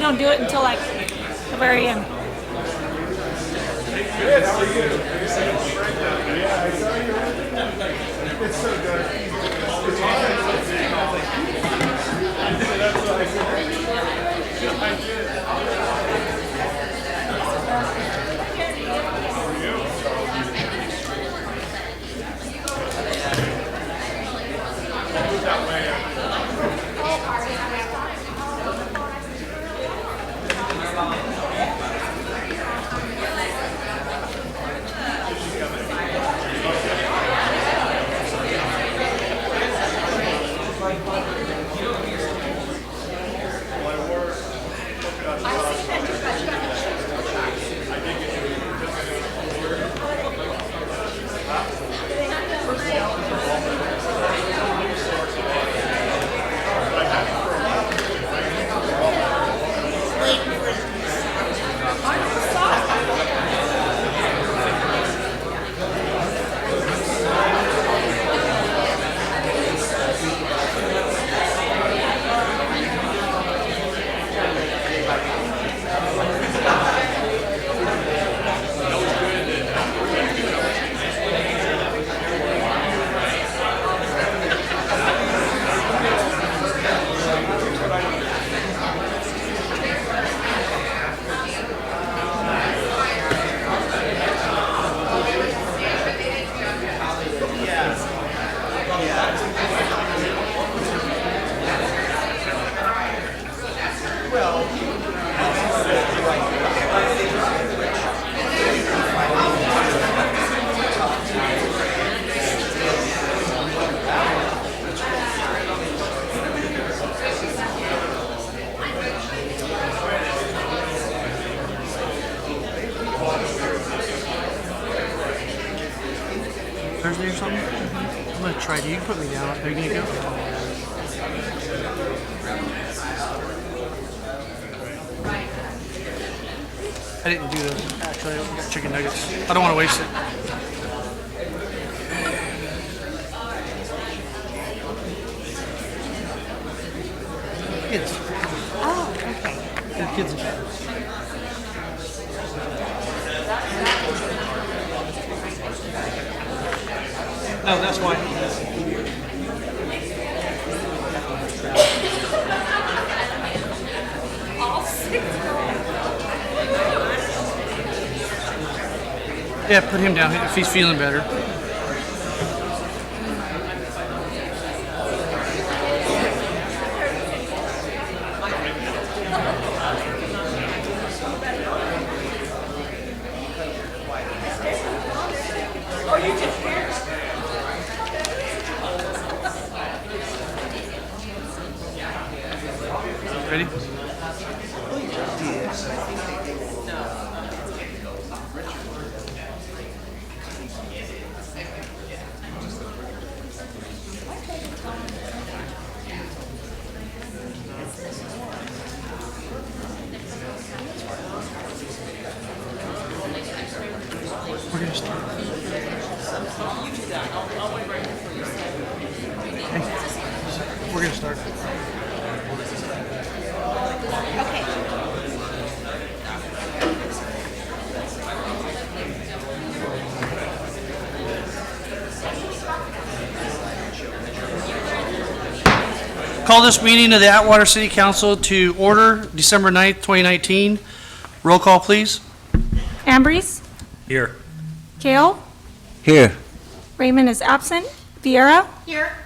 Don't do it until like the very end. Good, how are you? Yeah, I saw you. It's so good. It's hard. That's what I said. I did. That way. Thursday or something? I'm gonna try to. You can put me down. Are you gonna go? I didn't do those, actually. I got chicken nuggets. I don't want to waste it. Kids. Oh, okay. The kids. No, that's why. Yeah, put him down if he's feeling better. Ready? We're gonna start. Hey, we're gonna start. Okay. Call this meeting of the Atwater City Council to order, December 9th, 2019. Roll call, please. Ambrose, Here. Kale, Here. Raymond is absent. Viera, Here.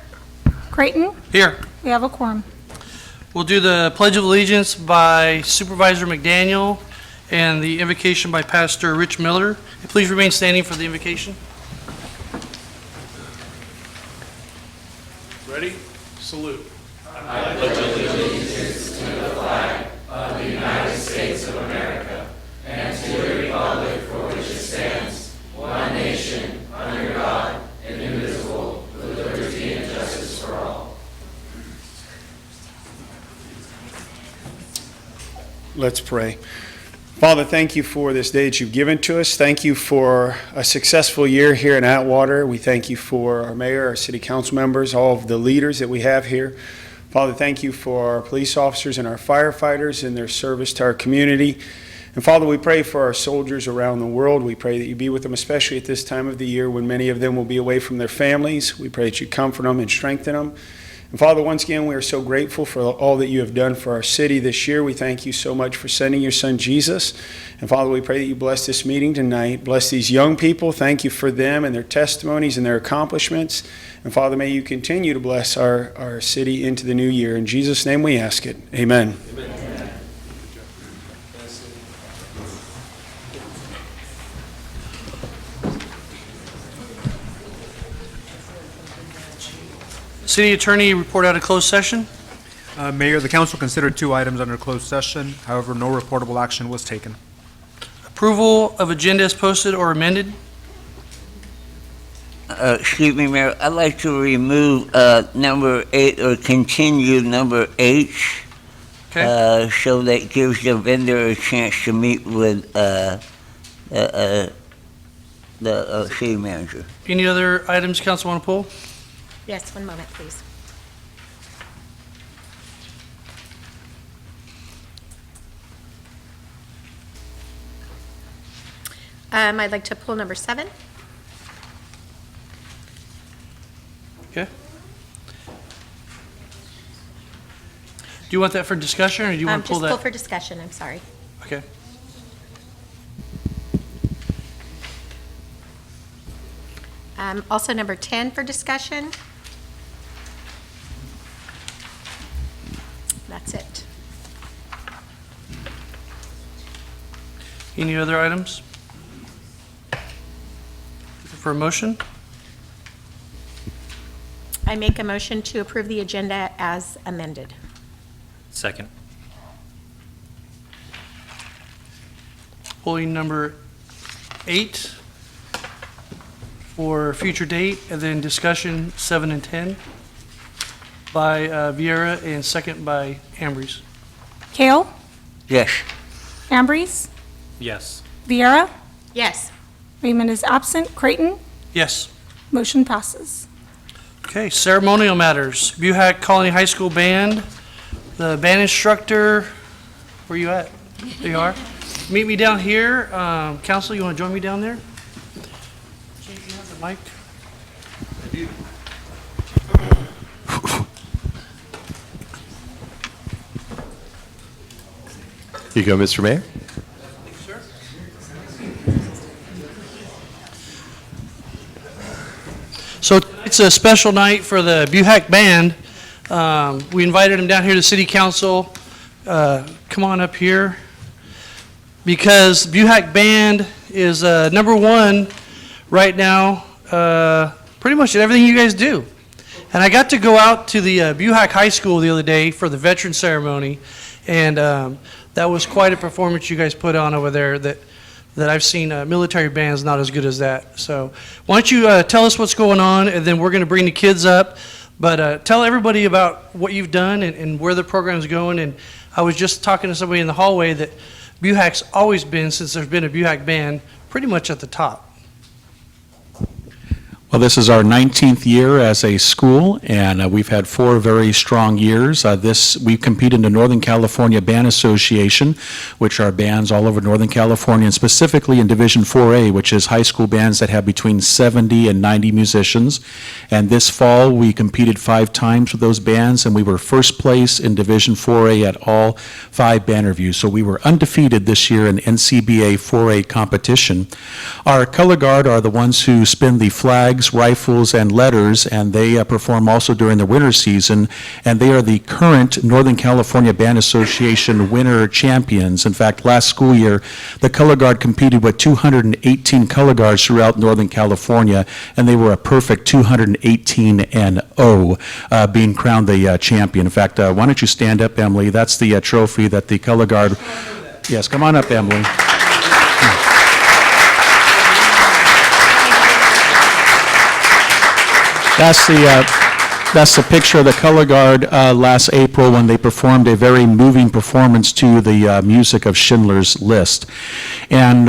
Creighton, Here. we have a quorum. We'll do the Pledge of Allegiance by Supervisor McDaniel and the invocation by Pastor Rich Miller. Please remain standing for the invocation. Ready? Salute. Let's pray. Father, thank you for this day that you've given to us. Thank you for a successful year here in Atwater. We thank you for our mayor, our city council members, all of the leaders that we have here. Father, thank you for our police officers and our firefighters and their service to our community. And Father, we pray for our soldiers around the world. We pray that you be with them, especially at this time of the year when many of them will be away from their families. We pray that you comfort them and strengthen them. And Father, once again, we are so grateful for all that you have done for our city this year. We thank you so much for sending your son, Jesus. And Father, we pray that you bless this meeting tonight. Bless these young people. Thank you for them and their testimonies and their accomplishments. And Father, may you continue to bless our city into the new year. In Jesus' name we ask it. Amen. Amen. City Attorney, report out of closed session. Mayor, the council considered 2 items under closed session. However, no reportable action was taken. Approval of agenda as posted or amended. Excuse me, Mayor, I'd like to remove number 8 or continue number H. Okay. So that gives the vendor a chance to meet with the city manager. Any other items council want to pull? Yes, one moment, please. I'd like to pull number 7. Okay. Do you want that for discussion, or do you want to pull Just pull that? for discussion, I'm sorry. Okay. Also number 10 for discussion. That's it. Any other items? For a motion? I make a motion to approve the agenda as amended. Second. Pulling number 8 for future date, and then discussion 7 and 10 by Viera and second by Ambrose. Kale, Yes. Ambrose, Yes. Viera. Yes. Raymond is absent. Creighton. Yes. Motion passes. Okay, ceremonial matters. Buhack Colony High School Band, the band instructor, where you at? There you are. Meet me down here. Council, you want to join me down there? Chief, you have the mic? Here you go, Mr. Mayor. Sir? So it's a special night for the Buhack Band. We invited them down here to City Council. Come on up here. Because Buhack Band is number one right now, pretty much at everything you guys do. And I got to go out to the Buhack High School the other day for the veteran ceremony, and that was quite a performance you guys put on over there that I've seen military bands not as good as that. So why don't you tell us what's going on, and then we're going to bring the kids up. But tell everybody about what you've done and where the program's going. And I was just talking to somebody in the hallway that Buhack's always been, since there's been a Buhack band, pretty much at the top. Well, this is our 19th year as a school, and we've had 4 very strong years. We compete in the Northern California Band Association, which are bands all over Northern California, and specifically in Division 4A, which is high school bands that have between 70 and 90 musicians. And this fall, we competed 5 times with those bands, and we were first place in Division 4A at all 5 band reviews. So we were undefeated this year in NCBA 4A competition. Our color guard are the ones who spin the flags, rifles, and letters, and they perform also during the winter season, and they are the current Northern California Band Association winter champions. In fact, last school year, the color guard competed with 218 color guards throughout Northern California, and they were a perfect 218-0, being crowned the champion. In fact, why don't you stand up, Emily? That's the trophy that the color guard... Yes, come on up, Emily. That's the picture of the color guard last April when they performed a very moving performance to the music of Schindler's List. And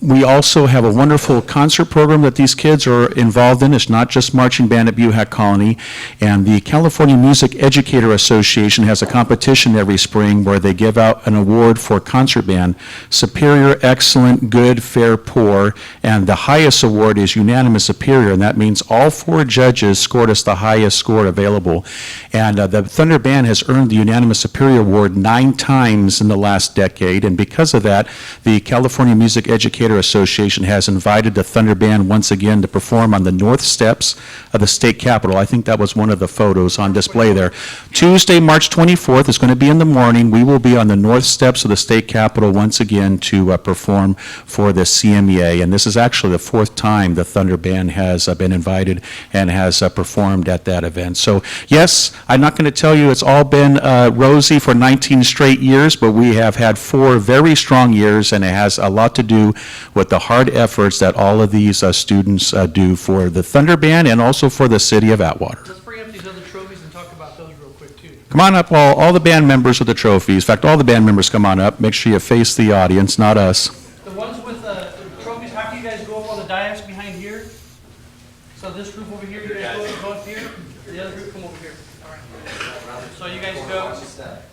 we also have a wonderful concert program that these kids are involved in. It's not just marching band at Buhack Colony. And the California Music Educator Association has a competition every spring where they give out an award for concert band: superior, excellent, good, fair, poor. And the highest award is unanimous superior, and that means all 4 judges scored us the highest score available. And the Thunder Band has earned the unanimous superior award 9 times in the last decade. And because of that, the California Music Educator Association has invited the Thunder Band once again to perform on the north steps of the state capitol. I think that was one of the photos on display there. Tuesday, March 24th is going to be in the morning. We will be on the north steps of the state capitol once again to perform for the CMEA. And this is actually the 4th time the Thunder Band has been invited and has performed at that event. So yes, I'm not going to tell you it's all been rosy for 19 straight years, but we have had 4 very strong years, and it has a lot to do with the hard efforts that all of these students do for the Thunder Band and also for the city of Atwater. Let's bring up these other trophies and talk about those real quick, too. Come on up, all the band members with the trophies. In fact, all the band members come on up. Make sure you face the audience, not us. The ones with the trophies, how can you guys go up on the dais behind here? So this group over here, you guys go up here. The other group come over here. All right. So you guys go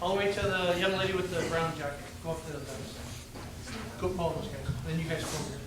all the way to the young lady with the brown jacket. Go up to the dais. Go all those guys. Then you guys go over here.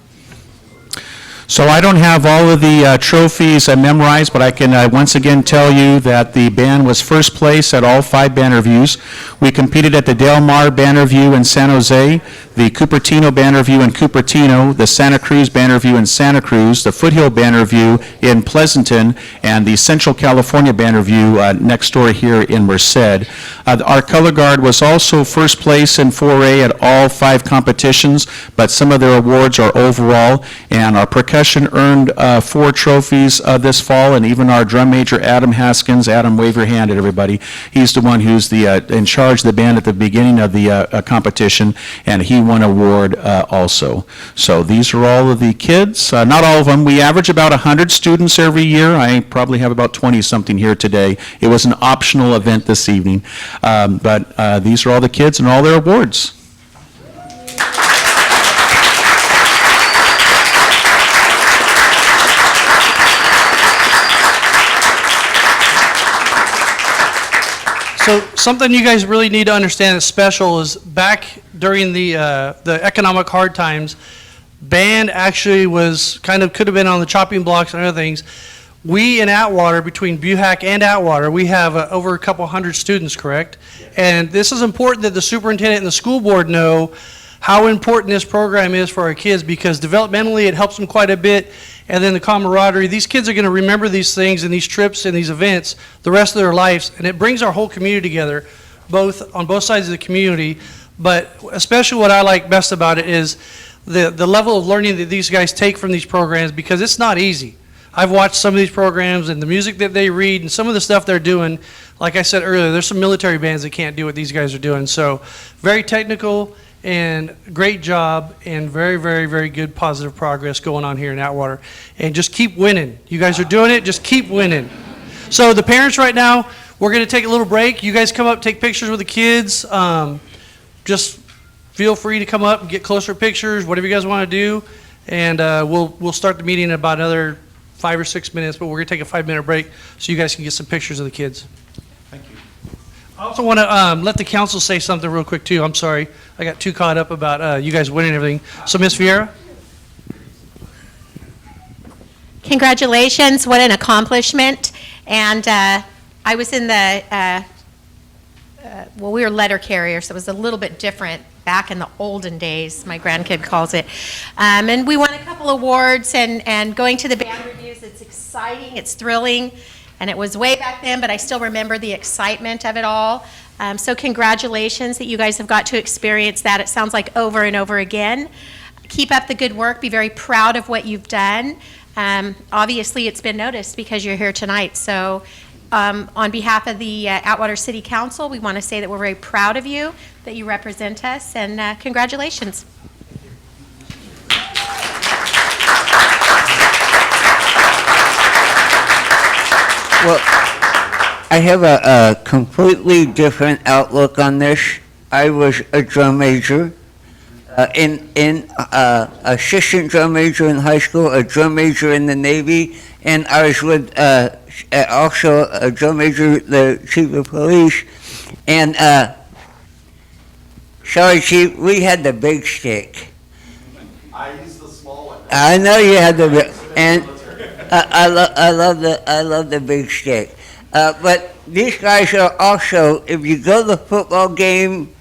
So I don't have all of the trophies memorized, but I can once again tell you that the band was first place at all 5 band reviews. We competed at the Del Mar Band Review in San Jose, the Cupertino Band Review in Cupertino, the Santa Cruz Band Review in Santa Cruz, the Foothill Band Review in Pleasanton, and the Central California Band Review next door here in Merced. Our color guard was also first place in 4A at all 5 competitions, but some of their awards are overall, and our percussion earned 4 trophies this fall, and even our drum major, Adam Haskins. Adam, wave your hand at everybody. He's the one who's in charge of the band at the beginning of the competition, and he won an award also. So these are all of the kids. Not all of them. We average about 100 students every year. I probably have about 20-something here today. It was an optional event this evening, but these are all the kids and all their awards. So something you guys really need to understand that's special is back during the economic hard times, band actually could have been on the chopping blocks and other things. We in Atwater, between Buhack and Atwater, we have over a couple hundred students, correct? And this is important that the superintendent and the school board know how important this program is for our kids, because developmentally it helps them quite a bit, and then the camaraderie. These kids are going to remember these things and these trips and these events the rest of their lives, and it brings our whole community together, on both sides of the community. But especially what I like best about it is the level of learning that these guys take from these programs, because it's not easy. I've watched some of these programs and the music that they read and some of the stuff they're doing. Like I said earlier, there's some military bands that can't do what these guys are doing. So very technical and great job, and very, very, very good positive progress going on here in Atwater. And just keep winning. You guys are doing it. Just keep winning. So the parents right now, we're going to take a little break. You guys come up, take pictures with the kids. Just feel free to come up and get closer pictures, whatever you guys want to do. And we'll start the meeting in about another 5 or 6 minutes, but we're going to take a 5-minute break so you guys can get some pictures of the kids. Thank you. I also want to let the council say something real quick, too. I'm sorry. I got too caught up about you guys winning everything. So, Ms. Vieira? Congratulations, what an accomplishment. And I was in the, we were letter carriers, so it was a little bit different back in the olden days, my grandkid calls it. And we won a couple awards, and going to the band reviews, it's exciting, it's thrilling, and it was way back then, but I still remember the excitement of it all. So congratulations that you guys have got to experience that. It sounds like over and over again. Keep up the good work, be very proud of what you've done. Obviously, it's been noticed because you're here tonight, so on behalf of the Atwater City Council, we want to say that we're very proud of you, that you represent us, and congratulations. Well, I have a completely different outlook on this. I was a drum major, assistant drum major in high school, a drum major in the Navy, and I was with also a drum major, the chief of police. And sorry, chief, we had the big stick. I used the small one. I know you had the big, and I love the big stick. But these guys are also, if you go to the football game,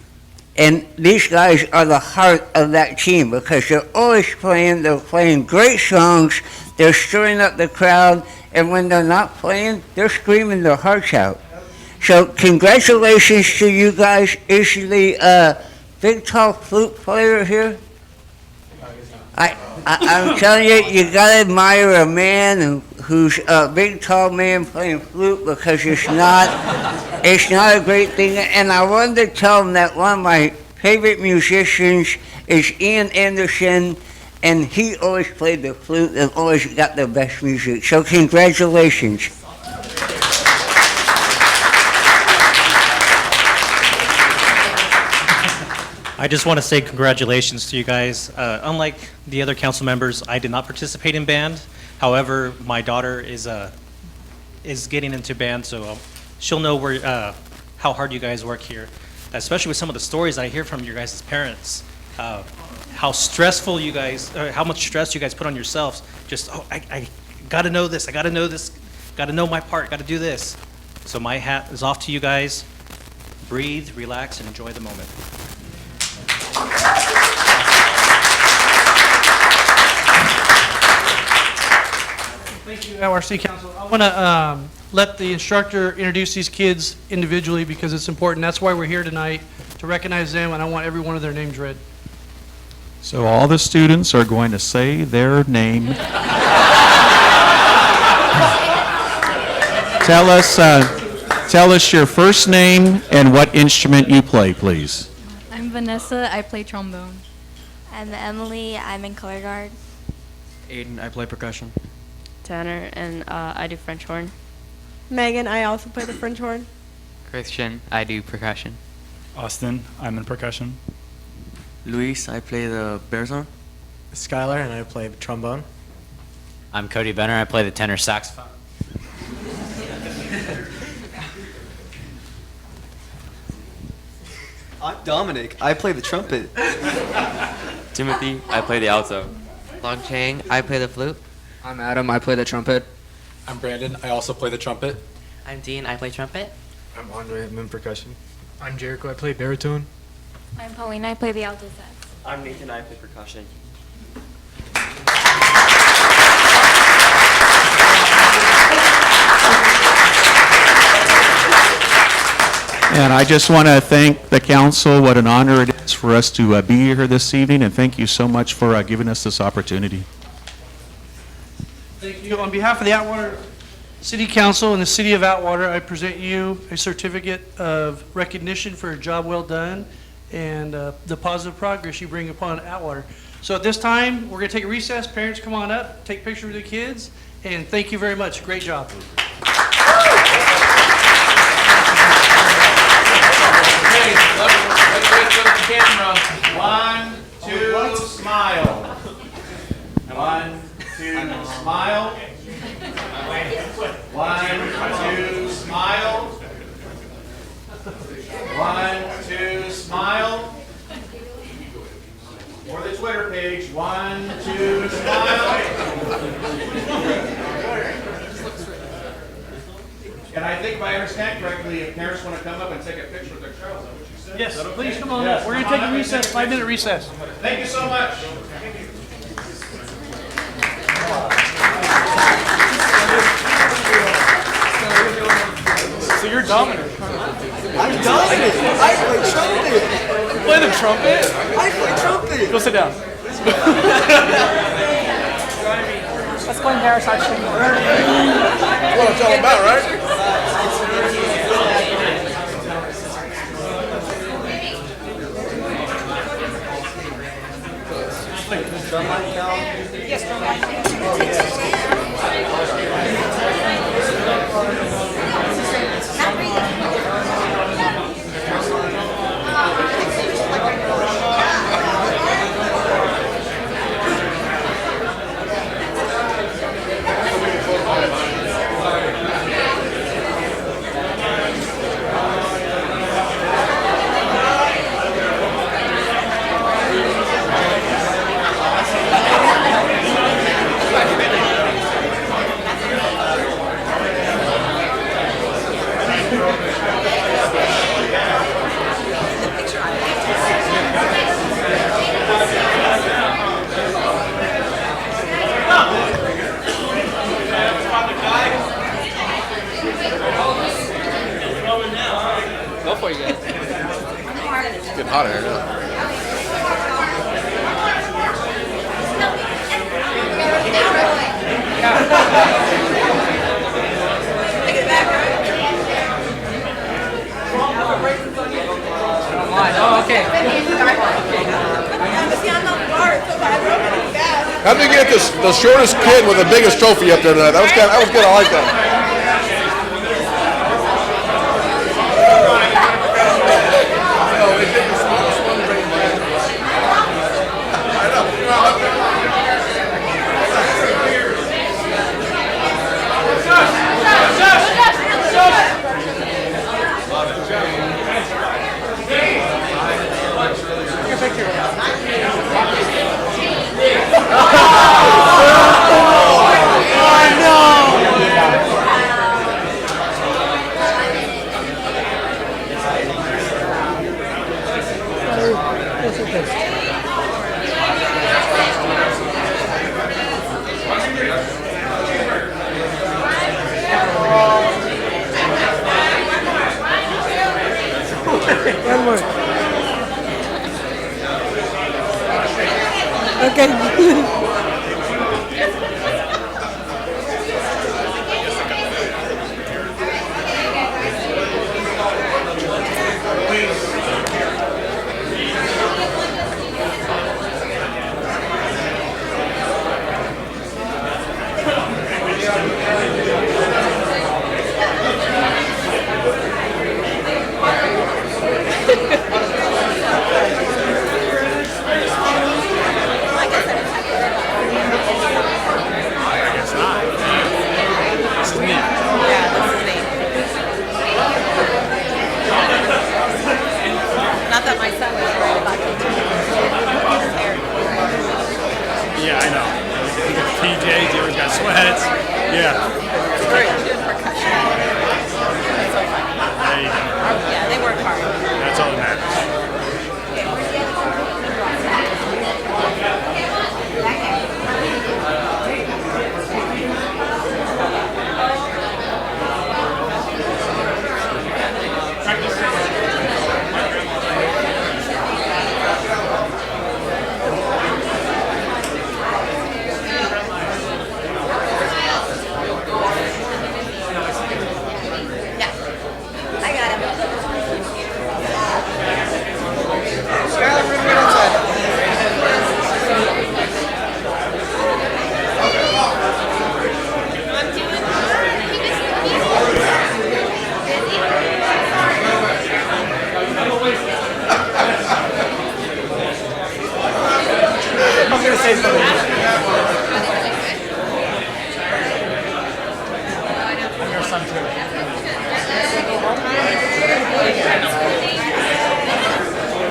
and these guys are the heart of that team, because they're always playing, they're playing great songs, they're stirring up the crowd, and when they're not playing, they're screaming their hearts out. So congratulations to you guys. Is the big tall flute player here? I'm telling you, you gotta admire a man who's a big tall man playing flute, because it's not a great thing. And I wanted to tell him that one of my favorite musicians is Ian Anderson, and he always played the flute and always got the best music. So congratulations. I just want to say congratulations to you guys. Unlike the other council members, I did not participate in band. However, my daughter is getting into band, so she'll know how hard you guys work here. Especially with some of the stories I hear from your guys' parents, how stressful you guys, how much stress you guys put on yourselves. Just, I got to know this, I got to know this, got to know my part, got to do this. So my hat is off to you guys. Breathe, relax, and enjoy the moment. Thank you, our City Council. I want to let the instructor introduce these kids individually, because it's important. That's why we're here tonight, to recognize them, and I want every one of their names read. So all the students are going to say their name. Tell us your first name and what instrument you play, please. I'm Vanessa, I play trombone. I'm Emily, I'm in color guard. Aiden, I play percussion. Tanner, and I do French horn. Megan, I also play the French horn. Christian, I do percussion. Austin, I'm in percussion. Luis, I play the baritone. Skylar, and I play trombone. I'm Cody Benner, I play the tenor saxophone. I'm Dominic. I play the trumpet. Timothy, I play the alto. Long Chang, I play the flute. I'm Adam. I play the trumpet. I'm Brandon. I also play the trumpet. I'm Dean, I play trumpet. I'm Andre. I'm in percussion. I'm Jericho. I play baritone. I'm Pauline. I play the alto sax. I'm Nathan, I play percussion. And I just want to thank the council. What an honor it is for us to be here this evening, and thank you so much for giving us this opportunity. Thank you. On behalf of the Atwater City Council and the City of Atwater, I present you a certificate of recognition for a job well done and the positive progress you bring upon Atwater. So at this time, we're going to take a recess. Parents, come on up, take pictures with the kids, and thank you very much. Great job. Let's look at the camera. 1, 2, smile. 1, 2, smile. 1, 2, smile. 1, 2, smile. For the Twitter page, 1, 2, smile. And I think if I understand correctly, if parents want to come up and take a picture with their child, is that what you said? Yes, Is that okay? please come on Yes, up. We're going to come take on a up recess, and take 5-minute recess. Thank you so much. So you're Dominic. I'm Dominic. I play trumpet. You play the trumpet? I play trumpet. Go sit down. Let's go embarrass our children. That's what it's all about, right? Go for it, guys. It's getting hot here now. Oh, okay. How did we get the shortest kid with the biggest trophy up there tonight? That was good. I like that.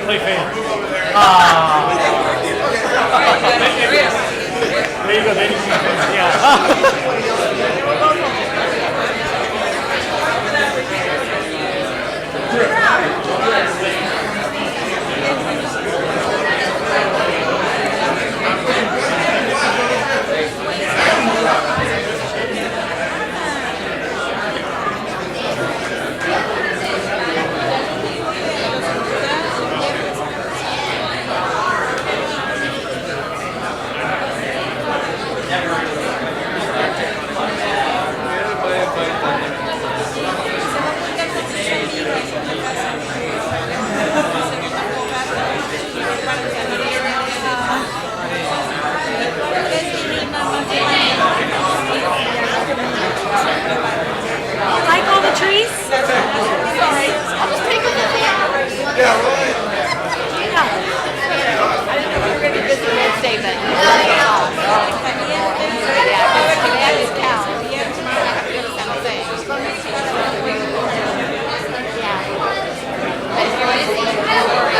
play fair. There you go, baby. Like all the trees? I'll just take them with me. Yeah, right. I didn't know we were going to be busy Wednesday, but. Yeah, because they have this cow. Yeah, tomorrow I have to go to San Jose. Yeah. But if you're busy, don't worry.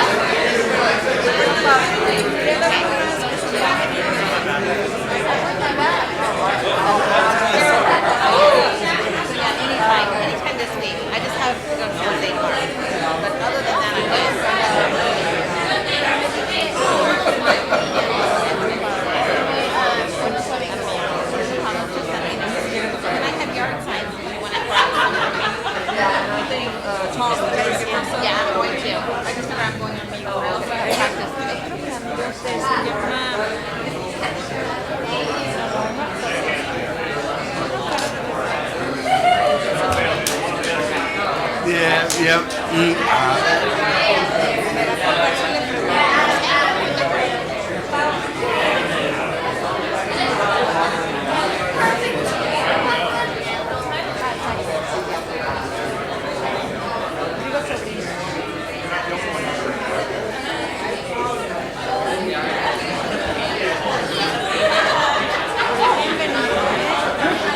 Anytime this week. I just have to go to San Jose tomorrow. But other than that, I'm And I have yard signs if you want to I think Tom's yeah, I'm going to. I just remember I'm going on meeting around. I practice Yeah, yep.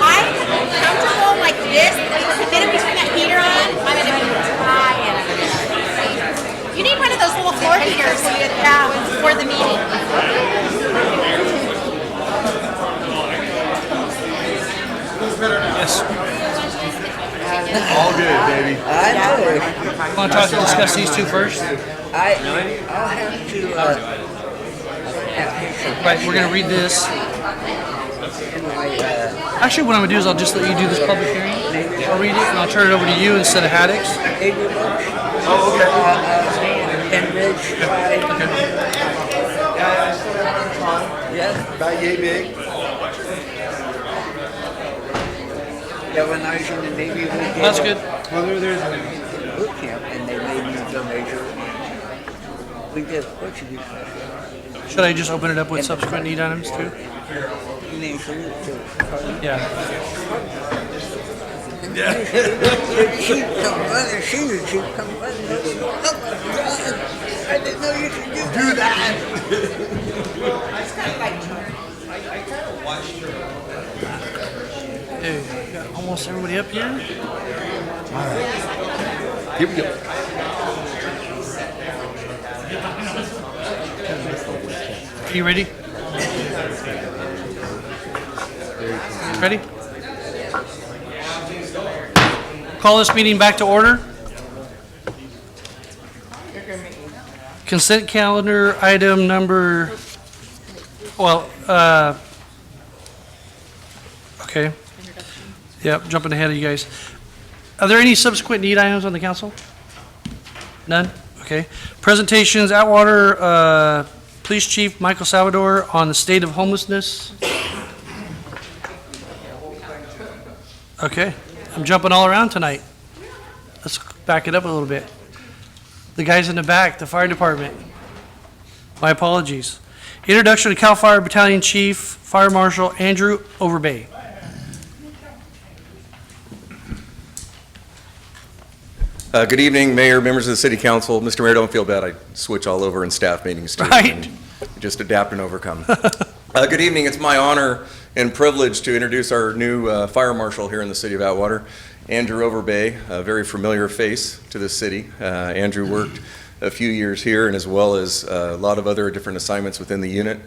I'm comfortable like this. The minute we turn that heater on, I'm going to be tired. You need one of those little floor heaters for the meeting. Yes. All good, baby. I know. Want to discuss these two first? I'll have to, Right, we're going to read this. in my, Actually, what I'm going to do is I'll just let you do this public hearing. I'll read it and I'll turn it over to you instead of Haddix. Oh, okay. and Rich, Yeah, about yay big. yeah, when I was in the Navy, we did That's good. Well, there's boot camp, and they made me the major. We did Portuguese. Should I just open it up with subsequent need items too? And they included it too. Yeah. The sheep come running, she the sheep come running. Oh my God! I didn't know you could do that. Hey, we got almost everybody up here. Here we go. Are you ready? Ready? Call this meeting back to order. Consent calendar item number, okay. Yep, jumping ahead of you guys. Are there any subsequent need items on the council? None? Okay. Presentations, Atwater, Police Chief Michael Salvador on the state of homelessness. Okay, I'm jumping all around tonight. Let's back it up a little bit. The guys in the back, the fire department. My apologies. Introduction to Cal Fire Battalion Chief, Fire Marshal Andrew Overbay. Good evening, Mayor, members of the City Council. Mr. Mayor, don't feel bad. I switch all over in staff meetings too. Right. And just adapt and overcome. Good evening. It's my honor and privilege to introduce our new fire marshal here in the city of Atwater, Andrew Overbay, a very familiar face to this city. Andrew worked a few years here, and as well as a lot of other different assignments within the unit.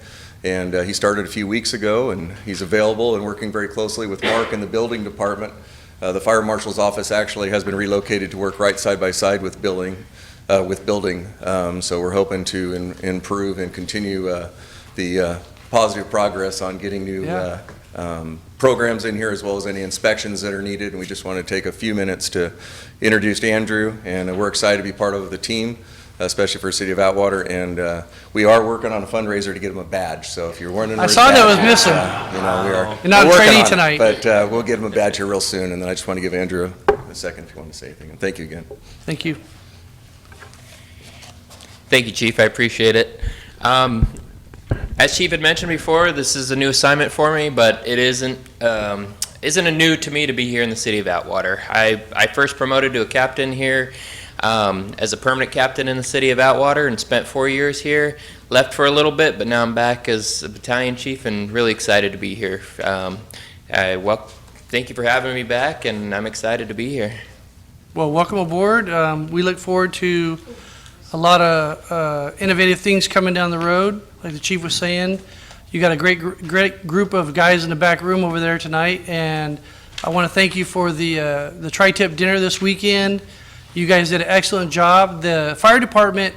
And he started a few weeks ago, and he's available and working very closely with Mark in the building department. The fire marshal's office actually has been relocated to work right side by side with building. So we're hoping to improve and continue the positive progress on getting new programs in here, as well as any inspections that are needed. And we just want to take a few minutes to introduce Andrew, and we're excited to be part of the team, especially for the city of Atwater. And we are working on a fundraiser to get him a badge. So if you're wondering, I saw that was missing. We're not a working trainee on it, tonight. but we'll get him a badge here real soon. And then I just want to give Andrew a second if you want to say anything. And thank you again. Thank you. Thank you, Chief. I appreciate it. As Chief had mentioned before, this is a new assignment for me, but it isn't a new to me to be here in the city of Atwater. I first promoted to a captain here as a permanent captain in the city of Atwater and spent 4 years here. Left for a little bit, but now I'm back as a battalion chief and really excited to be here. Thank you for having me back, and I'm excited to be here. Well, welcome aboard. We look forward to a lot of innovative things coming down the road. Like the chief was saying, you got a great group of guys in the back room over there tonight, and I want to thank you for the tri-tip dinner this weekend. You guys did an excellent job. The fire department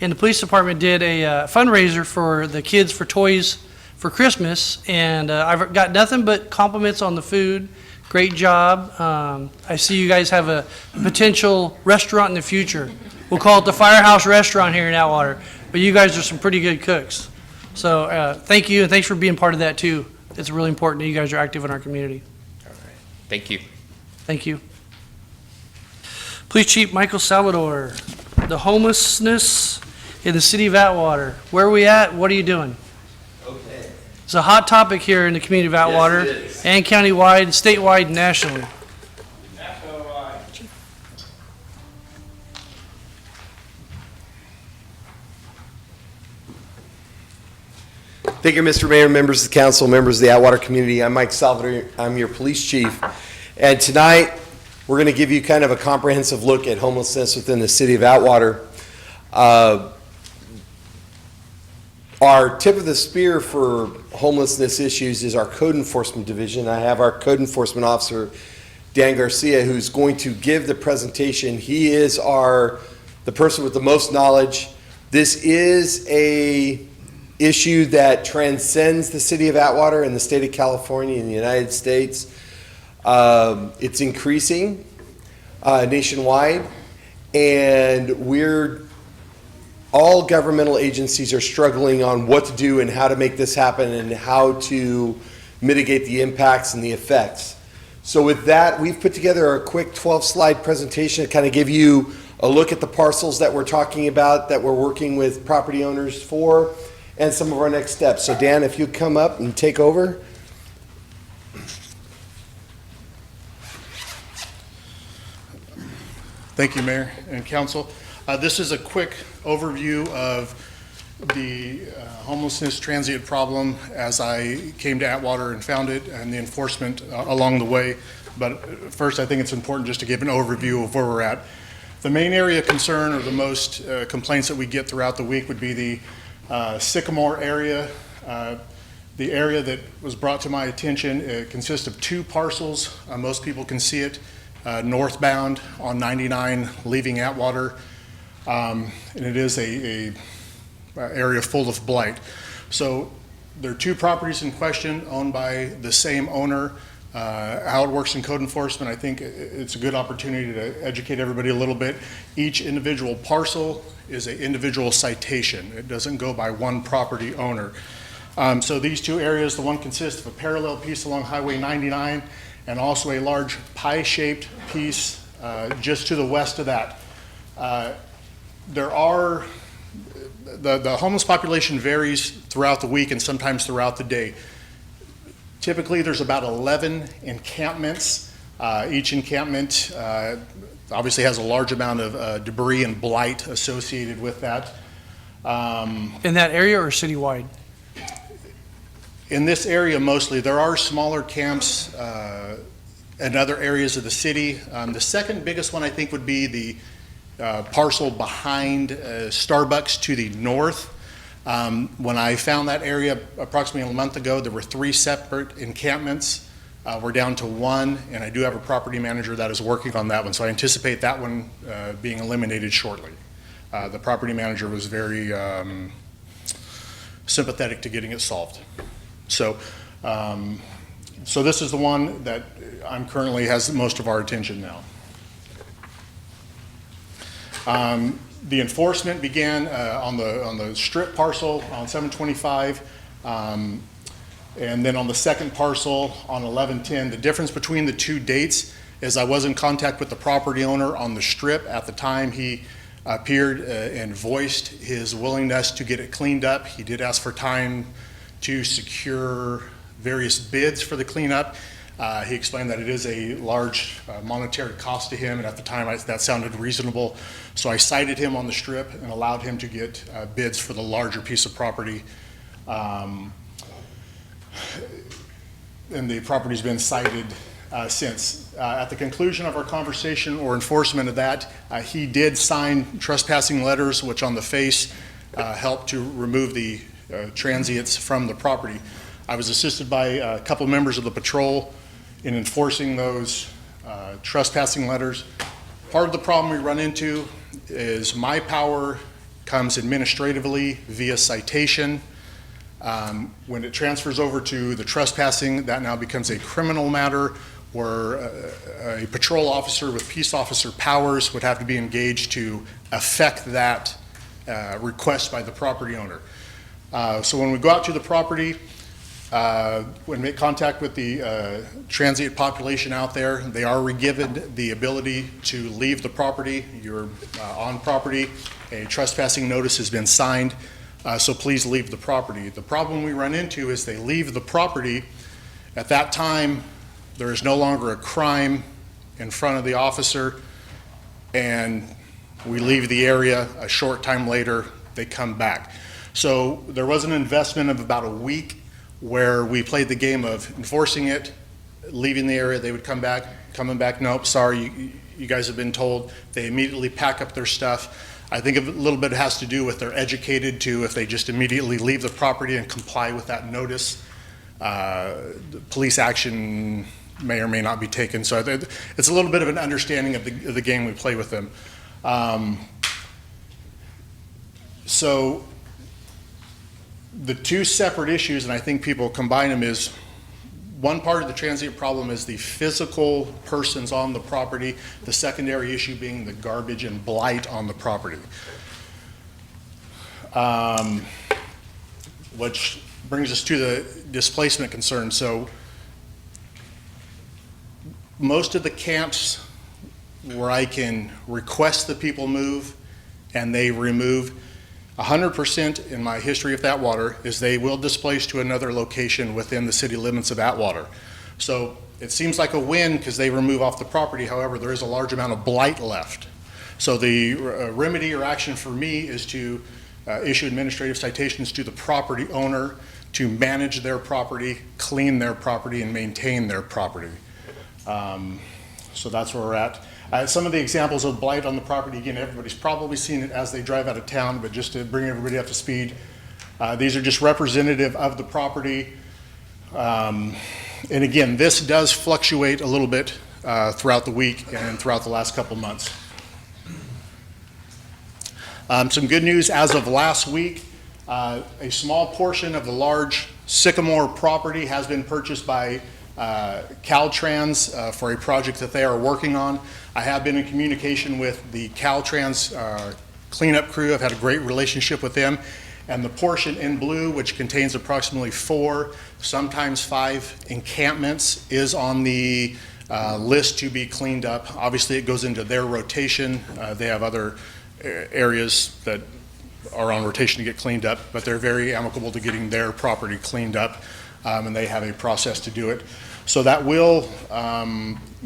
and the police department did a fundraiser for the kids for toys for Christmas, and I've got nothing but compliments on the food. Great job. I see you guys have a potential restaurant in the future. We'll call it the Firehouse Restaurant here in Atwater, but you guys are some pretty good cooks. So thank you, and thanks for being part of that too. It's really important that you guys are active in our community. All right. Thank you. Thank you. Police Chief Michael Salvador, the homelessness in the city of Atwater. Where are we at? What are you doing? Okay. It's a hot topic here in the community of Atwater, Yes, and countywide, statewide, and nationally. Thank you, Mr. Mayor, members of the council, members of the Atwater community. I'm Mike Salvador. I'm your police chief. And tonight, we're going to give you kind of a comprehensive look at homelessness within the city of Atwater. Our tip of the spear for homelessness issues is our code enforcement division. I have our code enforcement officer, Dan Garcia, who's going to give the presentation. He is the person with the most knowledge. This is a issue that transcends the city of Atwater and the state of California and the United States. It's increasing nationwide, and all governmental agencies are struggling on what to do and how to make this happen and how to mitigate the impacts and the effects. So with that, we've put together a quick 12-slide presentation to kind of give you a look at the parcels that we're talking about, that we're working with property owners for, and some of our next steps. So Dan, if you come up and take over. Thank you, Mayor and Council. This is a quick overview of the homelessness transient problem as I came to Atwater and found it, and the enforcement along the way. But first, I think it's important just to give an overview of where we're at. The main area of concern, or the most complaints that we get throughout the week, would be the Sycamore area. The area that was brought to my attention consists of 2 parcels. Most people can see it northbound on 99 leaving Atwater, and it is a area full of blight. So there are 2 properties in question owned by the same owner. How it works in code enforcement, I think it's a good opportunity to educate everybody a little bit. Each individual parcel is an individual citation. It doesn't go by one property owner. So these 2 areas, the one consists of a parallel piece along Highway 99 and also a large pie-shaped piece just to the west of that. The homeless population varies throughout the week and sometimes throughout the day. Typically, there's about 11 encampments. Each encampment obviously has a large amount of debris and blight associated with that. In that area or citywide? In this area mostly. There are smaller camps in other areas of the city. The second biggest one I think would be the parcel behind Starbucks to the north. When I found that area approximately a month ago, there were 3 separate encampments. We're down to 1, and I do have a property manager that is working on that one, so I anticipate that one being eliminated shortly. The property manager was very sympathetic to getting it solved. So, so this is the one that I'm currently has most of our attention now. The enforcement began on the strip parcel on 725, and then on the second parcel on 1110. The difference between the 2 dates is I was in contact with the property owner on the strip at the time. He appeared and voiced his willingness to get it cleaned up. He did ask for time to secure various bids for the cleanup. He explained that it is a large monetary cost to him, and at the time that sounded reasonable. So I cited him on the strip and allowed him to get bids for the larger piece of property. And the property's been cited since. At the conclusion of our conversation or enforcement of that, he did sign trespassing letters, which on the face helped to remove the transients from the property. I was assisted by a couple members of the patrol in enforcing those trespassing letters. Part of the problem we run into is my power comes administratively via citation. When it transfers over to the trespassing, that now becomes a criminal matter where a patrol officer with peace officer powers would have to be engaged to affect that request by the property owner. So when we go out to the property, when we make contact with the transient population out there, they are given the ability to leave the property. You're on property. A trespassing notice has been signed, so please leave the property. The problem we run into is they leave the property. At that time, there is no longer a crime in front of the officer, and we leave the area. A short time later, they come back. So there was an investment of about a week where we played the game of enforcing it, leaving the area. They would come back, coming back, nope, sorry, you guys have been told. They immediately pack up their stuff. I think a little bit has to do with they're educated to, if they just immediately leave the property and comply with that notice, police action may or may not be taken. So it's a little bit of an understanding of the game we play with them. So the 2 separate issues, and I think people combine them, is one part of the transient problem is the physical persons on the property, the secondary issue being the garbage and blight on the property. Which brings us to the displacement concern. So most of the camps where I can request that people move and they remove, 100% in my history of Atwater is they will displace to another location within the city limits of Atwater. So it seems like a win because they remove off the property. However, there is a large amount of blight left. So the remedy or action for me is to issue administrative citations to the property owner to manage their property, clean their property, and maintain their property. So that's where we're at. Some of the examples of blight on the property, again, everybody's probably seen it as they drive out of town, but just to bring everybody up to speed, these are just representative of the property. And again, this does fluctuate a little bit throughout the week and throughout the last couple months. Some good news, as of last week, a small portion of the large Sycamore property has been purchased by Caltrans for a project that they are working on. I have been in communication with the Caltrans cleanup crew. I've had a great relationship with them. And the portion in blue, which contains approximately 4, sometimes 5 encampments, is on the list to be cleaned up. Obviously, it goes into their rotation. They have other areas that are on rotation to get cleaned up, but they're very amicable to getting their property cleaned up, and they have a process to do it. So that will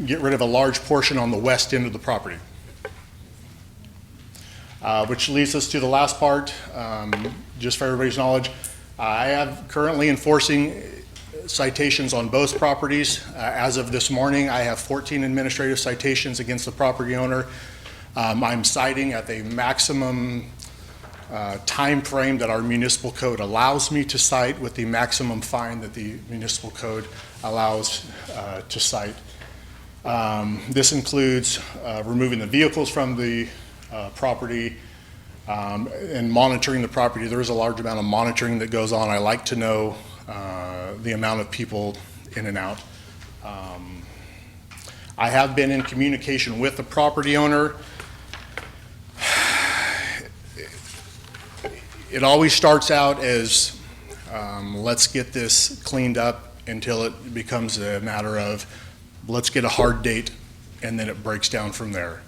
get rid of a large portion on the west end of the property. Which leads us to the last part, just for everybody's knowledge. I have currently enforcing citations on both properties. As of this morning, I have 14 administrative citations against the property owner. I'm citing at the maximum time frame that our municipal code allows me to cite with the maximum fine that the municipal code allows to cite. This includes removing the vehicles from the property and monitoring the property. There is a large amount of monitoring that goes on. I like to know the amount of people in and out. I have been in communication with the property owner. It always starts out as, let's get this cleaned up until it becomes a matter of, let's get a hard date, and then it breaks down from there.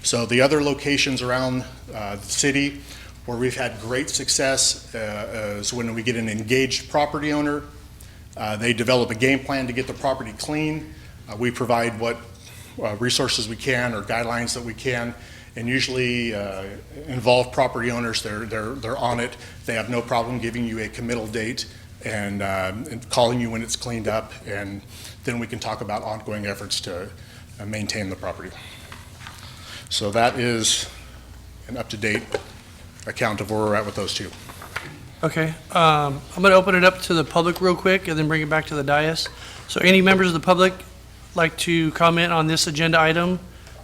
So the other locations around the city where we've had great success is when we get an engaged property owner. They develop a game plan to get the property clean. We provide what resources we can or guidelines that we can, and usually involve property owners. They're on it. They have no problem giving you a committal date and calling you when it's cleaned up, and then we can talk about ongoing efforts to maintain the property. So that is an up-to-date account of where we're at with those two. Okay, I'm going to open it up to the public real quick and then bring it back to the dais. So any members of the public like to comment on this agenda item,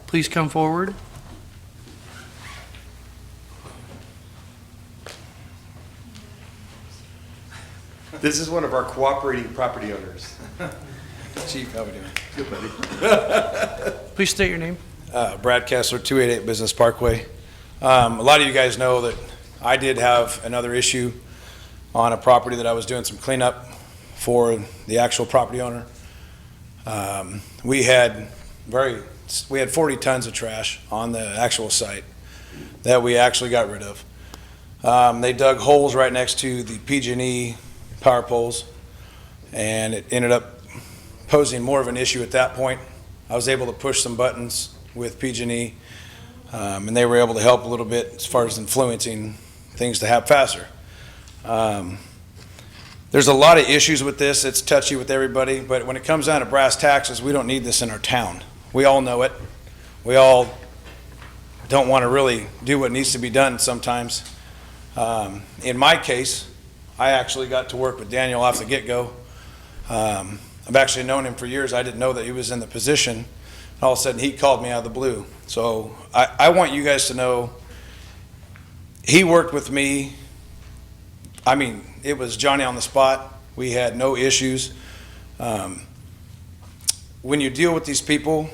please come forward. This is one of our cooperating property owners. Chief, how we doing? Good, buddy. Please state your name. Brad Kessler, 288 Business Parkway. A lot of you guys know that I did have another issue on a property that I was doing some cleanup for the actual property owner. We had 40 tons of trash on the actual site that we actually got rid of. They dug holes right next to the PG&E power poles, and it ended up posing more of an issue at that point. I was able to push some buttons with PG&E, and they were able to help a little bit as far as influencing things to happen faster. There's a lot of issues with this. It's touchy with everybody, but when it comes down to brass taxes, we don't need this in our town. We all know it. We all don't want to really do what needs to be done sometimes. In my case, I actually got to work with Daniel off the get-go. I've actually known him for years. I didn't know that he was in the position. All of a sudden, he called me out of the blue. So I want you guys to know he worked with me. I mean, it was Johnny on the spot. We had no issues. When you deal with these people,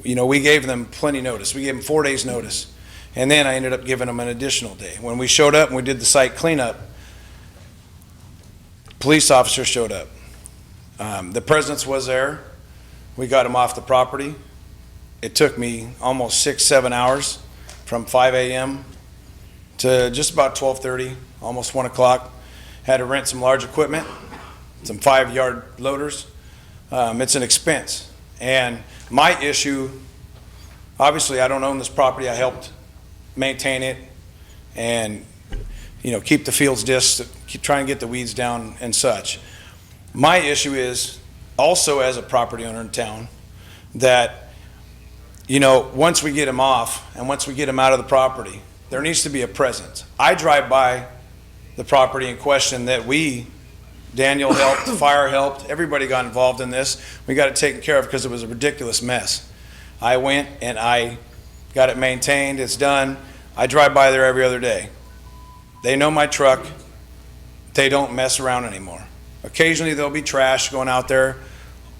you know, we gave them plenty notice. We gave them 4 days notice. And then I ended up giving them an additional day. When we showed up and we did the site cleanup, police officer showed up. The presence was there. We got him off the property. It took me almost 6-7 hours from 5 a.m. to just about 12:30, almost 1 o'clock. Had to rent some large equipment, some 5-yard loaders. It's an expense. And my issue, obviously I don't own this property. I helped maintain it and, you know, keep the fields disc, keep trying to get the weeds down and such. My issue is also as a property owner in town that, you know, once we get them off and once we get them out of the property, there needs to be a presence. I drive by the property in question that Daniel helped, the fire helped, everybody got involved in this. We got it taken care of because it was a ridiculous mess. I went and I got it maintained, it's done. I drive by there every other day. They know my truck. They don't mess around anymore. Occasionally there'll be trash going out there.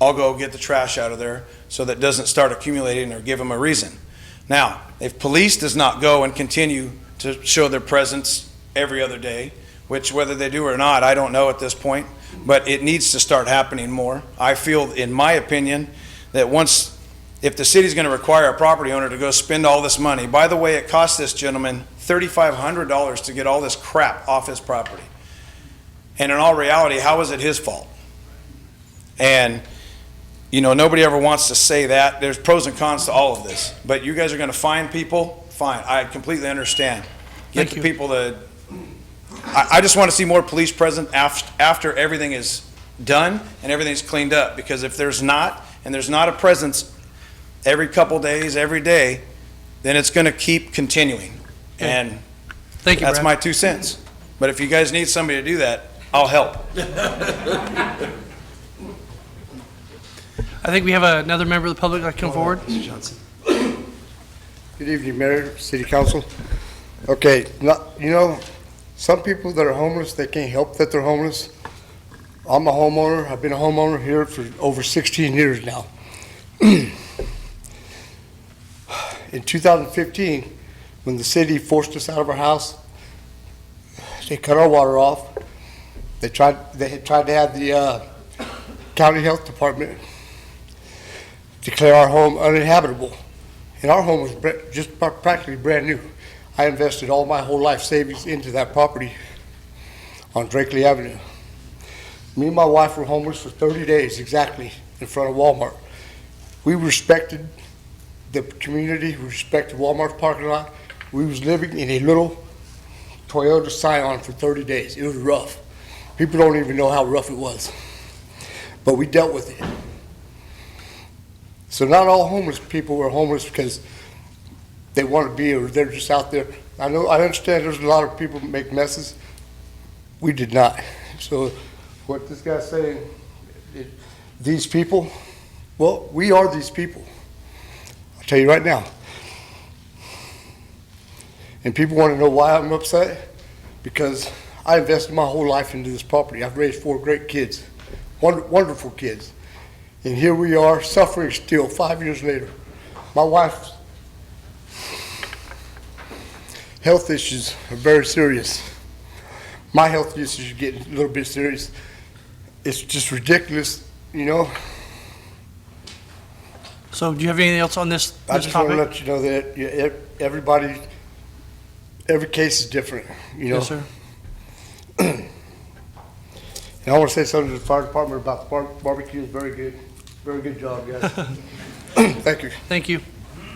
I'll go get the trash out of there so that it doesn't start accumulating or give them a reason. Now, if police does not go and continue to show their presence every other day, which whether they do or not, I don't know at this point, but it needs to start happening more. I feel, in my opinion, that if the city's going to require a property owner to go spend all this money, by the way, it cost this gentleman $3,500 to get all this crap off his property. And in all reality, how is it his fault? And, you know, nobody ever wants to say that. There's pros and cons to all of this. But you guys are going to fine people? Fine. I completely understand. Get the people to... I just want to see more police present after everything is done and everything's cleaned up. Because if there's not, and there's not a presence every couple days, every day, then it's going to keep continuing. And Thank you, that's Brad. my 2 cents. But if you guys need somebody to do that, I'll help. I think we have another member of the public that come forward. Johnson. Good evening, Mayor, City Council. Okay, some people that are homeless, they can't help that they're homeless. I'm a homeowner. I've been a homeowner here for over 16 years now. In 2015, when the city forced us out of our house, they cut our water off. They had tried to have the county health department declare our home uninhabitable. And our home was just practically brand new. I invested all my whole life savings into that property on Drakely Avenue. Me and my wife were homeless for 30 days exactly in front of Walmart. We respected the community, we respected Walmart's parking lot. We was living in a little Toyota Scion for 30 days. It was rough. People don't even know how rough it was. But we dealt with it. So not all homeless people were homeless because they want to be or they're just out there. I understand there's a lot of people that make messes. We did not. So what this guy's saying, these people, well, we are these people. I'll tell you right now. And people want to know why I'm upset? Because I invested my whole life into this property. I've raised 4 great kids, wonderful kids. And here we are suffering still 5 years later. My wife's health issues are very serious. My health issues are getting a little bit serious. It's just ridiculous, So do you have anything else on this I just topic? want to let you know that every case is different, Yes, sir. And I want to say something to the fire department about the barbecue. Is very good. Very good job, guys. Thank you. Thank you.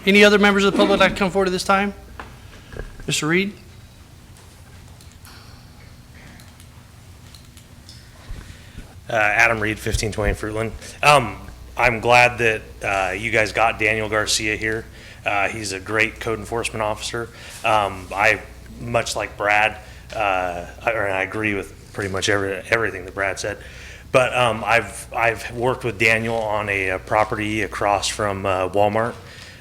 Any other members of the public that come forward at this time? Mr. Reed? Adam Reed, 1520 Fruitland. I'm glad that you guys got Daniel Garcia here. He's a great code enforcement officer. I, much like Brad, I agree with pretty much everything that Brad said. But I've worked with Daniel on a property across from Walmart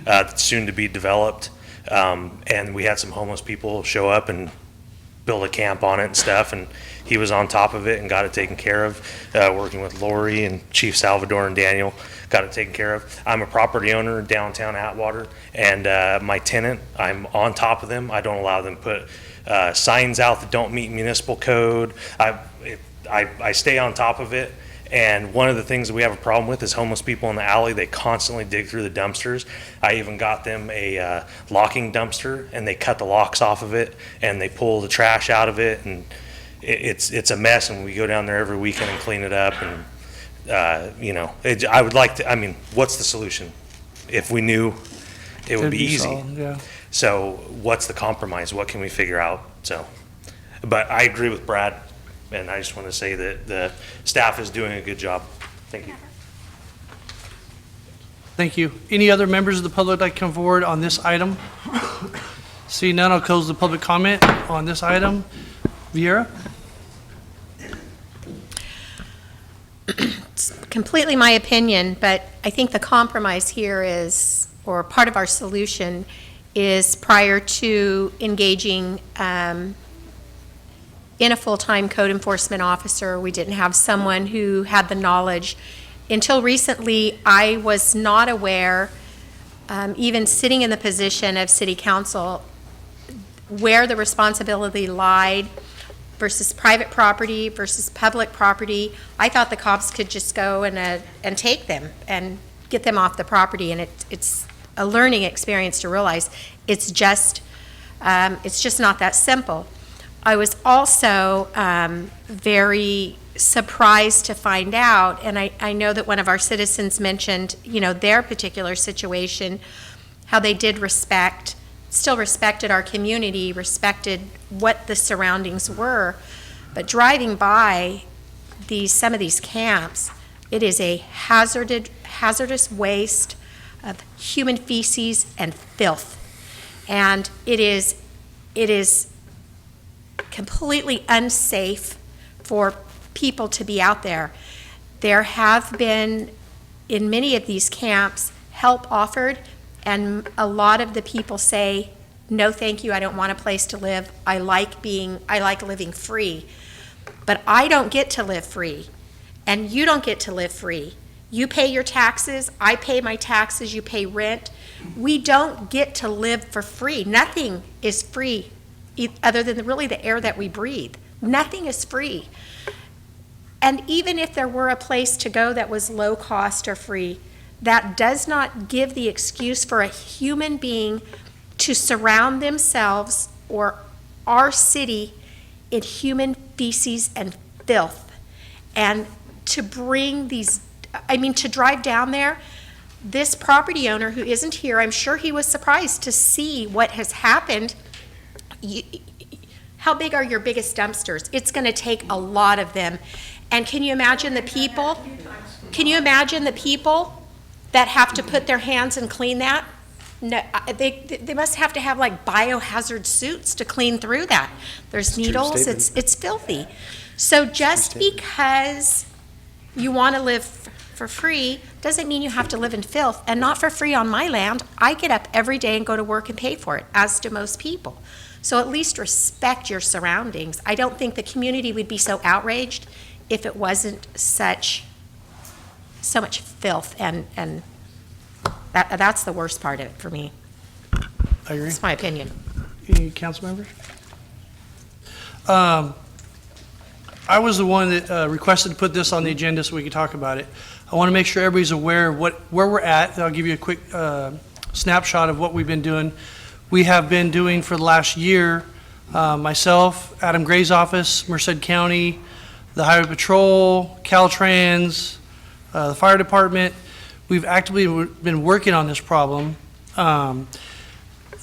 that's soon to be developed. And we had some homeless people show up and build a camp on it and stuff, and he was on top of it and got it taken care of, working with Lori and Chief Salvador and Daniel, got it taken care of. I'm a property owner in downtown Atwater, and my tenant, I'm on top of them. I don't allow them to put signs out that don't meet municipal code. I stay on top of it. And one of the things that we have a problem with is homeless people in the alley. They constantly dig through the dumpsters. I even got them a locking dumpster, and they cut the locks off of it, and they pull the trash out of it, and it's a mess. And we go down there every weekend and clean it up. And I would like to. What's the solution? If we knew, it would be easy. Solid, yeah. So what's the compromise? What can we figure out? But I agree with Brad. And I just want to say that the staff is doing a good job. Thank you. Thank you. Any other members of the public that come forward on this item? See none, I'll close the public comment on this item. Vieira? It's completely my opinion, but I think the compromise here is, or part of our solution is prior to engaging in a full-time code enforcement officer, we didn't have someone who had the knowledge. Until recently, I was not aware, even sitting in the position of city council, where the responsibility lied versus private property versus public property. I thought the cops could just go and take them and get them off the property, and it's a learning experience to realize it's just not that simple. I was also very surprised to find out, and I know that one of our citizens mentioned, their particular situation, how they did still respected our community, respected what the surroundings were, but driving by some of these camps, it is a hazardous waste of human feces and filth. And it is completely unsafe for people to be out there. There have been, in many of these camps, help offered, and a lot of the people say, no, thank you, I don't want a place to live. I like living free. But I don't get to live free, and you don't get to live free. You pay your taxes, I pay my taxes, you pay rent. We don't get to live for free. Nothing is free, other than really the air that we breathe. Nothing is free. And even if there were a place to go that was low cost or free, that does not give the excuse for a human being to surround themselves or our city in human feces and filth. And to bring these, to drive down there, this property owner who isn't here, I'm sure he was surprised to see what has happened. How big are your biggest dumpsters? It's going to take a lot of them. And can you imagine the people? Can you imagine the people that have to put their hands and clean that? No, they must have to have like biohazard suits to clean through that. There's needles, it's filthy. So just because you want to live for free doesn't mean you have to live in filth, and not for free on my land. I get up every day and go to work and pay for it, as do most people. So at least respect your surroundings. I don't think the community would be so outraged if it wasn't so much filth, and that's the worst part of it for me. I agree. That's my opinion. Any council members? I was the one that requested to put this on the agenda so we could talk about it. I want to make sure everybody's aware of where we're at. And I'll give you a quick snapshot of what we've been doing. We have been doing for the last year, myself, Adam Gray's office, Merced County, the Highway Patrol, Caltrans, the fire department. We've actively been working on this problem. The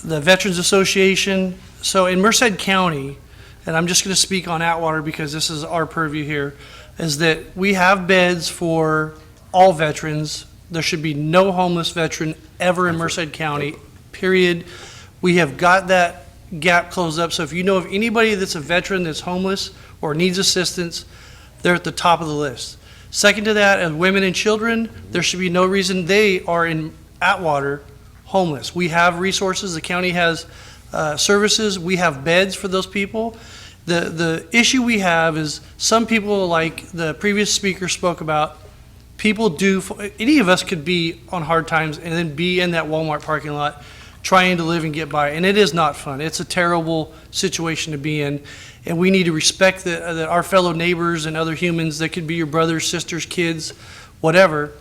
Veterans Association. So in Merced County, and I'm just going to speak on Atwater because this is our purview here, is that we have beds for all veterans. There should be no homeless veteran ever in Merced County, period. We have got that gap closed up. So if you know of anybody that's a veteran that's homeless or needs assistance, they're at the top of the list. Second to that, as women and children, there should be no reason they are in Atwater homeless. We have resources. The county has services. We have beds for those people. The issue we have is some people, like the previous speaker spoke about, people do, any of us could be on hard times and then be in that Walmart parking lot trying to live and get by, and it is not fun. It's a terrible situation to be in, and we need to respect that our fellow neighbors and other humans that could be your brothers, sisters, kids, whatever.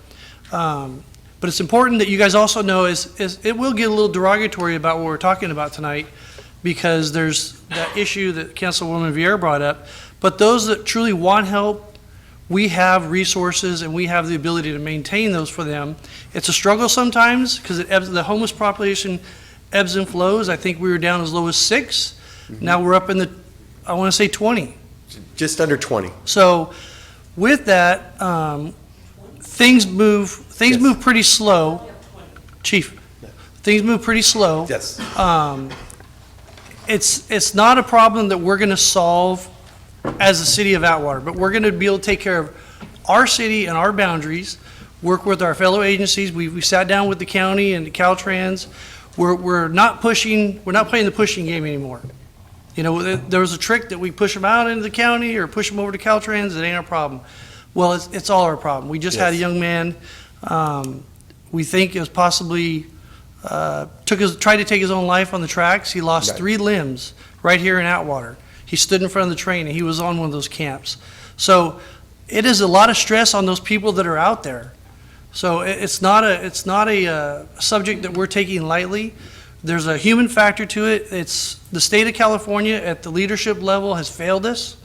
But it's important that you guys also know is it will get a little derogatory about what we're talking about tonight, because there's that issue that Councilwoman Vieira brought up. But those that truly want help, we have resources and we have the ability to maintain those for them. It's a struggle sometimes because the homeless population ebbs and flows. I think we were down as low as 6. Mm-hmm. Now we're up in the, I want to say 20. Just under 20. So with that, things move pretty slow. Chief, things move pretty slow. Yes. It's not a problem that we're going to solve as the city of Atwater, but we're going to be able to take care of our city and our boundaries, work with our fellow agencies. We sat down with the county and the Caltrans. We're not playing the pushing game anymore. You know, there was a trick that we push them out into the county or push them over to Caltrans. It ain't our problem. Well, it's all our problem. We just had a young man, we think is possibly tried to take his own life on the tracks. He lost 3 limbs right here in Atwater. He stood in front of the train and he was on one of those camps. So it is a lot of stress on those people that are out there. So it's not a subject that we're taking lightly. There's a human factor to it. It's the state of California at the leadership level has failed us.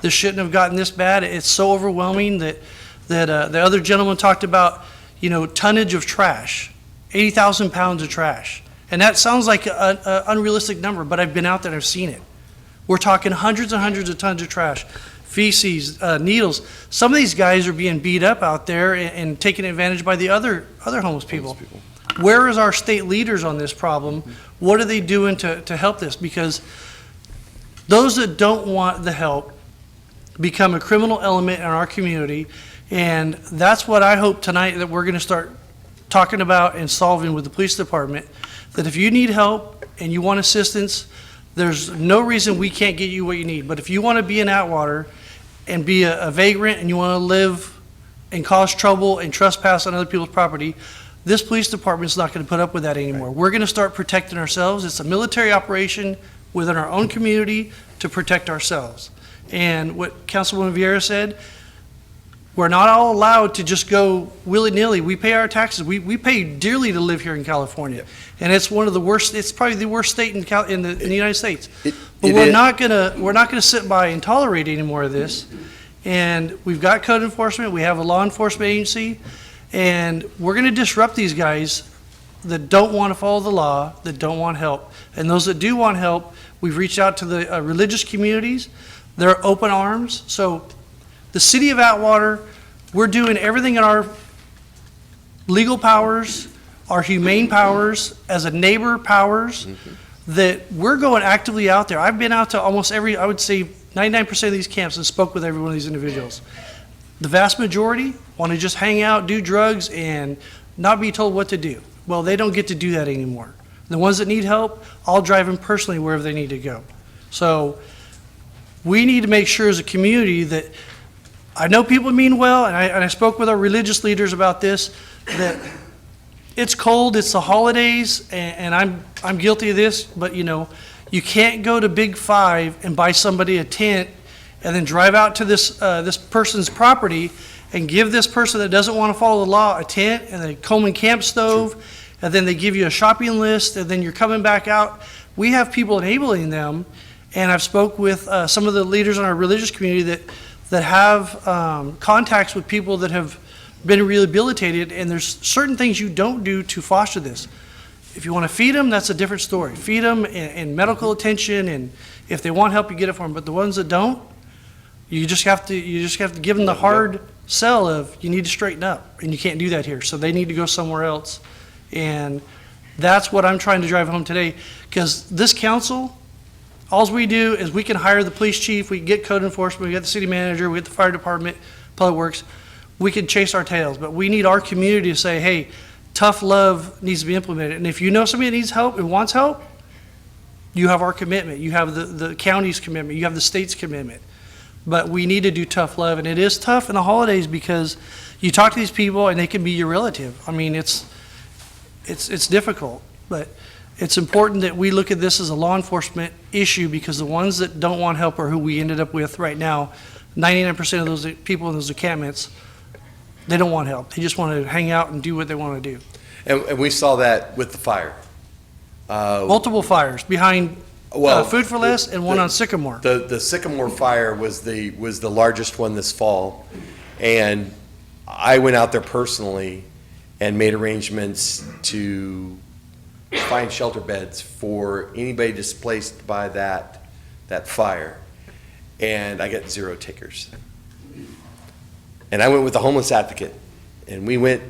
This shouldn't have gotten this bad. It's so overwhelming that the other gentleman talked about, tonnage of trash, 80,000 pounds of trash. And that sounds like an unrealistic number, but I've been out there and I've seen it. We're talking hundreds and hundreds of tons of trash, feces, needles. Some of these guys are being beat up out there and taken advantage by the other homeless people. where is our state leaders on this problem? What are they doing to help this? Because those that don't want the help become a criminal element in our community, and that's what I hope tonight that we're going to start talking about and solving with the police department, that if you need help and you want assistance, there's no reason we can't get you what you need. But if you want to be in Atwater and be a vagrant and you want to live and cause trouble and trespass on other people's property, this police department is not going to put up with that anymore. We're going to start protecting ourselves. It's a military operation within our own community to protect ourselves. And what Councilwoman Vieira said, we're not all allowed to just go willy-nilly. We pay our taxes. We pay dearly to live here in California. And it's one of the worst, it's probably the worst state in the United States. But we're not gonna sit by and tolerate any more of this. And we've got code enforcement, we have a law enforcement agency, and we're gonna disrupt these guys that don't want to follow the law, that don't want help. And those that do want help, we've reached out to the religious communities. They're open arms. So the city of Atwater, we're doing everything in our legal powers, our humane powers, as a neighbor powers, that we're going actively out there. I've been out to almost every, I would say 99% of these camps and spoke with every one of these individuals. The vast majority want to just hang out, do drugs, and not be told what to do. Well, they don't get to do that anymore. The ones that need help, I'll drive them personally wherever they need to go. So we need to make sure as a community that, I know people mean well, and I spoke with our religious leaders about this, that it's cold, it's the holidays, and I'm guilty of this, but you know, you can't go to Big Five and buy somebody a tent and then drive out to this person's property and give this person that doesn't want to follow the law a tent and a Coleman camp stove, and then they give you a shopping list, and then you're coming back out. We have people enabling them, and I've spoke with some of the leaders in our religious community that have contacts with people that have been rehabilitated, and there's certain things you don't do to foster this. If you want to feed them, that's a different story. Feed them and medical attention, and if they want help, you get it for them. But the ones that don't, you just have to give them the hard sell of, you need to straighten up, and you can't do that here. So they need to go somewhere else. And that's what I'm trying to drive home today, because this council, all we do is we can hire the police chief, we can get code enforcement, we get the city manager, we get the fire department, public works. We can chase our tails, but we need our community to say, hey, tough love needs to be implemented. And if you know somebody that needs help and wants help, you have our commitment. You have the county's commitment. You have the state's commitment. But we need to do tough love, and it is tough in the holidays because you talk to these people and they can be your relative. I mean, it's difficult, but it's important that we look at this as a law enforcement issue, because the ones that don't want help are who we ended up with right now. 99% of those people in those encampments, they don't want help. They just want to hang out and do what they want to do. And we saw that with the fire. Multiple fires behind Food for Less and one on Sycamore. The Sycamore fire was the largest one this fall, and I went out there personally and made arrangements to find shelter beds for anybody displaced by that fire, and I got 0 takers. And I went with the homeless advocate, and we went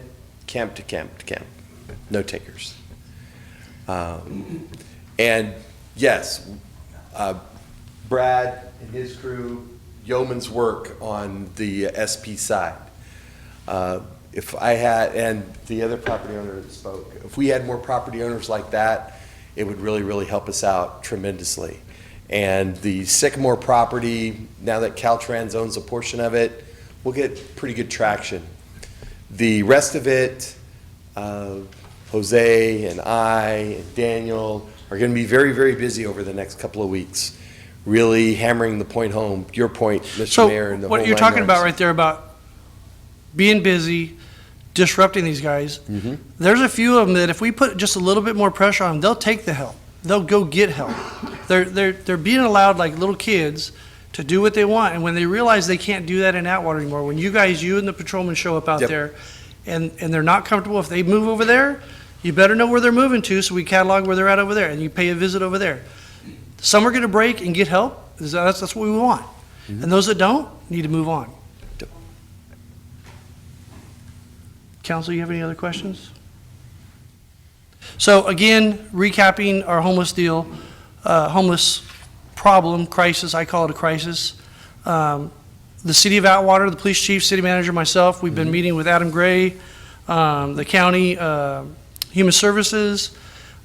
camp to camp to camp, no takers. And yes, Brad and his crew, yeoman's work on the SP side. If I had, and the other property owner that spoke, if we had more property owners like that, it would really, really help us out tremendously. And the Sycamore property, now that Caltrans owns a portion of it, we'll get pretty good traction. The rest of it, Jose and I and Daniel are going to be very, very busy over the next couple of weeks, really hammering the point home, your point, Mr. Mayor. And the what you're talking about right there about being busy, disrupting these guys, there's a few of them that if we put just a little bit more pressure on them, they'll take the help. They'll go get help. They're being allowed like little kids to do what they want, and when they realize they can't do that in Atwater anymore, when you and the patrolmen show up out there and they're not comfortable, if they move over there, you better know where they're moving to, so we catalog where they're at over there, and you pay a visit over there. Some are going to break and get help. That's what we want. And those that don't need to move on. Council, you have any other questions? So again, recapping our homeless deal, homeless problem, crisis, I call it a crisis. The city of Atwater, the police chief, city manager, myself, we've been meeting with Adam Gray, the county, Human Services,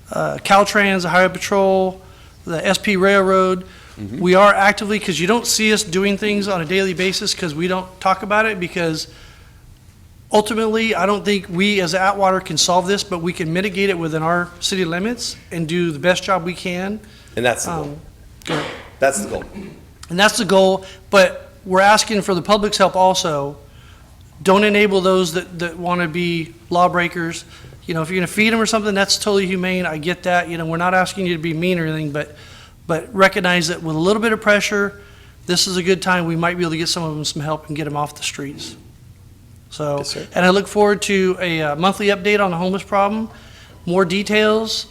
Caltrans, the Highway Patrol, the SP Railroad. We are actively, because you don't see us doing things on a daily basis because we don't talk about it, because ultimately, I don't think we as Atwater can solve this, but we can mitigate it within our city limits and do the best job we can. And that's the goal. That's the goal. And that's the goal, but we're asking for the public's help also. Don't enable those that want to be lawbreakers. You know, if you're going to feed them or something, that's totally humane. I get that. You know, we're not asking you to be mean or anything, but recognize that with a little bit of pressure, this is a good time. We might be able to get some of them some help and get them off the streets. So, and I look forward to a monthly update on the homeless problem, more details.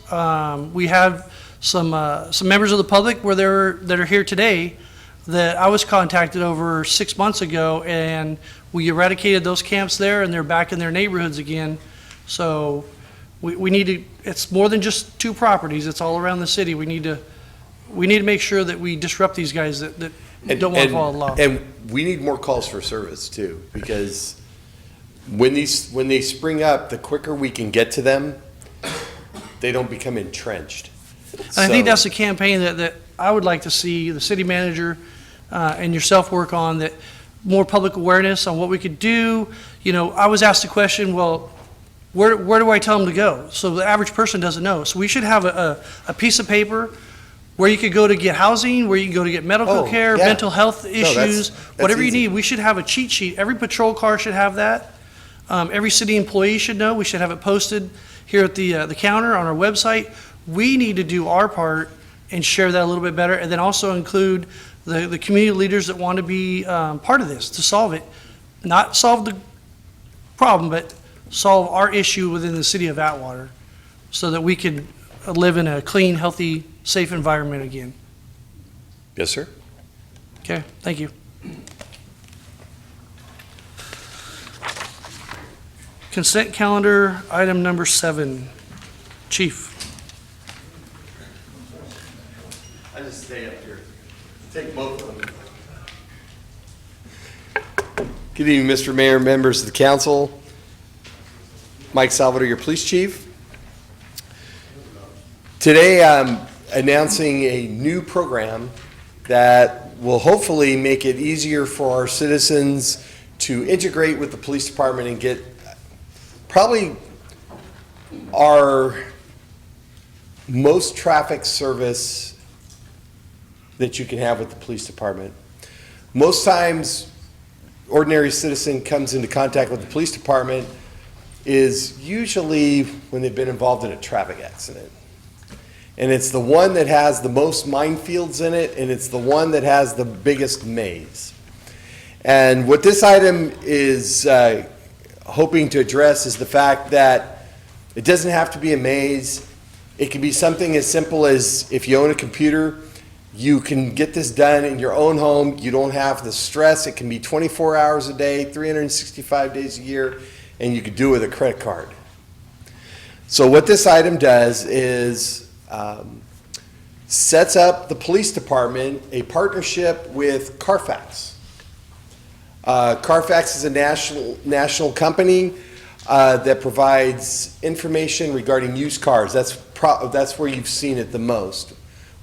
We have some members of the public that are here today that I was contacted over 6 months ago, and we eradicated those camps there, and they're back in their neighborhoods again. So we need to, it's more than just 2 properties, it's all around the city. We need to make sure that we disrupt these guys that don't want to follow the law. And we need more calls for service too, because when they spring up, the quicker we can get to them, they don't become entrenched. And I think that's the campaign that I would like to see the city manager and yourself work on, that more public awareness on what we could do. You know, I was asked the question, well, where do I tell them to go? So the average person doesn't know. So we should have a piece of paper where you could go to get housing, where you can go to get medical care, mental health issues, whatever you need. We should have a cheat sheet. Every patrol car should have that. Every city employee should know. We should have it posted here at the counter on our website. We need to do our part and share that a little bit better, and then also include the community leaders that want to be part of this to solve it. Not solve the problem, but solve our issue within the city of Atwater so that we can live in a clean, healthy, safe environment again. Yes, sir. Okay, thank you. Consent calendar, item number 7. Chief. I just stay up here. Take both of them. Good evening, Mr. Mayor, members of the council. Mike Salvador, your police chief. Today I'm announcing a new program that will hopefully make it easier for our citizens to integrate with the police department and get probably our most traffic service that you can have with the police department. Most times, ordinary citizen comes into contact with the police department is usually when they've been involved in a traffic accident. And it's the one that has the most minefields in it, and it's the one that has the biggest maze. And what this item is hoping to address is the fact that it doesn't have to be a maze. It can be something as simple as, if you own a computer, you can get this done in your own home. You don't have the stress. It can be 24 hours a day, 365 days a year, and you can do it with a credit card. So what this item does is sets up the police department a partnership with Carfax. Carfax is a national company that provides information regarding used cars. That's where you've seen it the most.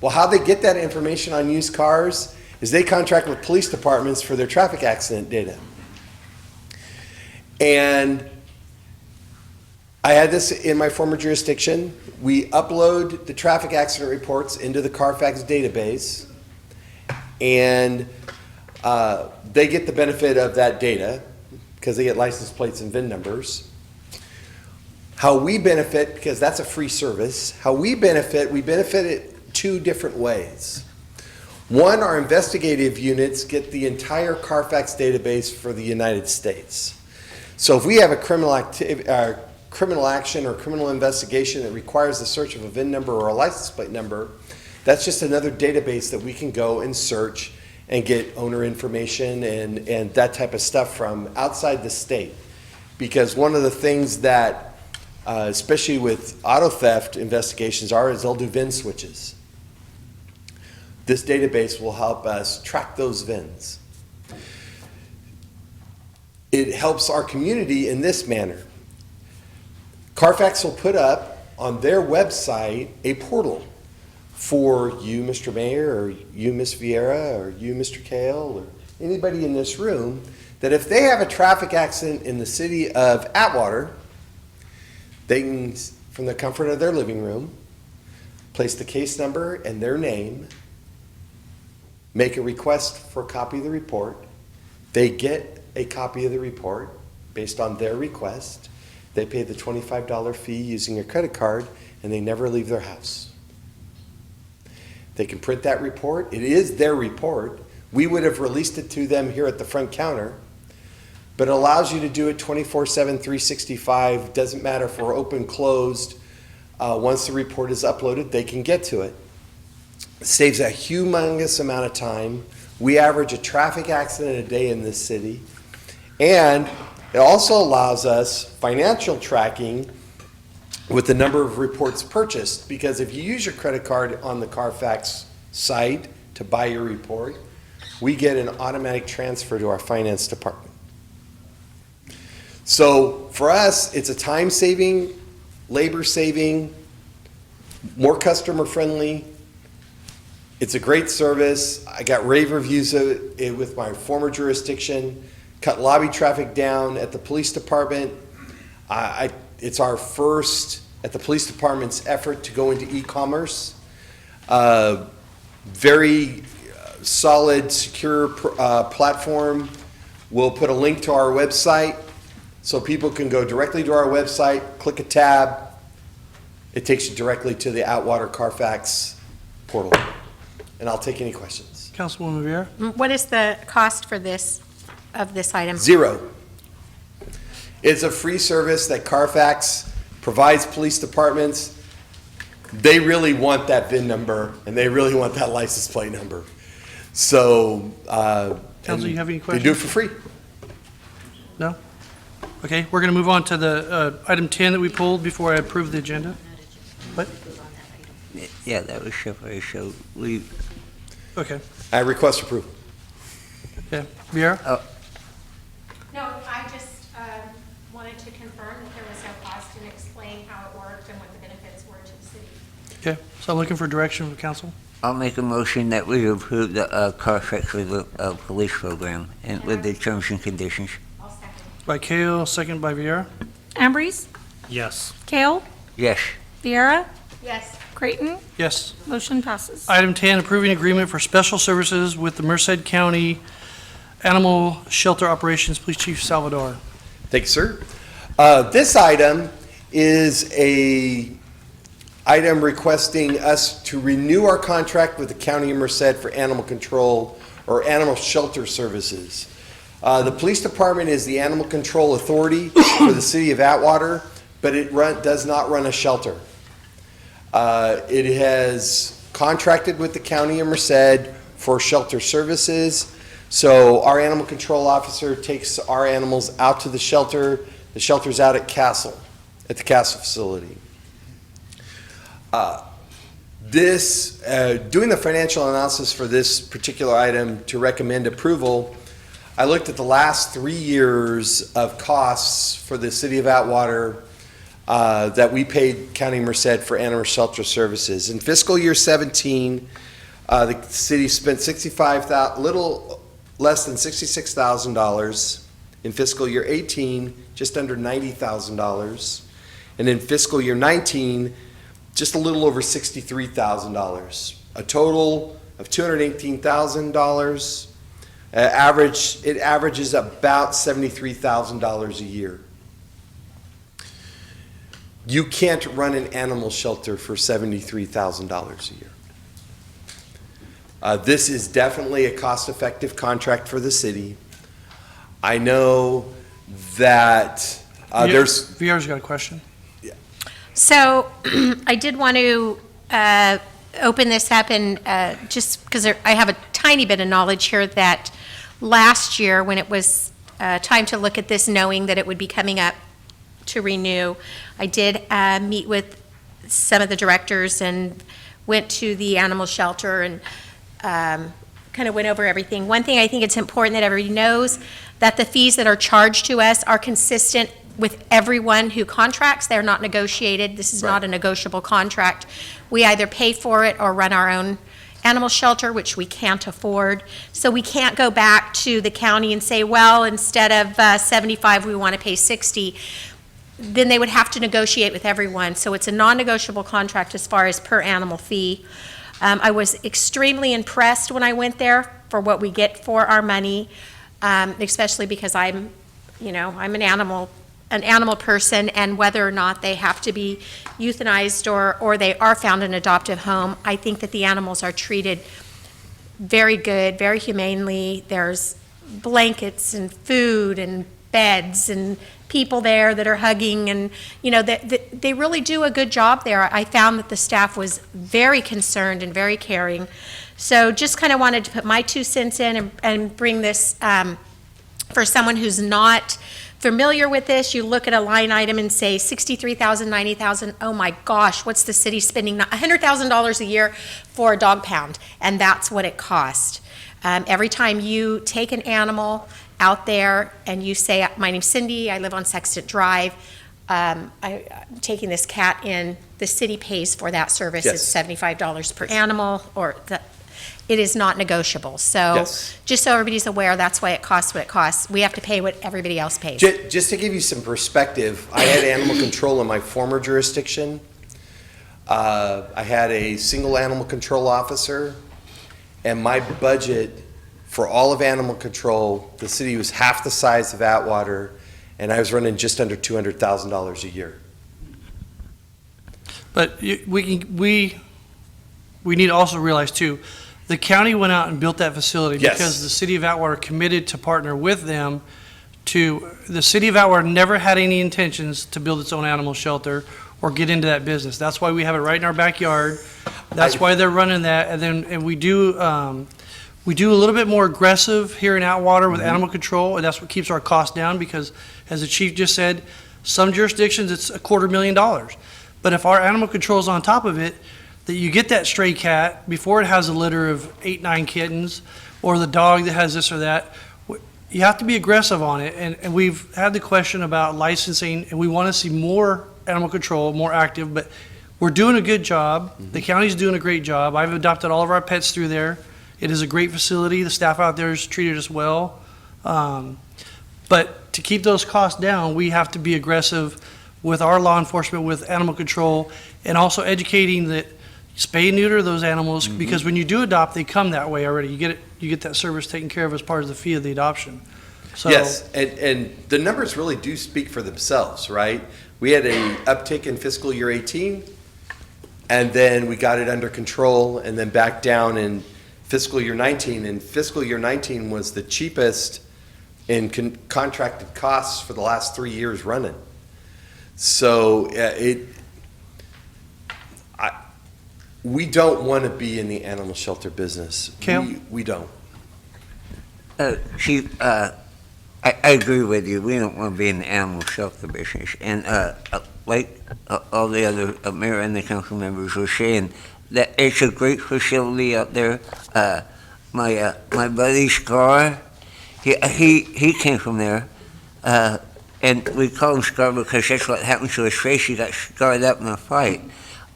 Well, how they get that information on used cars is they contract with police departments for their traffic accident data. And I had this in my former jurisdiction. We upload the traffic accident reports into the Carfax database, and they get the benefit of that data because they get license plates and VIN numbers. How we benefit, because that's a free service, we benefit it 2 different ways. One, our investigative units get the entire Carfax database for the United States. So if we have a criminal action or criminal investigation that requires the search of a VIN number or a license plate number, that's just another database that we can go and search and get owner information and that type of stuff from outside the state. Because one of the things that especially with auto theft investigations, is they'll do VIN switches. This database will help us track those VINs. It helps our community in this manner. Carfax will put up on their website a portal for you, Mr. Mayor, or you, Ms. Vieira, or you, Mr. Kale, or anybody in this room, that if they have a traffic accident in the city of Atwater, they can, from the comfort of their living room, place the case number and their name, make a request for a copy of the report. They get a copy of the report based on their request. They pay the $25 fee using a credit card, and they never leave their house. They can print that report. It is their report. We would have released it to them here at the front counter, but it allows you to do it 24/7, 365. Doesn't matter if we're open, closed. Once the report is uploaded, they can get to it. It saves a humongous amount of time. We average a traffic accident a day in this city. And it also allows us financial tracking with the number of reports purchased, because if you use your credit card on the Carfax site to buy your report, we get an automatic transfer to our finance department. So for us, it's a time-saving, labor-saving, more customer-friendly. It's a great service. I got rave reviews of it with my former jurisdiction. Cut lobby traffic down at the police department. It's our first, at the police department's effort to go into e-commerce. Very solid, secure platform. We'll put a link to our website so people can go directly to our website, click a tab. It takes you directly to the Atwater Carfax portal. And I'll take any questions. Councilwoman Vieira? What is the cost for this, of this item? Zero. It's a free service that Carfax provides police departments. They really want that VIN number, and they really want that license plate number. So, Council, you have any they questions? do it for free. No? Okay, we're going to move on to the item 10 that we pulled before I approve the agenda. What? Yeah, that was separate, so we, Okay. I request approval. Okay. Vieira? No, I just wanted to confirm that there was no cost and explain how it worked and what the benefits were to the city. Okay, so I'm looking for direction from council. I'll make a motion that we approve the Carfax police program and with the terms and conditions. I'll second. By Kale, second by Vieira. Ambrose? Yes. Kale? Yes. Vieira? Yes. Creighton? Yes. Motion passes. Item 10, approving agreement for special services with the Merced County Animal Shelter Operations Police Chief Salvador. Thank you, sir. This item is a item requesting us to renew our contract with the County of Merced for animal control or animal shelter services. The police department is the animal control authority for the city of Atwater, but it does not run a shelter. It has contracted with the County of Merced for shelter services. So our animal control officer takes our animals out to the shelter. The shelter's out at the Castle facility. Doing the financial analysis for this particular item to recommend approval, I looked at the last 3 years of costs for the city of Atwater that we paid County Merced for animal shelter services. In fiscal year 17, the city spent little less than $66,000. In fiscal year 18, just under $90,000. And in fiscal year 19, just a little over $63,000. A total of $218,000. It averages about $73,000 a year. You can't run an animal shelter for $73,000 a year. This is definitely a cost-effective contract for the city. I know that there's... Vieira's got a question. So I did want to open this up and just because I have a tiny bit of knowledge here that last year when it was time to look at this, knowing that it would be coming up to renew. I did meet with some of the directors and went to the animal shelter and kind of went over everything. One thing I think it's important that everybody knows, that the fees that are charged to us are consistent with everyone who contracts. They're not negotiated. This is not a negotiable contract. We either pay for it or run our own animal shelter, which we can't afford. So we can't go back to the county and say, well, instead of 75, we want to pay 60. Then they would have to negotiate with everyone. So it's a non-negotiable contract as far as per animal fee. I was extremely impressed when I went there for what we get for our money, especially because I'm an animal person, and whether or not they have to be euthanized or they are found in an adoptive home, I think that the animals are treated very good, very humanely. There's blankets and food and beds and people there that are hugging, and they really do a good job there. I found that the staff was very concerned and very caring. So just kind of wanted to put my 2 cents in and bring this for someone who's not familiar with this. You look at a line item and say $63,000, $90,000. Oh my gosh, what's the city spending? $100,000 a year for a dog pound, and that's what it cost. Every time you take an animal out there and you say, my name's Cindy, I live on Sextant Drive, I'm taking this cat in, the city pays for that service. Yes. It's $75 per animal, or it is not negotiable. So Yes. just so everybody's aware, that's why it costs what it costs. We have to pay what everybody else pays. Just to give you some perspective, I had animal control in my former jurisdiction. I had a single animal control officer, and my budget for all of animal control, the city was half the size of Atwater, and I was running just under $200,000 a year. But we need to also realize too, the county went out and built that facility Yes. because the city of Atwater committed to partner with them the city of Atwater never had any intentions to build its own animal shelter or get into that business. That's why we have it right in our backyard. That's why they're running that. And we do a little bit more aggressive here in Atwater with animal control, and that's what keeps our costs down, because as the chief just said, some jurisdictions it's $250,000. But if our animal control is on top of it, that you get that stray cat before it has a litter of 8, 9 kittens, or the dog that has this or that, you have to be aggressive on it. And we've had the question about licensing, and we want to see more animal control, more active, but we're doing a good job. The county's doing a great job. I've adopted all of our pets through there. It is a great facility. The staff out there has treated us well. But to keep those costs down, we have to be aggressive with our law enforcement, with animal control, and also educating that spay and neuter those animals, because when you do adopt, they come that way already. You get that service taken care of as part of the fee of the adoption. So, yes, and the numbers really do speak for themselves, right? We had a uptick in fiscal year 18, and then we got it under control, and then back down in fiscal year 19. And fiscal year 19 was the cheapest in contracted costs for the last 3 years running. So we don't want to be in the animal shelter business. We don't. Chief, I agree with you. We don't want to be in the animal shelter business. And like all the other mayor and the council members were saying, that it's a great facility out there. My buddy Scar, he came from there, and we call him Scar because that's what happened to his face. He got scarred up in a fight.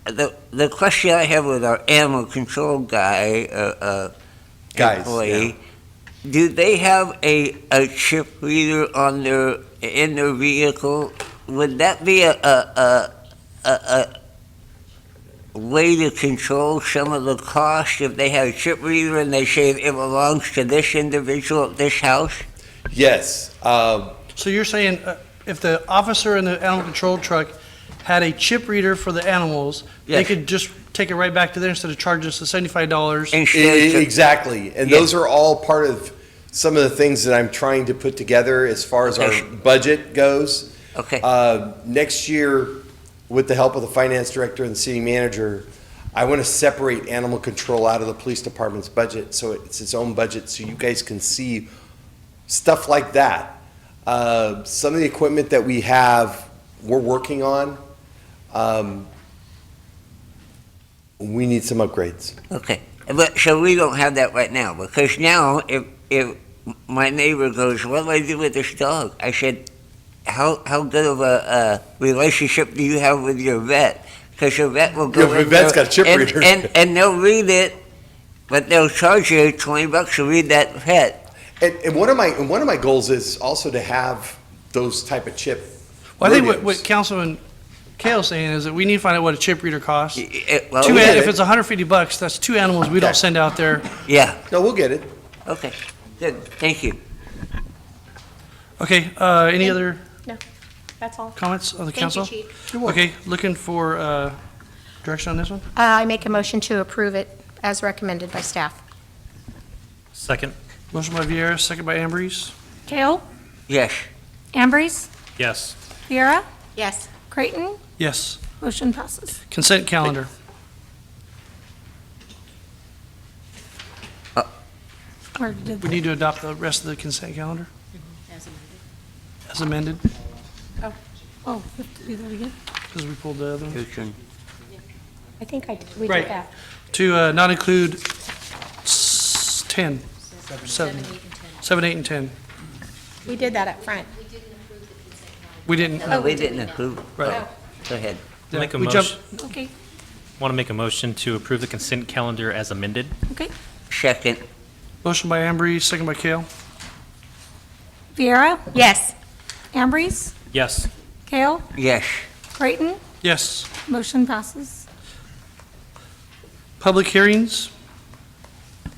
The question I have with our animal control employee, yeah. Do they have a chip reader in their vehicle? Would that be a way to control some of the cost if they have a chip reader and they say it belongs to this individual at this house? Yes. So you're saying if the officer in the animal control truck had a chip reader for the animals, they could just take it right back to there instead of charging us the $75. Exactly. And those are all part of some of the things that I'm trying to put together as far as our budget goes. Okay. Next year, with the help of the finance director and the city manager, I want to separate animal control out of the police department's budget, so it's its own budget, so you guys can see stuff like that. Some of the equipment that we have we're working on. We need some upgrades. Okay, but, so we don't have that right now, because now, if my neighbor goes, what do I do with this dog? I said, how good of a relationship do you have with your vet? Because your vet will go Your in vet's there got chip readers. and they'll read it, but they'll charge you $20 to read that pet. And one of my goals is also to have those type of chip Well, I think radios. what Councilman Kale's saying is that we need to find out what a chip reader costs. Well, If it's $150, that's 2 animals we don't send out there. Yeah. No, we'll get it. Okay, good, thank you. Okay, any other No, that's all. comments of the Thank you, council? Chief. Okay, looking for direction on this one? I make a motion to approve it as recommended by staff. Second. Motion by Vieira, second by Ambrose. Kale, Yes. Ambrose, Yes. Viera, Yes. Creighton, Yes. motion passes. Consent calendar. Or did- We need to adopt the rest of the consent calendar as amended, Oh, we have to do that again? because we pulled the other one. Your turn. I think we Right. did that. To not include 10, 7, 8, and 10. We did that up front. We didn't. No, we didn't approve. Right. Go ahead. Yeah, Make a we jumped- motion. Okay, Want to make a motion to approve the consent calendar as amended? okay. Second. Motion by Ambrose, second by Kale. Viera, Yes. Ambrose, Yes. Kale, Yes. Creighton, Yes. motion passes. Public hearings.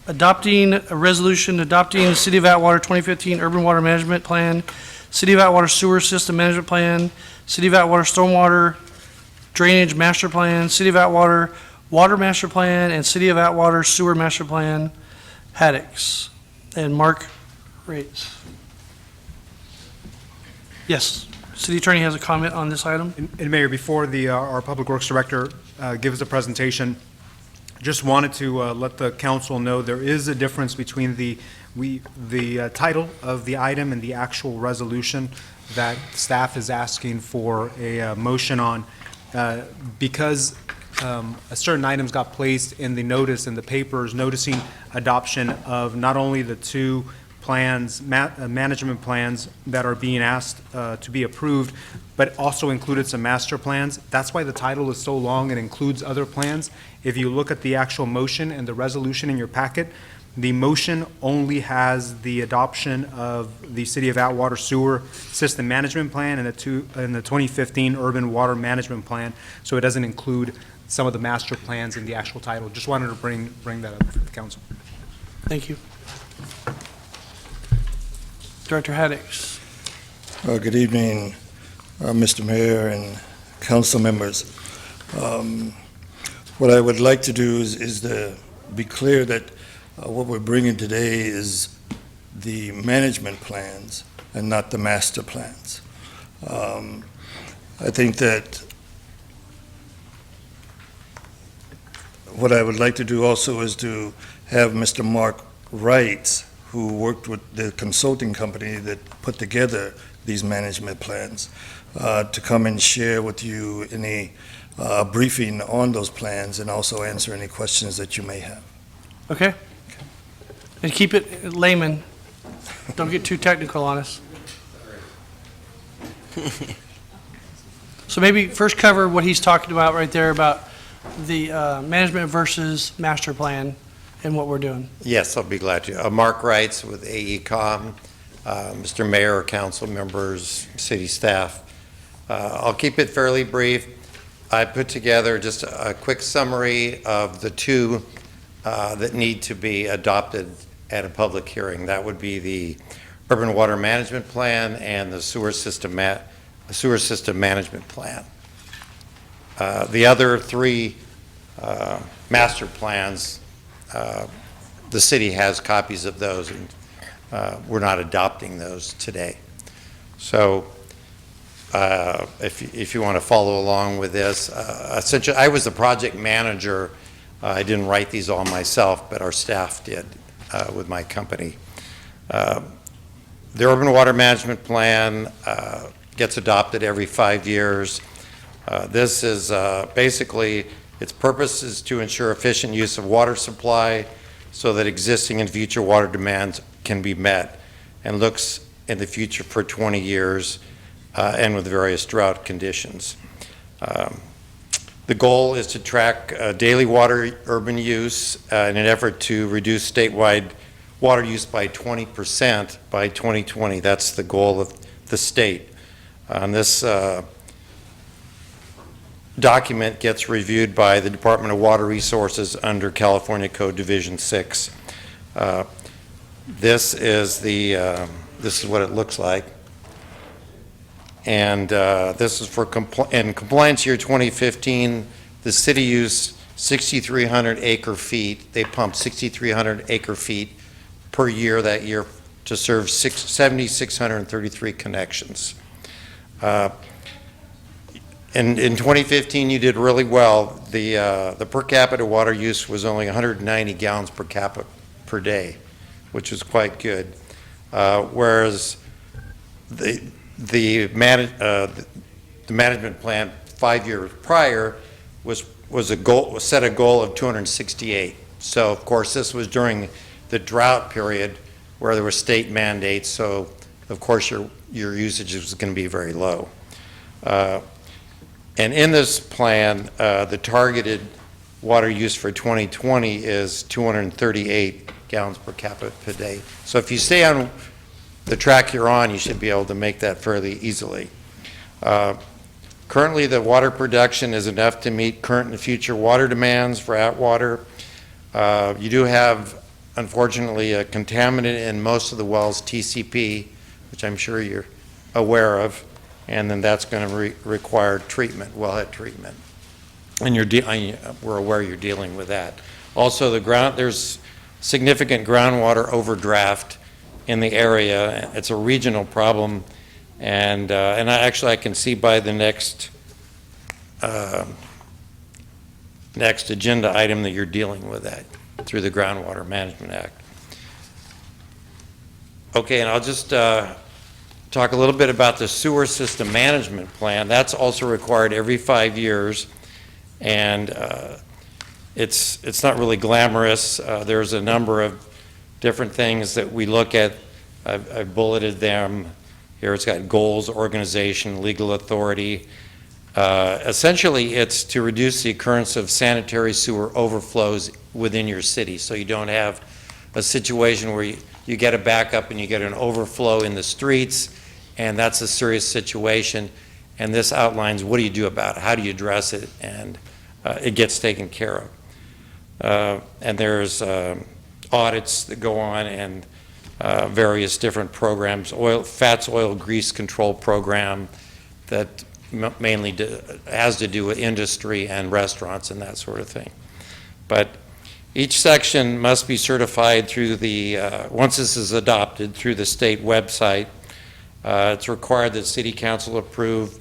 Adopting a resolution adopting the City of Atwater 2015 Urban Water Management Plan, City of Atwater Sewer System Management Plan, City of Atwater Stormwater Drainage Master Plan, City of Atwater Water Master Plan, and City of Atwater Sewer Master Plan, Haddix. And Mark Rates. Yes, City Attorney has a comment on this item. And Mayor, before our Public Works Director gives the presentation, just wanted to let the council know there is a difference between the title of the item and the actual resolution that staff is asking for a motion on. Because a certain items got placed in the notice in the papers noticing adoption of not only the two plans, management plans that are being asked to be approved, but also included some master plans. That's why the title is so long. It includes other plans. If you look at the actual motion and the resolution in your packet, the motion only has the adoption of the City of Atwater Sewer System Management Plan and the 2015 Urban Water Management Plan, so it doesn't include some of the master plans in the actual title. Just wanted to bring that up to the council. Thank you. Director Haddix. Good evening, Mr. Mayor and council members. What I would like to do is to be clear that what we're bringing today is the management plans and not the master plans. I think that what I would like to do also is to have Mr. Mark Wright, who worked with the consulting company that put together these management plans, to come and share with you any briefing on those plans and also answer any questions that you may have. Okay. And keep it layman. Don't get too technical on us. So maybe first cover what he's talking about right there about the management versus master plan and what we're doing. Yes, I'll be glad to. Mark Wrights with AECom, Mr. Mayor, council members, city staff. I'll keep it fairly brief. I put together just a quick summary of the two that need to be adopted at a public hearing. That would be the Urban Water Management Plan and the Sewer System Management Plan. The other three master plans, the city has copies of those, and we're not adopting those today. So if you want to follow along with this, essentially, I was the project manager. I didn't write these all myself, but our staff did with my company. The Urban Water Management Plan gets adopted every 5 years. This is basically, its purpose is to ensure efficient use of water supply so that existing and future water demands can be met, and looks in the future for 20 years and with various drought conditions. The goal is to track daily water urban use in an effort to reduce statewide water use by 20% by 2020. That's the goal of the state. This document gets reviewed by the Department of Water Resources under California Code Division 6. This is what it looks like. And this is for in compliance year 2015, the city used 6,300 acre feet. They pumped 6,300 acre feet per year that year to serve 7,633 connections. In 2015, you did really well. The per capita water use was only 190 gallons per capita per day, which was quite good. Whereas the management plan 5 years prior set a goal of 268. So of course this was during the drought period where there were state mandates. So of course your usage was going to be very low. And in this plan, the targeted water use for 2020 is 238 gallons per capita per day. So if you stay on the track you're on, you should be able to make that fairly easily. Currently, the water production is enough to meet current and future water demands for Atwater. You do have, unfortunately, a contaminant in most of the wells, TCP, which I'm sure you're aware of, and then that's going to require treatment, wellhead treatment. And we're aware you're dealing with that. Also, there's significant groundwater overdraft in the area. It's a regional problem, and I can see by the next agenda item that you're dealing with that through the Groundwater Management Act. Okay, and I'll just talk a little bit about the sewer system management plan. That's also required every 5 years, and it's not really glamorous. There's a number of different things that we look at. I've bulleted them here. It's got goals, organization, legal authority. Essentially, it's to reduce the occurrence of sanitary sewer overflows within your city, so you don't have a situation where you get a backup and you get an overflow in the streets, and that's a serious situation. And this outlines what do you do about it, how do you address it, and it gets taken care of. And there's audits that go on, and various different programs, fats, oil, grease control program that mainly has to do with industry and restaurants and that sort of thing. But each section must be certified through once this is adopted, through the state website. It's required that City Council approve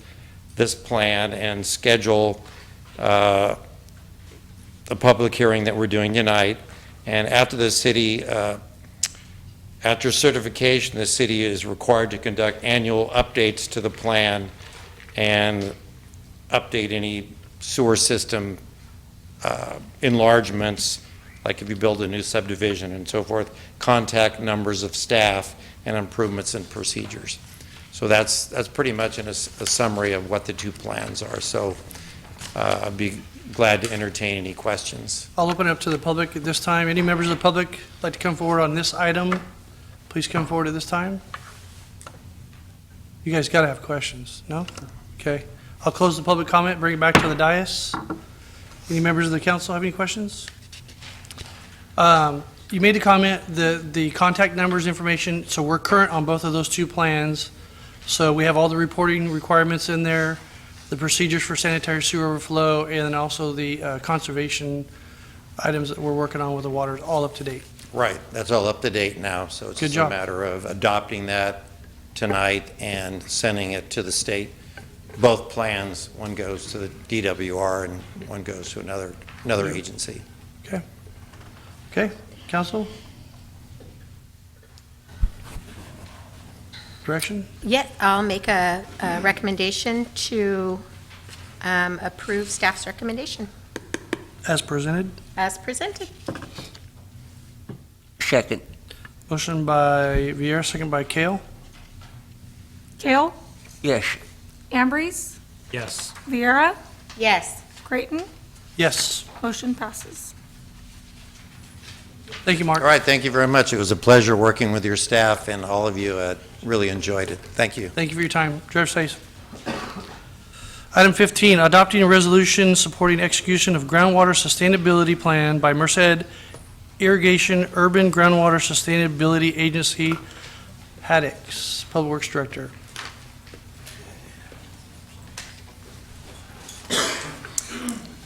this plan and schedule a public hearing that we're doing tonight. And after the city, after certification, the city is required to conduct annual updates to the plan and update any sewer system enlargements, like if you build a new subdivision and so forth, contact numbers of staff, and improvements in procedures. So that's pretty much a summary of what the two plans are. So I'd be glad to entertain any questions. I'll open it up to the public at this time. Any members of the public like to come forward on this item? Please come forward at this time. You guys got to have questions, no? Okay. I'll close the public comment, bring it back to the dais. Any members of the council have any questions? You made a comment, the contact numbers information, so we're current on both of those two plans. So we have all the reporting requirements in there, the procedures for sanitary sewer overflow, and then also the conservation items that we're working on with the water, all up to date. Right, that's all up to date now, so it's Good just job. a matter of adopting that tonight and sending it to the state. Both plans, one goes to the DWR and one goes to another agency. Okay. Okay, council? direction? Yes, I'll make a recommendation to approve staff's recommendation As presented. as presented. Second. Motion by Vieira, second by Kale. Kale, Yes. Ambrose, Yes. Viera, Yes. Creighton, Yes. motion passes. Thank you, Mark. All right, thank you very much. It was a pleasure working with your staff, and all of you really enjoyed it. Thank you. Thank you for your time. Drive safe. Item 15, adopting a resolution supporting execution of groundwater sustainability plan by Merced Irrigation Urban Groundwater Sustainability Agency, Haddix, Public Works Director.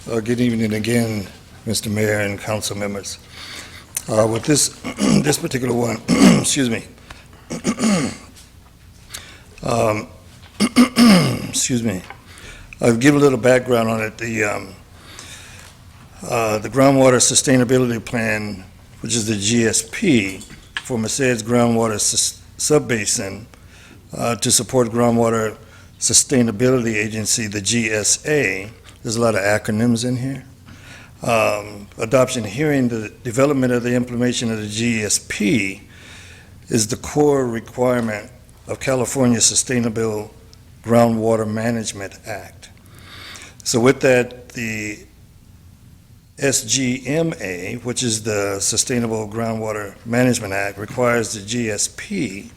Good evening again, Mr. Mayor and council members. With this, this particular one, excuse me. Excuse me. I'll give a little background on it. The Groundwater Sustainability Plan, which is the GSP, for Merced's groundwater subbasin to support Groundwater Sustainability Agency, the GSA. There's a lot of acronyms in here. Adoption hearing, the development of the implementation of the GSP is the core requirement of California's Sustainable Groundwater Management Act. So with that, the SGMA, which is the Sustainable Groundwater Management Act, requires the GSP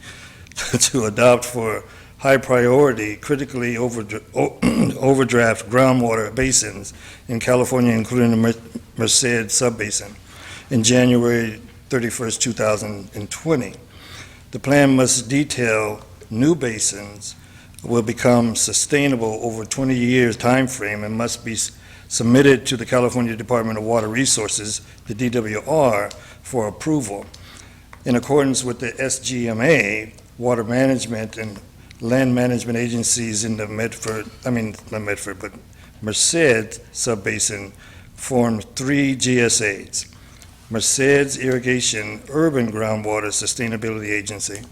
to adopt for high priority, critically overdraft groundwater basins in California, including the Merced Subbasin, in January 31st, 2020. The plan must detail new basins will become sustainable over a 20 years time frame and must be submitted to the California Department of Water Resources, the DWR, for approval. In accordance with the SGMA, water management and land management agencies in the Merced Subbasin form 3 GSAs. Merced's Irrigation Urban Groundwater Sustainability Agency,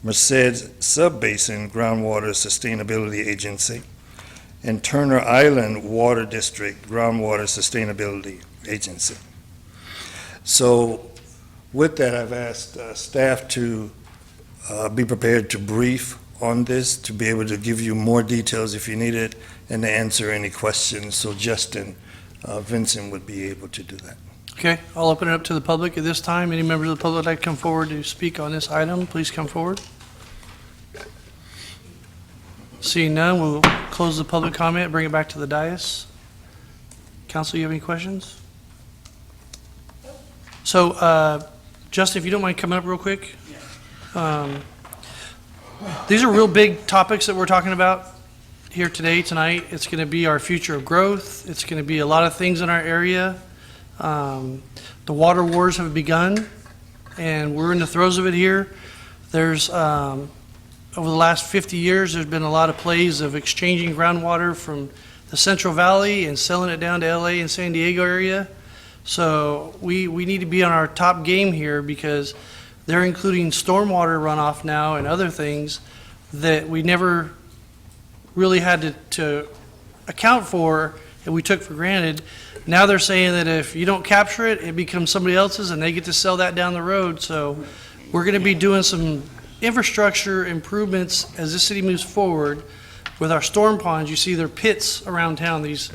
Merced's Subbasin Groundwater Sustainability Agency, and Turner Island Water District Groundwater Sustainability Agency. So with that, I've asked staff to be prepared to brief on this, to be able to give you more details if you need it, and to answer any questions. So Justin Vincent would be able to do that. Okay, I'll open it up to the public at this time. Any members of the public that like to come forward to speak on this item, please come forward. Seeing none, we'll close the public comment, bring it back to the dais. Council, you have any questions? So, Justin, if you don't mind coming up real quick. These are real big topics that we're talking about here today, tonight. It's going to be our future of growth. It's going to be a lot of things in our area. The water wars have begun, and we're in the throes of it here. There's, over the last 50 years, there's been a lot of plays of exchanging groundwater from the Central Valley and selling it down to LA and San Diego area. So we need to be on our top game here, because they're including stormwater runoff now and other things that we never really had to account for and we took for granted. Now they're saying that if you don't capture it, it becomes somebody else's and they get to sell that down the road. So we're going to be doing some infrastructure improvements as this city moves forward with our storm ponds. You see there are pits around town, these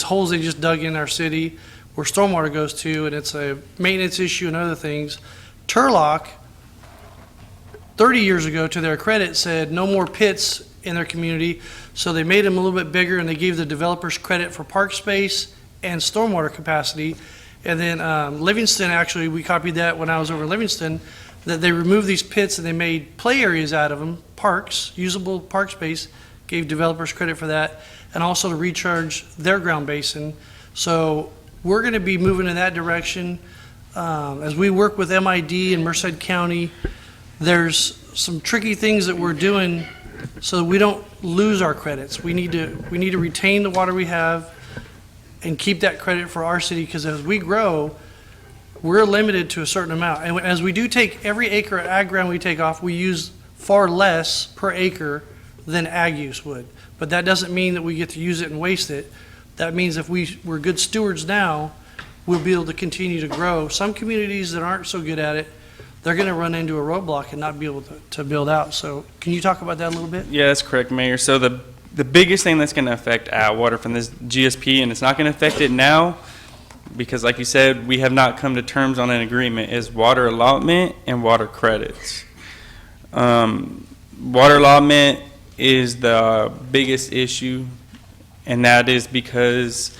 holes they just dug in our city where stormwater goes to, and it's a maintenance issue and other things. Turlock, 30 years ago, to their credit, said no more pits in their community, so they made them a little bit bigger, and they gave the developers credit for park space and stormwater capacity. And then Livingston, actually, we copied that when I was over in Livingston, that they removed these pits and they made play areas out of them, parks, usable park space, gave developers credit for that, and also to recharge their ground basin. So we're going to be moving in that direction. As we work with MID and Merced County, there's some tricky things that we're doing so that we don't lose our credits. We need to retain the water we have and keep that credit for our city, because as we grow, we're limited to a certain amount. And as we do take every acre of ag ground we take off, we use far less per acre than ag use would. But that doesn't mean that we get to use it and waste it. That means if we're good stewards now, we'll be able to continue to grow. Some communities that aren't so good at it, they're going to run into a roadblock and not be able to build out. So can you talk about that a little bit? Yeah, that's correct, Mayor. So the biggest thing that's going to affect Atwater from this GSP, and it's not going to affect it now, because like you said, we have not come to terms on an agreement, is water allotment and water credits. Water allotment is the biggest issue, and that is because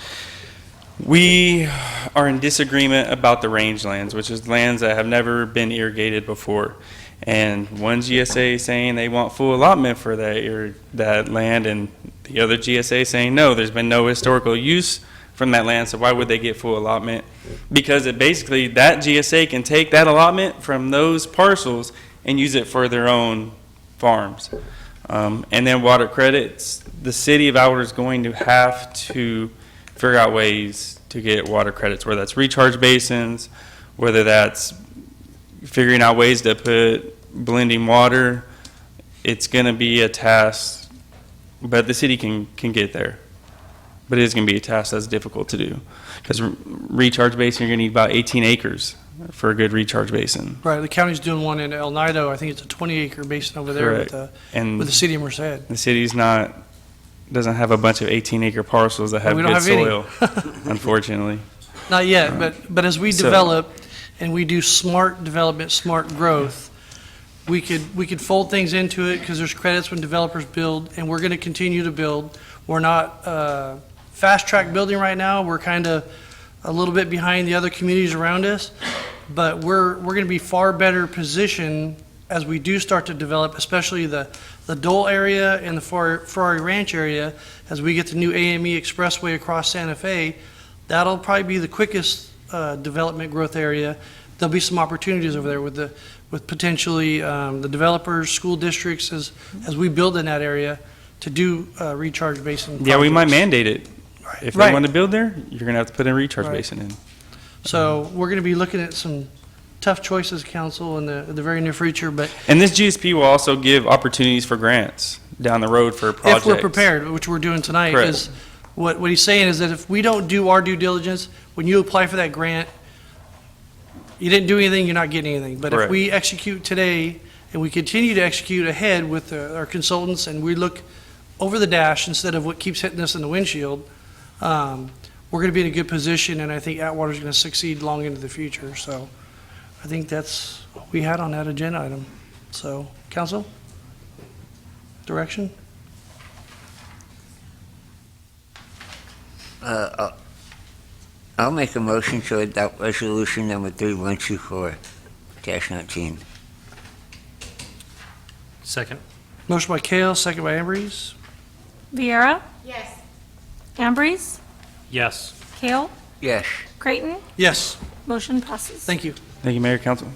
we are in disagreement about the rangelands, which is lands that have never been irrigated before. And one GSA is saying they want full allotment for that land, and the other GSA saying no, there's been no historical use from that land, so why would they get full allotment? Because it basically, that GSA can take that allotment from those parcels and use it for their own farms. And then water credits, the city of Atwater is going to have to figure out ways to get water credits, whether that's recharge basins, whether that's figuring out ways to put blending water. It's going to be a task, but the city can get there. But it is going to be a task that's difficult to do, because recharge basin, you're going to need about 18 acres for a good recharge basin. Right, the county's doing one in El Nido. I think it's a 20-acre basin over there with the city of Merced. The city's doesn't have a bunch of 18-acre parcels that have We don't good have any. soil, unfortunately. Not yet, but as we So- develop and we do smart development, smart growth, we could fold things into it because there's credits when developers build, and we're going to continue to build. We're not fast-track building right now. We're kind of a little bit behind the other communities around us, but we're going to be far better positioned as we do start to develop, especially the Dole area and the Ferrari Ranch area. As we get the new AME Expressway across Santa Fe, that'll probably be the quickest development growth area. There'll be some opportunities over there with potentially the developers, school districts, as we build in that area to do recharge basin Yeah, we might projects. mandate it. If Right. they want to build there, you're going to have to put a recharge Right. basin in. So we're going to be looking at some tough choices, council, in the very near future, but And this GSP will also give opportunities for grants down the road for projects. if we're prepared, which we're doing tonight, Correct. is what he's saying is that if we don't do our due diligence, when you apply for that grant, you didn't do anything, you're not getting anything. But if Correct. we execute today and we continue to execute ahead with our consultants, and we look over the dash instead of what keeps hitting us in the windshield, we're going to be in a good position, and I think Atwater's going to succeed long into the future. So I think that's what we had on that agenda item. So, council? Direction? I'll make a motion to adopt resolution number 3124-19. Second. Motion by Kale, second by Ambrose. Viera, Yes. Ambrose, Yes. Kale, Yes. Creighton, Yes. motion passes. Thank you. Thank you, Mayor, Council.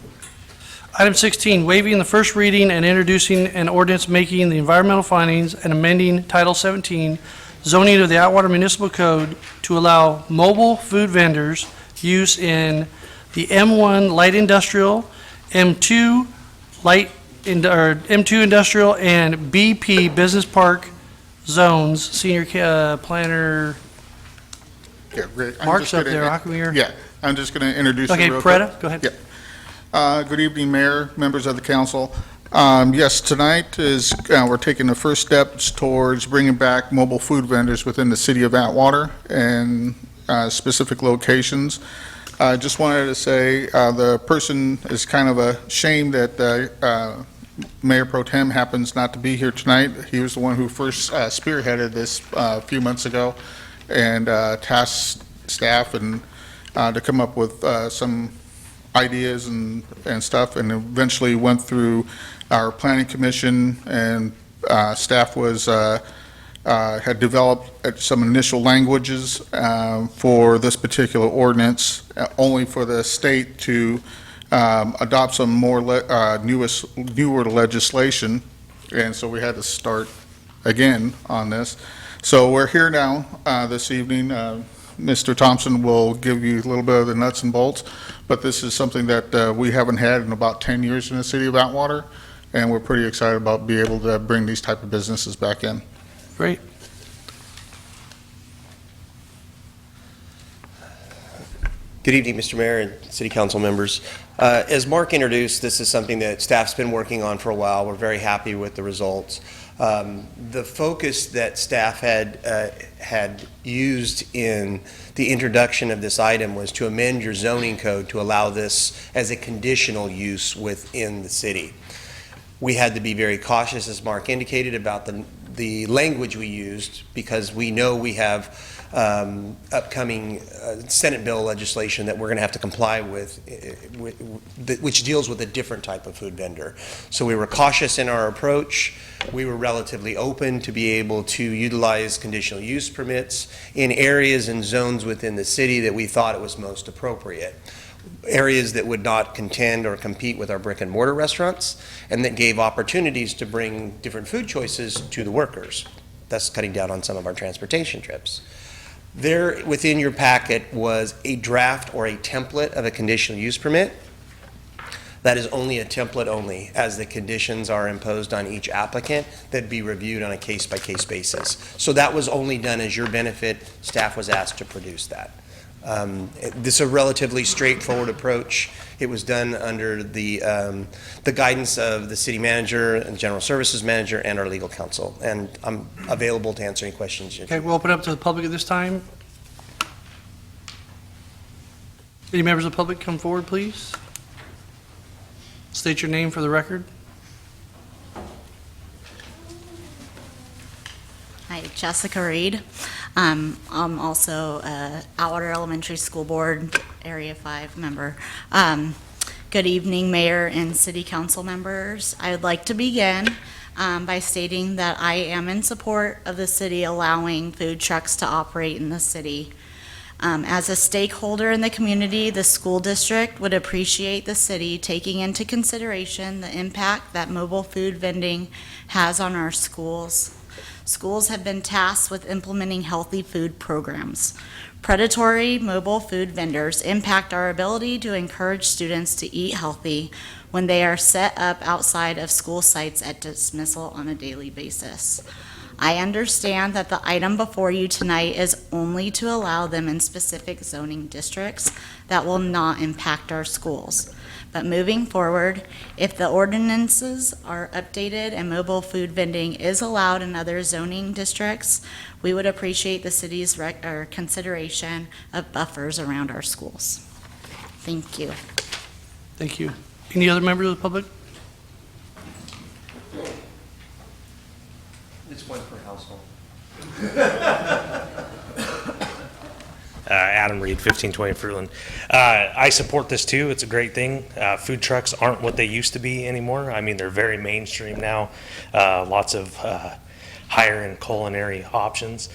Item 16, waiving the first reading and introducing an ordinance making the environmental findings and amending Title 17 zoning of the Atwater Municipal Code to allow mobile food vendors use in the M1 light industrial, M2 M2 industrial, and BP business park zones. Senior planner Yeah, great. I'm Mark's just up gonna- there. How come you're? Yeah, I'm just going to introduce. Okay, it real quick. Peretta, go ahead. Yeah. Good evening, Mayor, members of the council. Yes, tonight is, we're taking the first steps towards bringing back mobile food vendors within the city of Atwater and specific locations. I just wanted to say, the person is kind of ashamed that Mayor Pro Tem happens not to be here tonight. He was the one who first spearheaded this a few months ago and tasked staff and to come up with some ideas and stuff, and eventually went through our planning commission, and staff had developed some initial languages for this particular ordinance, only for the state to adopt some more newer legislation, and so we had to start again on this. So we're here now this evening. Mr. Thompson will give you a little bit of the nuts and bolts, but this is something that we haven't had in about 10 years in the city of Atwater, and we're pretty excited about being able to bring these type of businesses back in. Great. Good evening, Mr. Mayor and City Council members. As Mark introduced, this is something that staff's been working on for a while. We're very happy with the results. The focus that staff had used in the introduction of this item was to amend your zoning code to allow this as a conditional use within the city. We had to be very cautious, as Mark indicated, about the language we used, because we know we have upcoming Senate bill legislation that we're going to have to comply with, which deals with a different type of food vendor. So we were cautious in our approach. We were relatively open to be able to utilize conditional use permits in areas and zones within the city that we thought it was most appropriate. Areas that would not contend or compete with our brick and mortar restaurants, and that gave opportunities to bring different food choices to the workers, thus cutting down on some of our transportation trips. There within your packet was a draft or a template of a conditional use permit. That is only a template only, as the conditions are imposed on each applicant that be reviewed on a case-by-case basis. So that was only done as your benefit. Staff was asked to produce that. This is a relatively straightforward approach. It was done under the guidance of the city manager and general services manager and our legal counsel. And I'm available to answer any questions. Okay, we'll open up to the public at this time. Any members of the public come forward, please? State your name for the record. Hi, Jessica Reed. I'm also a Atwater Elementary School Board Area 5 member. Good evening, Mayor and City Council members. I would like to begin by stating that I am in support of the city allowing food trucks to operate in the city. As a stakeholder in the community, the school district would appreciate the city taking into consideration the impact that mobile food vending has on our schools. Schools have been tasked with implementing healthy food programs. Predatory mobile food vendors impact our ability to encourage students to eat healthy when they are set up outside of school sites at dismissal on a daily basis. I understand that the item before you tonight is only to allow them in specific zoning districts that will not impact our schools. But moving forward, if the ordinances are updated and mobile food vending is allowed in other zoning districts, we would appreciate the city's consideration of buffers around our schools. Thank you. Thank you. Any other members of the public? It's one per household. Adam Reed, 1520 Fruitland. I support this too. It's a great thing. Food trucks aren't what they used to be anymore. I mean, they're very mainstream now. Lots of higher-end culinary options.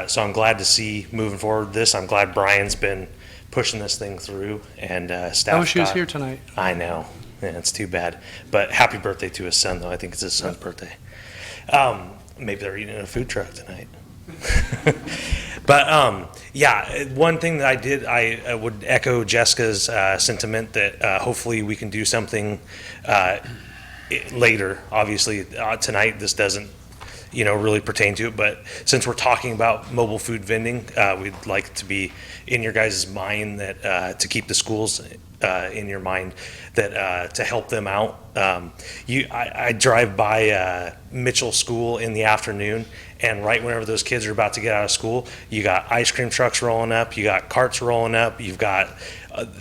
So I'm glad to see moving forward with this. I'm glad Brian's been pushing this thing through, and staff. I wish he was here tonight. I know. Yeah, it's too bad. But happy birthday to his son, though. I think it's his son's birthday. Maybe they're eating in a food truck tonight. But yeah, one thing that I would echo Jessica's sentiment that hopefully we can do something later. Obviously, tonight this doesn't, really pertain to it. But since we're talking about mobile food vending, we'd like to be in your guys' mind that to keep the schools in your mind that to help them out. I drive by Mitchell School in the afternoon, and right whenever those kids are about to get out of school, you got ice cream trucks rolling up, you got carts rolling up, you've got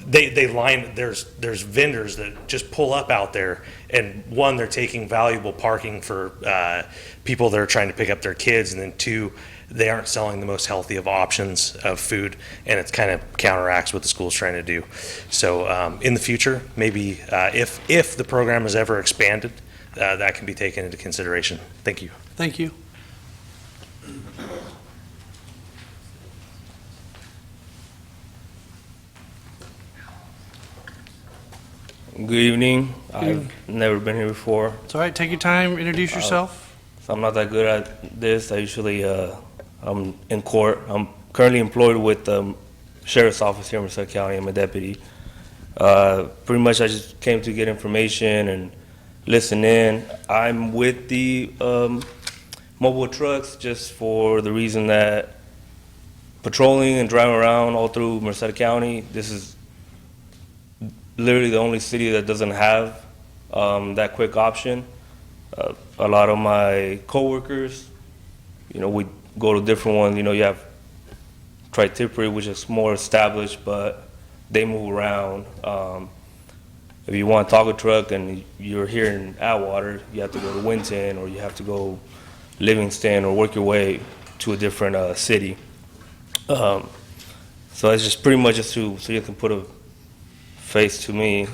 they line, there's vendors that just pull up out there, and one, they're taking valuable parking for people that are trying to pick up their kids, and then two, they aren't selling the most healthy of options of food, and it kind of counteracts what the school's trying to do. So in the future, maybe if the program is ever expanded, that can be taken into consideration. Thank you. Thank you. Good evening. I've never been here before. It's all right. Take your time. Introduce yourself. So I'm not that good at this. I usually I'm in court. I'm currently employed with the sheriff's office here in Merced County. I'm a deputy. Pretty much I just came to get information and listen in. I'm with the mobile trucks just for the reason that patrolling and driving around all through Merced County, this is literally the only city that doesn't have that quick option. A lot of my coworkers, we go to different ones. You have Tri-Tippery, which is more established, but they move around. If you want a taco truck and you're here in Atwater, you have to go to Winton, or you have to go Livingston, or work your way to a different city. So it's just pretty much just so you can put a face to me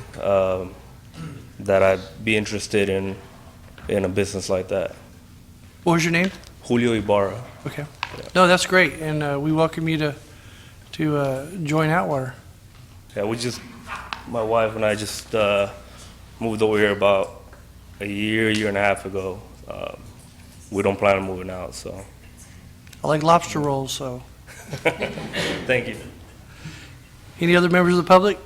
that I'd be interested in a business like that. What was your name? Julio Ibarra. Okay. No, that's great, and we welcome you to join Atwater. Yeah, my wife and I just moved over here about a year and a half ago. We don't plan on moving out, so. I like lobster rolls, so. Thank you. Any other members of the public?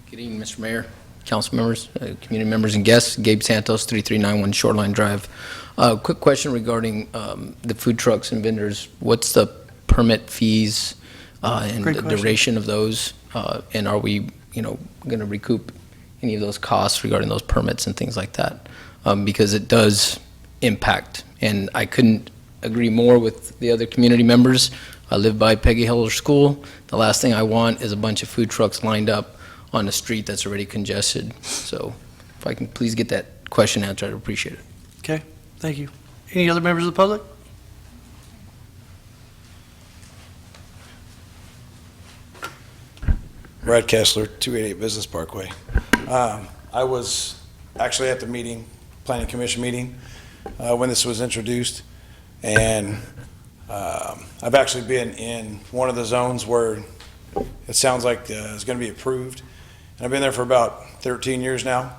Good evening, Mr. Mayor, council members, community members, and guests. Gabe Santos, 3391 Shoreline Drive. Quick question regarding the food trucks and vendors. What's the permit fees and Great the question. duration of those? And are we, going to recoup any of those costs regarding those permits and things like that? Because it does impact, and I couldn't agree more with the other community members. I live by Peggy Heller School. The last thing I want is a bunch of food trucks lined up on a street that's already congested. So if I can please get that question answered, I'd appreciate it. Okay, thank you. Any other members of the public? Brad Kessler, 288 Business Parkway. I was actually at the meeting, Planning Commission meeting, when this was introduced, and I've actually been in one of the zones where it sounds like it's going to be approved. And I've been there for about 13 years now,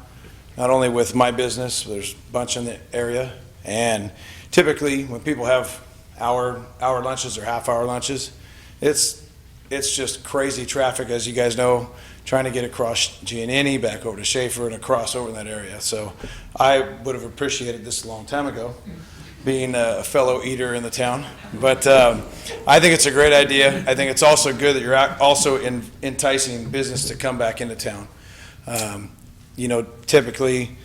not only with my business, but there's a bunch in the area. And typically, when people have hour lunches or half-hour lunches, it's just crazy traffic, as you guys know, trying to get across Giannini, back over to Schaefer, and across over in that area. So I would have appreciated this a long time ago, being a fellow eater in the town. But I think it's a great idea. I think it's also good that you're also enticing business to come back into town. Typically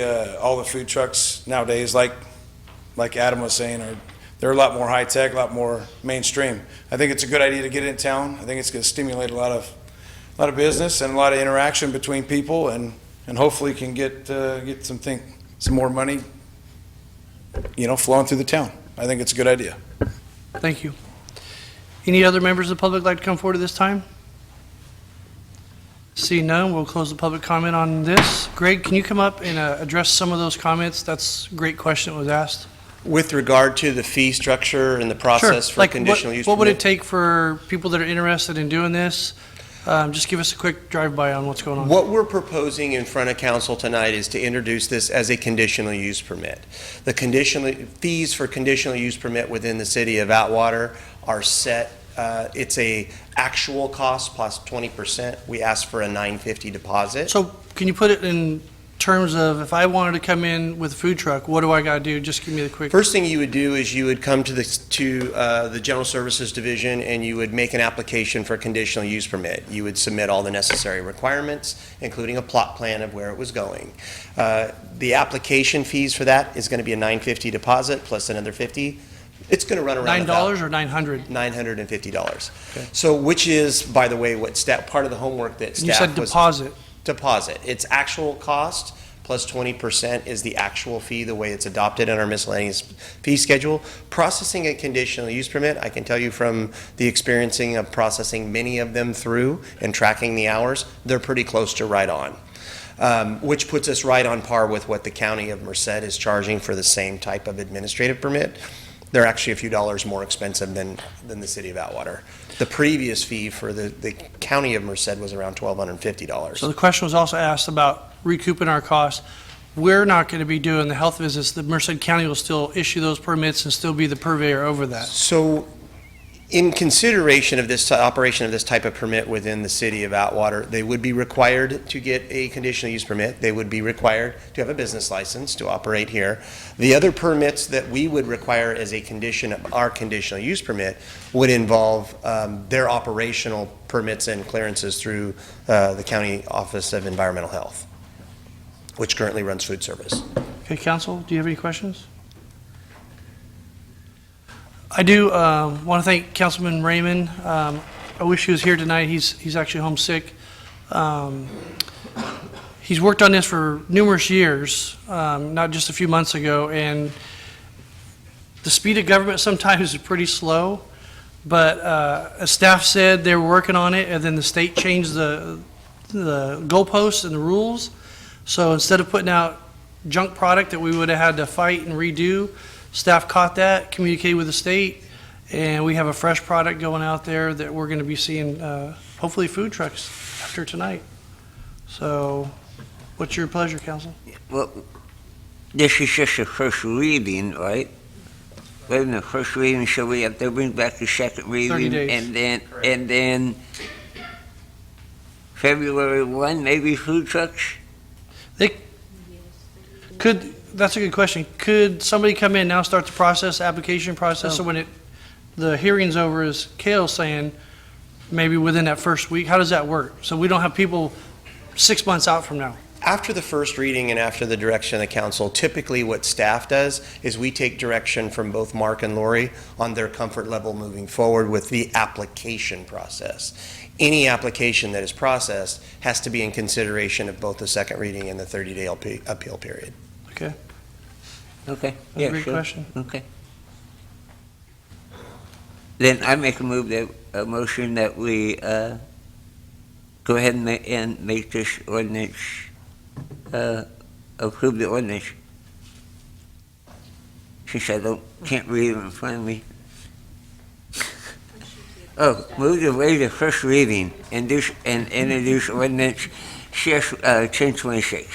all the food trucks nowadays, like Adam was saying, they're a lot more high-tech, a lot more mainstream. I think it's a good idea to get it in town. I think it's going to stimulate a lot of business and a lot of interaction between people, and hopefully can get some more money, flowing through the town. I think it's a good idea. Thank you. Any other members of the public like to come forward at this time? Seeing none, we'll close the public comment on this. Greg, can you come up and address some of those comments? That's a great question that was asked. With regard to the fee structure and the process for conditional use What would permit? it take for people that are interested in doing this? Just give us a quick drive-by on what's going on. What we're proposing in front of council tonight is to introduce this as a conditional use permit. The fees for conditional use permit within the city of Atwater are set. It's a actual cost plus 20%. We ask for a $950 deposit. So can you put it in terms of, if I wanted to come in with a food truck, what do I got to do? Just give me the quick. First thing you would do is you would come to the General Services Division, and you would make an application for a conditional use permit. You would submit all the necessary requirements, including a plot plan of where it was going. The application fees for that is going to be a $950 deposit plus another $50. It's going to run around $9 or $900? $950. Okay. So, which is, by the way, what part of the homework that staff You said was. deposit. Deposit. It's actual cost plus 20% is the actual fee, the way it's adopted in our miscellaneous fee schedule. Processing a conditional use permit, I can tell you from the experiencing of processing many of them through and tracking the hours, they're pretty close to right on. Which puts us right on par with what the county of Merced is charging for the same type of administrative permit. They're actually a few dollars more expensive than the city of Atwater. The previous fee for the county of Merced was around $1,250. So the question was also asked about recouping our costs. We're not going to be doing the health visits. The Merced County will still issue those permits and still be the purveyor over that. So In consideration of this operation of this type of permit within the city of Atwater, they would be required to get a conditional use permit. They would be required to have a business license to operate here. The other permits that we would require as a condition of our conditional use permit would involve their operational permits and clearances through the County Office of Environmental Health, which currently runs food service. Okay, council, do you have any questions? I do want to thank Councilman Raymond. I wish he was here tonight. He's actually homesick. He's worked on this for numerous years, not just a few months ago, and the speed of government sometimes is pretty slow, but as staff said, they were working on it, and then the state changed the goalposts and the rules. So instead of putting out junk product that we would have had to fight and redo, staff caught that, communicated with the state, and we have a fresh product going out there that we're going to be seeing, hopefully food trucks after tonight. So what's your pleasure, council? Well, this is just the first reading, right? Wait the first reading, so we have to bring back the second reading? 30 days. And then February 1, maybe food trucks? That's a good question. Could somebody come in now, start the process, application process, so when the hearing's over, as Kale's saying, maybe within that first week? How does that work? So we don't have people 6 months out from now. After the first reading and after the direction of the council, typically what staff does is we take direction from both Mark and Lori on their comfort level moving forward with the application process. Any application that is processed has to be in consideration of both the second reading and the 30-day appeal period. Okay. Okay. That's a great question. Okay. Then I make a motion that we go ahead and make this ordinance, approve the ordinance. Since I can't read it in front of me. Oh, move to waive the first reading and introduce ordinance CS 1026.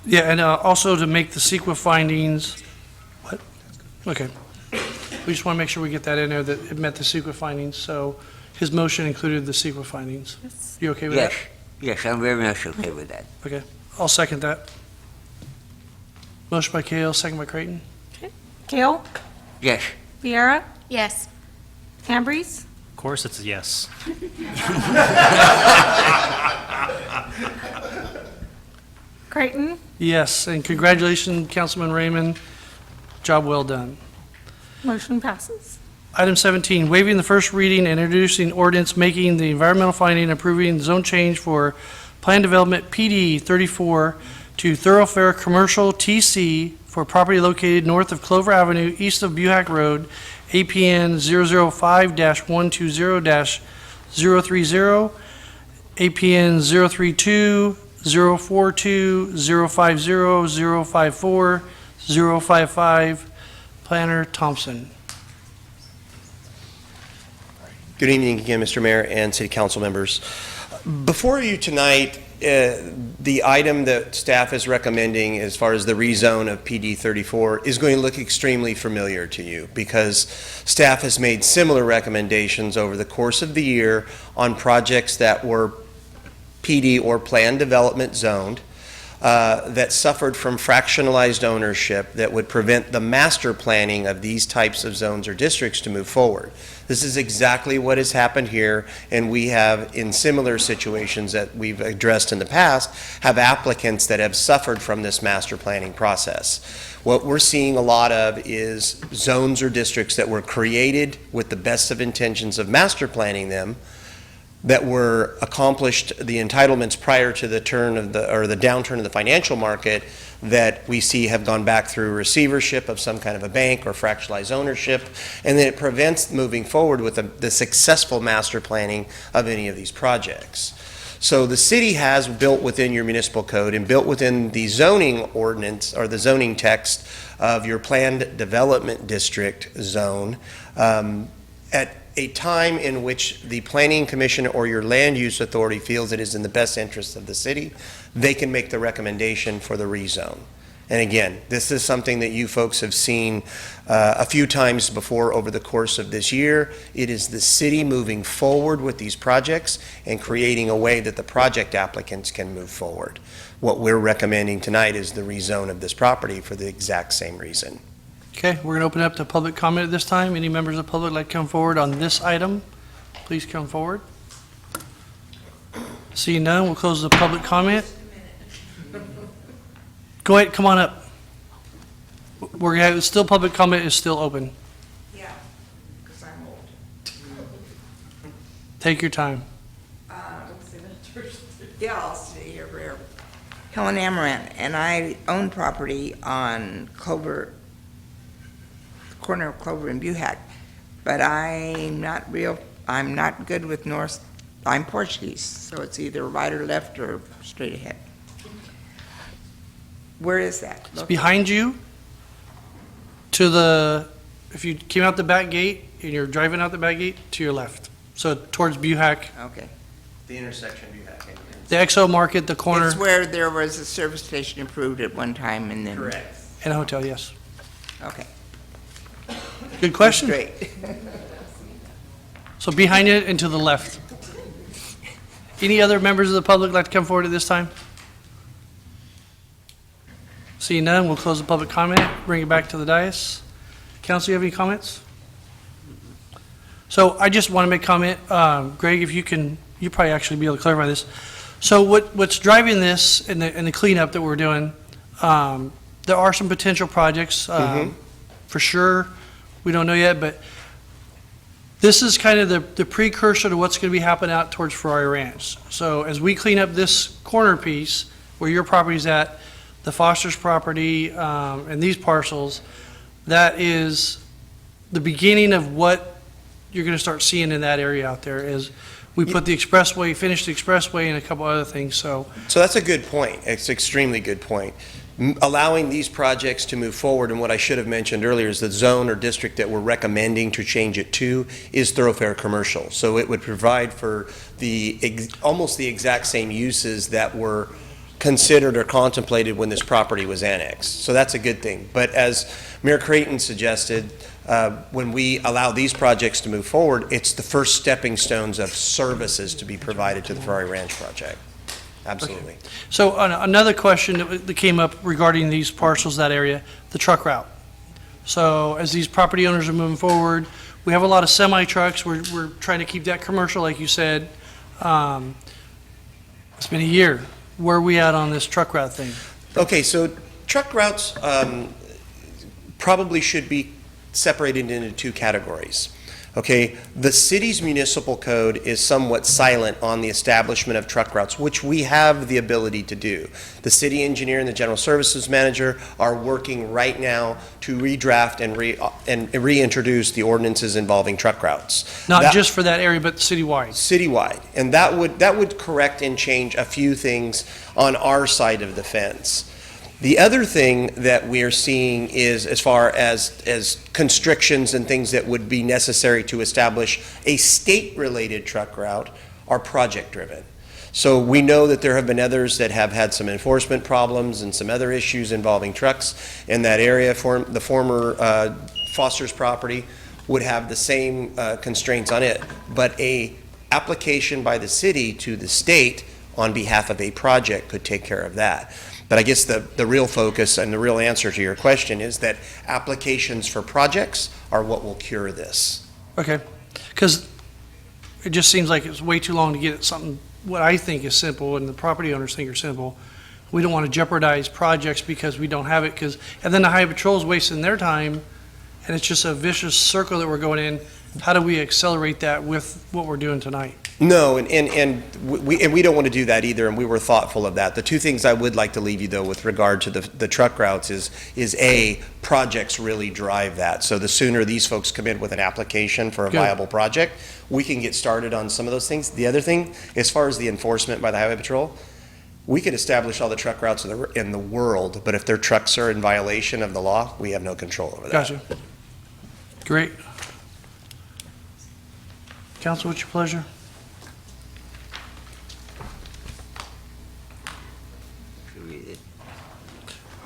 Yeah, and also to make the CEQA findings, what? Okay. We just want to make sure we get that in there, that it met the CEQA findings, so his motion included the CEQA findings. Yes. You okay with that? Yes, I'm very much okay with that. Okay, I'll second that. Motion by Kale, second by Creighton. Kale? Yes. Viera? Yes. Ambrose? Of course, it's a yes. Creighton? Yes, and congratulations, Councilman Raymond. Job well done. Motion passes. Item 17, waiving the first reading and introducing ordinance making the environmental finding and approving zone change for plan development PD 34 to thoroughfare commercial TC for property located north of Clover Avenue, east of Buhack Road, APN 005-120-030, APN 032, 042, 050, 054, 055. Planner Thompson. Good evening again, Mr. Mayor and City Council members. Before you tonight, the item that staff is recommending as far as the rezone of PD 34 is going to look extremely familiar to you because staff has made similar recommendations over the course of the year on projects that were PD or planned development zoned that suffered from fractionalized ownership that would prevent the master planning of these types of zones or districts to move forward. This is exactly what has happened here, and we have, in similar situations that we've addressed in the past, have applicants that have suffered from this master planning process. What we're seeing a lot of is zones or districts that were created with the best of intentions of master planning them, that were accomplished the entitlements prior to the downturn of the financial market that we see have gone back through receivership of some kind of a bank or fractionalized ownership, and then it prevents moving forward with the successful master planning of any of these projects. So the city has built within your municipal code and built within the zoning ordinance or the zoning text of your planned development district zone at a time in which the planning commission or your land use authority feels it is in the best interest of the city, they can make the recommendation for the rezone. And again, this is something that you folks have seen a few times before over the course of this year. It is the city moving forward with these projects and creating a way that the project applicants can move forward. What we're recommending tonight is the rezone of this property for the exact same reason. Okay, we're going to open up to public comment at this time. Any members of the public like to come forward on this item? Please come forward. Seeing none, we'll close the public comment. Go ahead, come on up. We're going to have, still public comment is still open. Yeah, because I'm old. Take your time. Yeah, I'll stay here forever. Helen Amaranth, and I own property on Clover, corner of Clover and Buhack, but I'm not good with north, I'm Portuguese, so it's either right or left or straight ahead. Where is that? It's behind you to the, if you came out the back gate and you're driving out the back gate, to your left. So towards Buhack. Okay. The intersection you have. The Exo Market, the corner. It's where there was a service station approved at one time and then. Correct. And a hotel, yes. Okay. Good question. Great. So behind it and to the left. Any other members of the public like to come forward at this time? Seeing none, we'll close the public comment, bring it back to the dais. Council, you have any comments? So I just want to make a comment. Greg, if you can, you probably actually be able to clarify this. So what's driving this and the cleanup that we're doing, there are some potential projects, for sure. We don't know yet, but this is kind of the precursor to what's going to be happening out towards Ferrari Ranch. So as we clean up this corner piece where your property's at, the Foster's property, and these parcels, that is the beginning of what you're going to start seeing in that area out there is we put the expressway, finished the expressway and a couple other things, so. So that's a good point. It's an extremely good point. Allowing these projects to move forward, and what I should have mentioned earlier is the zone or district that we're recommending to change it to is thoroughfare commercial. So it would provide for almost the exact same uses that were considered or contemplated when this property was annexed. So that's a good thing. But as Mayor Creighton suggested, when we allow these projects to move forward, it's the first stepping stones of services to be provided to the Ferrari Ranch project. Absolutely. Okay. So another question that came up regarding these parcels, that area, the truck route. So as these property owners are moving forward, we have a lot of semi-trucks. We're trying to keep that commercial, like you said. It's been a year. Where are we at on this truck route thing? Okay, so truck routes probably should be separated into two categories. Okay, the city's municipal code is somewhat silent on the establishment of truck routes, which we have the ability to do. The city engineer and the general services manager are working right now to redraft and reintroduce the ordinances involving truck routes. Not just for that area, but citywide. Citywide, and that would correct and change a few things on our side of the fence. The other thing that we're seeing is, as far as constrictions and things that would be necessary to establish a state-related truck route, are project-driven. So we know that there have been others that have had some enforcement problems and some other issues involving trucks in that area. The former Foster's property would have the same constraints on it, but a application by the city to the state on behalf of a project could take care of that. But I guess the real focus and the real answer to your question is that applications for projects are what will cure this. Okay, because it just seems like it's way too long to get something, what I think is simple and the property owners think are simple. We don't want to jeopardize projects because we don't have it, and then the Highway Patrol is wasting their time, and it's just a vicious circle that we're going in. How do we accelerate that with what we're doing tonight? No, and we don't want to do that either, and we were thoughtful of that. The two things I would like to leave you, though, with regard to the truck routes is A, projects really drive that. So the sooner these folks come in with an application for a viable project, we can get started on some of those things. The other thing, as far as the enforcement by the Highway Patrol, we could establish all the truck routes in the world, but if their trucks are in violation of the law, we have no control over that. Gotcha. Great. Council, what's your pleasure?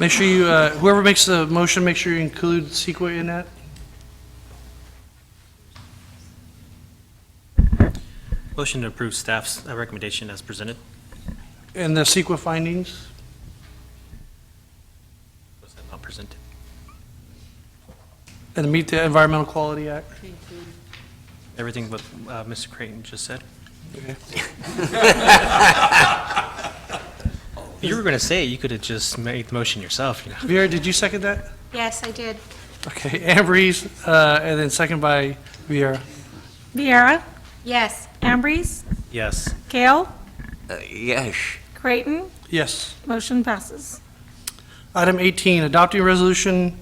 Make sure you, whoever makes the motion, make sure you include CEQA in that. Motion to approve staff's recommendation as presented. And the CEQA findings. Was that not presented? And meet the Environmental Quality Act. Everything what Mr. Creighton just said. Okay. You were going to say you could have just made the motion yourself. You know. Vera, did you second that? Yes, I did. Okay, Ambrose, and then second by Viera. Viera, Yes. Ambrose, Yes. Gale, Yes. Creighton, Yes. motion passes. Item 18, adopting resolution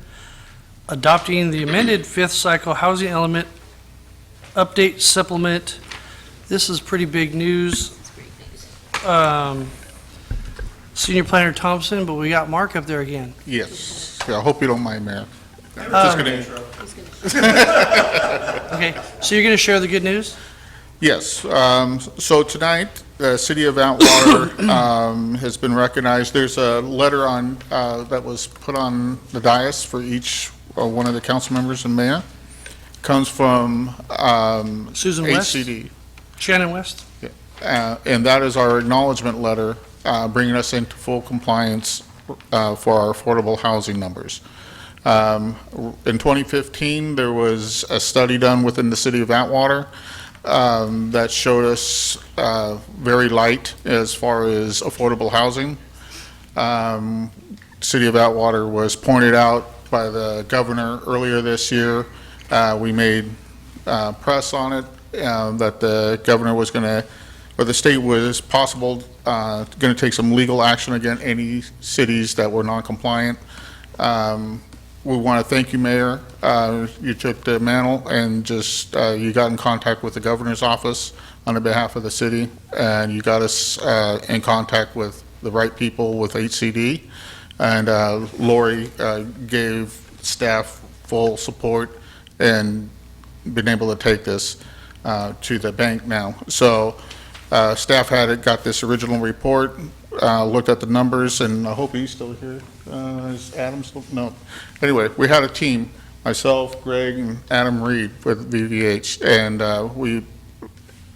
adopting the amended fifth cycle housing element update supplement. This is pretty big news. Senior Planner Thompson, but we got Mark up there again. Yes. Yeah, I hope you don't mind, Mayor. Just gonna- Okay, so you're going to share the good news? Yes. So tonight, the city of Atwater has been recognized. There's a letter on, that was put on the dais for each one of the council members and mayor. Comes from Susan West? HCD. Shannon West? And that is our acknowledgement letter, bringing us into full compliance for our affordable housing numbers. In 2015, there was a study done within the city of Atwater that showed us very light as far as affordable housing. City of Atwater was pointed out by the governor earlier this year. We made press on it, that the governor was going to, or the state was possible, going to take some legal action against any cities that were non-compliant. We want to thank you, Mayor. You took the mantle and just, you got in contact with the governor's office on the behalf of the city, and you got us in contact with the right people with HCD. And Lori gave staff full support and been able to take this to the bank now. So staff got this original report, looked at the numbers, and I hope he's still here. Is Adam still? No. Anyway, we had a team, myself, Greg, and Adam Reed with VVH, and we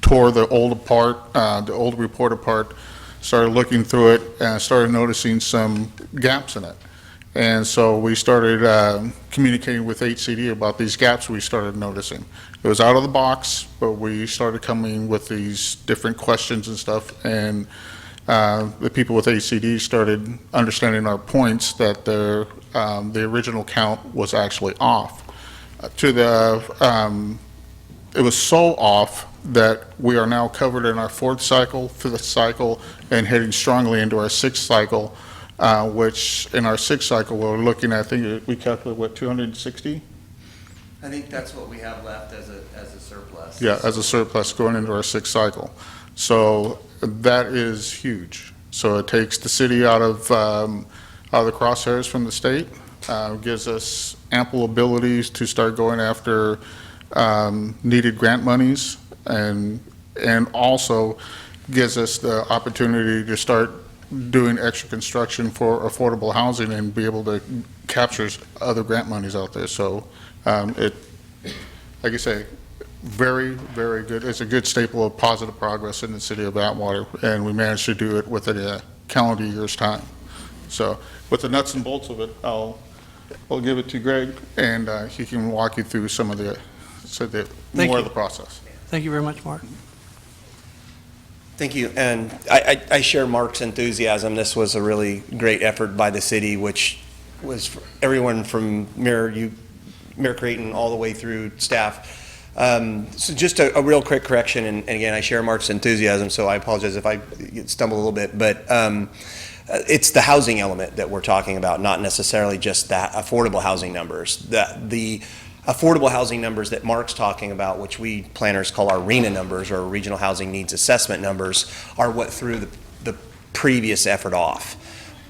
tore the old report apart, started looking through it, and started noticing some gaps in it. And so we started communicating with HCD about these gaps we started noticing. It was out of the box, but we started coming with these different questions and stuff, and the people with HCD started understanding our points that the original count was actually off. It was so off that we are now covered in our fourth cycle, fifth cycle, and heading strongly into our sixth cycle, which in our sixth cycle, we're looking at, I think we calculate, what, 260? I think that's what we have left as a surplus. Yeah, as a surplus going into our sixth cycle. So that is huge. So it takes the city out of the crosshairs from the state, gives us ample abilities to start going after needed grant monies, and also gives us the opportunity to start doing extra construction for affordable housing and be able to capture other grant monies out there. So it, like I say, very, very good. It's a good staple of positive progress in the city of Atwater, and we managed to do it within a calendar year's time. So with the nuts and bolts of it, I'll give it to Greg, and he can walk you through some of the more of the process. Thank you very much, Mark. Thank you, and I share Mark's enthusiasm. This was a really great effort by the city, which was for everyone from Mayor Creighton all the way through staff. So just a real quick correction, and again, I share Mark's enthusiasm, so I apologize if I stumble a little bit, but it's the housing element that we're talking about, not necessarily just that affordable housing numbers. The affordable housing numbers that Mark's talking about, which we planners call our RHNA numbers, or Regional Housing Needs Assessment numbers, are what threw the previous effort off.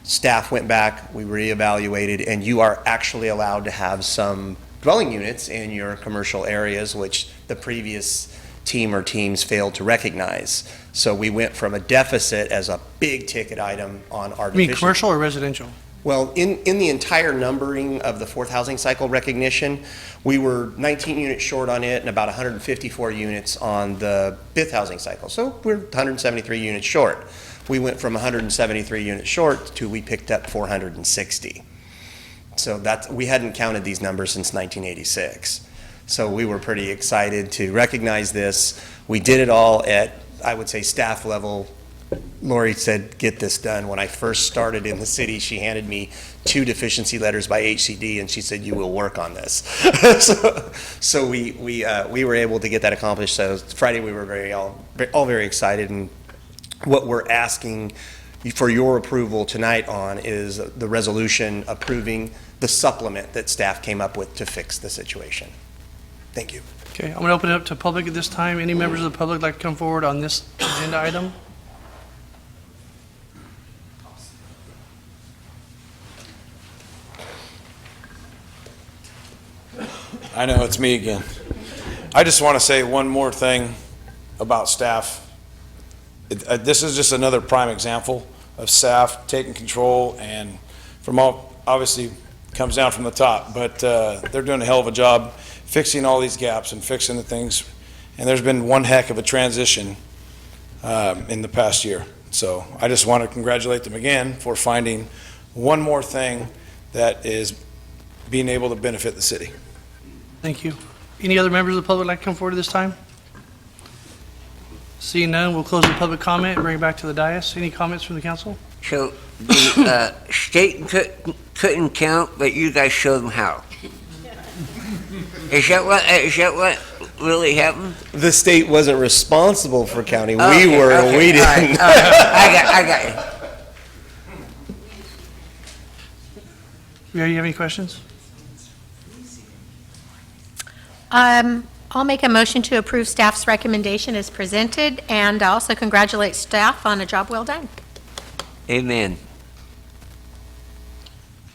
Staff went back, we reevaluated, and you are actually allowed to have some dwelling units in your commercial areas, which the previous team or teams failed to recognize. So we went from a deficit as a big ticket item on our You mean deficiency. commercial or residential? Well, in the entire numbering of the fourth housing cycle recognition, we were 19 units short on it and about 154 units on the fifth housing cycle. So we're 173 units short. We went from 173 units short to we picked up 460. So we hadn't counted these numbers since 1986. So we were pretty excited to recognize this. We did it all at, I would say, staff level. Lori said, get this done. When I first started in the city, she handed me 2 deficiency letters by HCD, and she said, you will work on this. so we were able to get that accomplished. So Friday we were all very excited, and what we're asking for your approval tonight on is the resolution approving the supplement that staff came up with to fix the situation. Thank you. Okay, I'm going to open it up to public at this time. Any members of the public like to come forward on this agenda item? I know, it's me again. I just want to say one more thing about staff. This is just another prime example of staff taking control, and obviously comes down from the top, but they're doing a hell of a job fixing all these gaps and fixing the things. And there's been one heck of a transition in the past year. So I just want to congratulate them again for finding one more thing that is being able to benefit the city. Thank you. Any other members of the public like to come forward at this time? Seeing none, we'll close the public comment and bring it back to the dais. Any comments from the council? So the state couldn't count, but you guys showed them how. Is that what really happened? The state wasn't responsible for counting. Okay, We were, okay, we all right, didn't. all right. I got you. Mary, you have any questions? I'll make a motion to approve staff's recommendation as presented, and also congratulate staff on a job well done. Amen.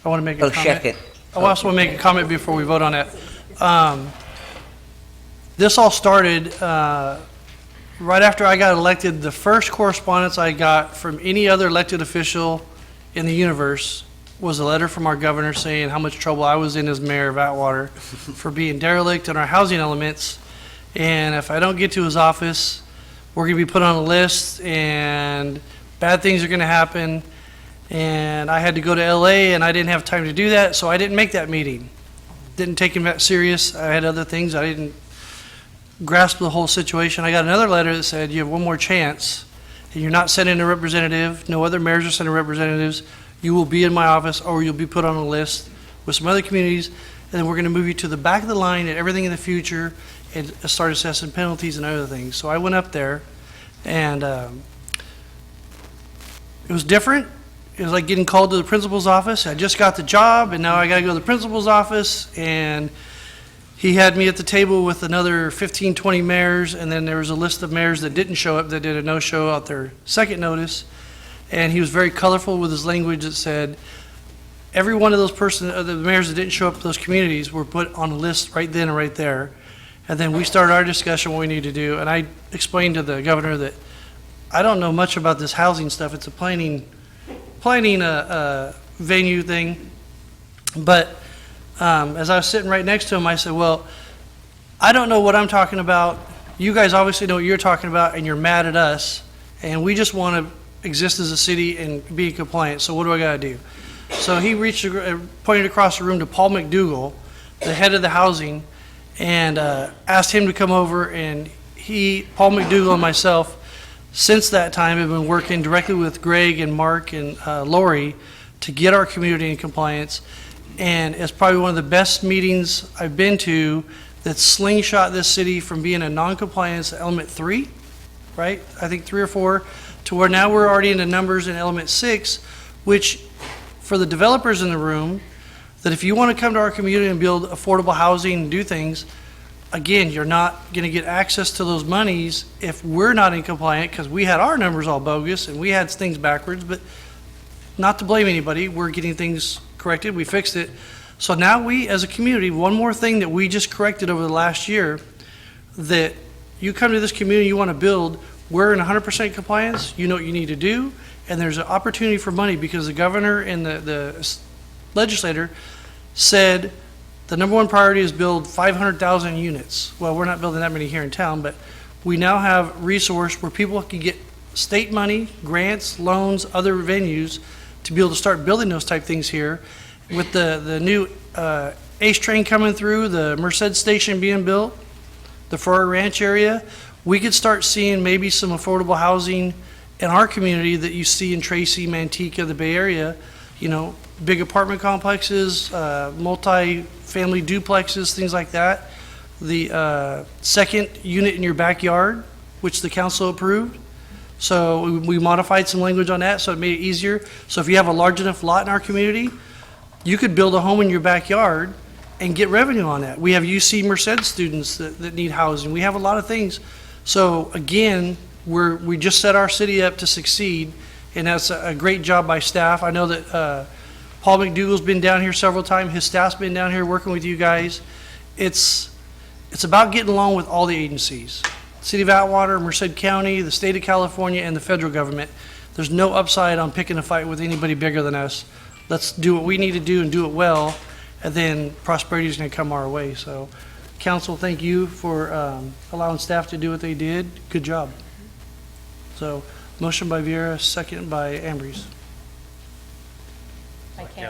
I want to make a comment. Second. I also want to make a comment before we vote on it. This all started right after I got elected. The first correspondence I got from any other elected official in the universe was a letter from our governor saying how much trouble I was in as mayor of Atwater for being derelict in our housing elements. And if I don't get to his office, we're going to be put on a list and bad things are going to happen. And I had to go to LA and I didn't have time to do that, so I didn't make that meeting. Didn't take him that serious. I had other things. I didn't grasp the whole situation. I got another letter that said, you have one more chance. And you're not sending a representative. No other mayors are sending representatives. You will be in my office or you'll be put on a list with some other communities, and then we're going to move you to the back of the line at everything in the future and start assessing penalties and other things. So I went up there, and it was different. It was like getting called to the principal's office. I just got the job, and now I got to go to the principal's office, and he had me at the table with another 15, 20 mayors, and then there was a list of mayors that didn't show up, that did a no-show out their second notice. And he was very colorful with his language that said, every one of those the mayors that didn't show up to those communities were put on a list right then and right there. And then we started our discussion what we need to do. And I explained to the governor that I don't know much about this housing stuff. It's a planning venue thing. But as I was sitting right next to him, I said, well, I don't know what I'm talking about. You guys obviously know what you're talking about, and you're mad at us. And we just want to exist as a city and be compliant. So what do I got to do? So he pointed across the room to Paul McDougall, the head of the housing, and asked him to come over. And Paul McDougall and myself, since that time, have been working directly with Greg and Mark and Lori to get our community in compliance. And it's probably one of the best meetings I've been to that slingshot this city from being a non-compliance element 3, right? I think 3 or 4, to where now we're already into numbers in element 6, which for the developers in the room, that if you want to come to our community and build affordable housing and do things, again, you're not going to get access to those monies if we're not in compliant, because we had our numbers all bogus and we had things backwards. But not to blame anybody, we're getting things corrected, we fixed it. So now we as a community, one more thing that we just corrected over the last year, that you come to this community, you want to build, we're in 100% compliance, you know what you need to do, and there's an opportunity for money because the governor and the legislator said the number one priority is build 500,000 units. Well, we're not building that many here in town, but we now have resource where people can get state money, grants, loans, other venues to be able to start building those type things here. With the new ACE train coming through, the Merced station being built, the Ferrari Ranch area, we could start seeing maybe some affordable housing in our community that you see in Tracy, Manteca, the Bay Area, you know, big apartment complexes, multi-family duplexes, things like that. The second unit in your backyard, which the council approved. So we modified some language on that, so it made it easier. So if you have a large enough lot in our community, you could build a home in your backyard and get revenue on that. We have UC Merced students that need housing. We have a lot of things. So again, we just set our city up to succeed, and that's a great job by staff. I know that Paul McDougall's been down here several times. His staff's been down here working with you guys. It's about getting along with all the agencies. City of Atwater, Merced County, the state of California, and the federal government. There's no upside on picking a fight with anybody bigger than us. Let's do what we need to do and do it well, and then prosperity is going to come our way. So, council, thank you for allowing staff to do what they did. Good job. So, motion by Vieira, second by Ambrose.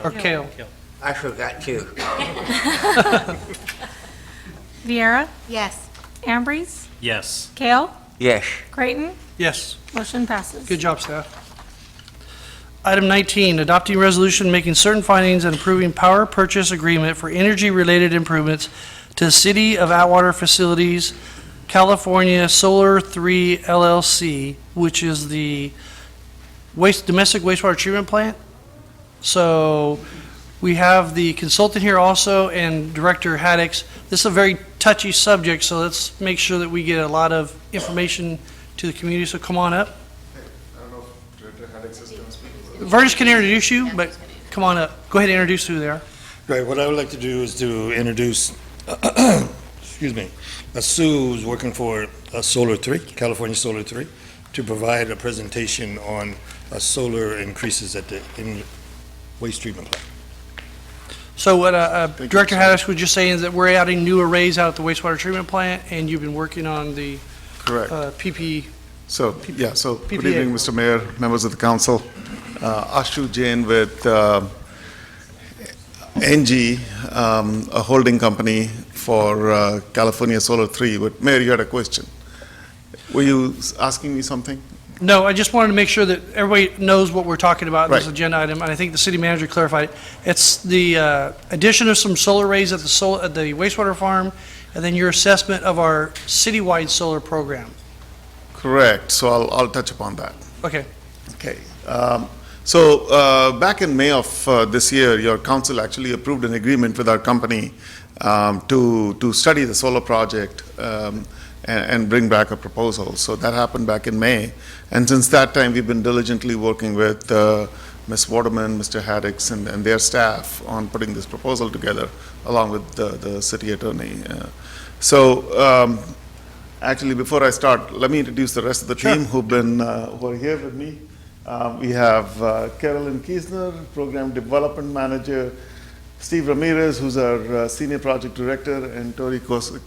Or Kale. I forgot too. Viera, Yes. Ambrose, Yes. Kale, Yes. Creighton, Yes. motion passes. Good job, staff. Item 19, adopting resolution making certain findings and approving power purchase agreement for energy-related improvements to the City of Atwater Facilities, California Solar 3 LLC, which is the domestic wastewater treatment plant. So we have the consultant here also and Director Haddix. This is a very touchy subject, so let's make sure that we get a lot of information to the community. So come on up. I don't know if Director Haddix is going to speak. Vertus can introduce you, but come on up. Go ahead and introduce who they are. Right, what I would like to do is to introduce, excuse me, Sue, who's working for Solar 3, California Solar 3, to provide a presentation on solar increases at the waste treatment plant. So what Director Haddix was just saying is that we're adding new arrays out at the wastewater treatment plant, and you've been working on the Correct. PP. So, yeah, so good PPA. evening, Mr. Mayor, members of the council. Ashu Jain with NG, a holding company for California Solar 3. But Mayor, you had a question. Were you asking me something? No, I just wanted to make sure that everybody knows what we're talking about in this Right. agenda item, and I think the city manager clarified it. It's the addition of some solar arrays at the wastewater farm, and then your assessment of our citywide solar program. Correct, so I'll touch upon that. Okay. Okay. So back in May of this year, your council actually approved an agreement with our company to study the solar project and bring back a proposal. So that happened back in May. And since that time, we've been diligently working with Ms. Waterman, Mr. Haddix, and their staff on putting this proposal together, along with the city attorney. Actually, before I start, let me introduce the rest of the team who are here with me. We have Carolyn Kiesner, Program Development Manager, Steve Ramirez, who's our Senior Project Director, and Tori Kosik,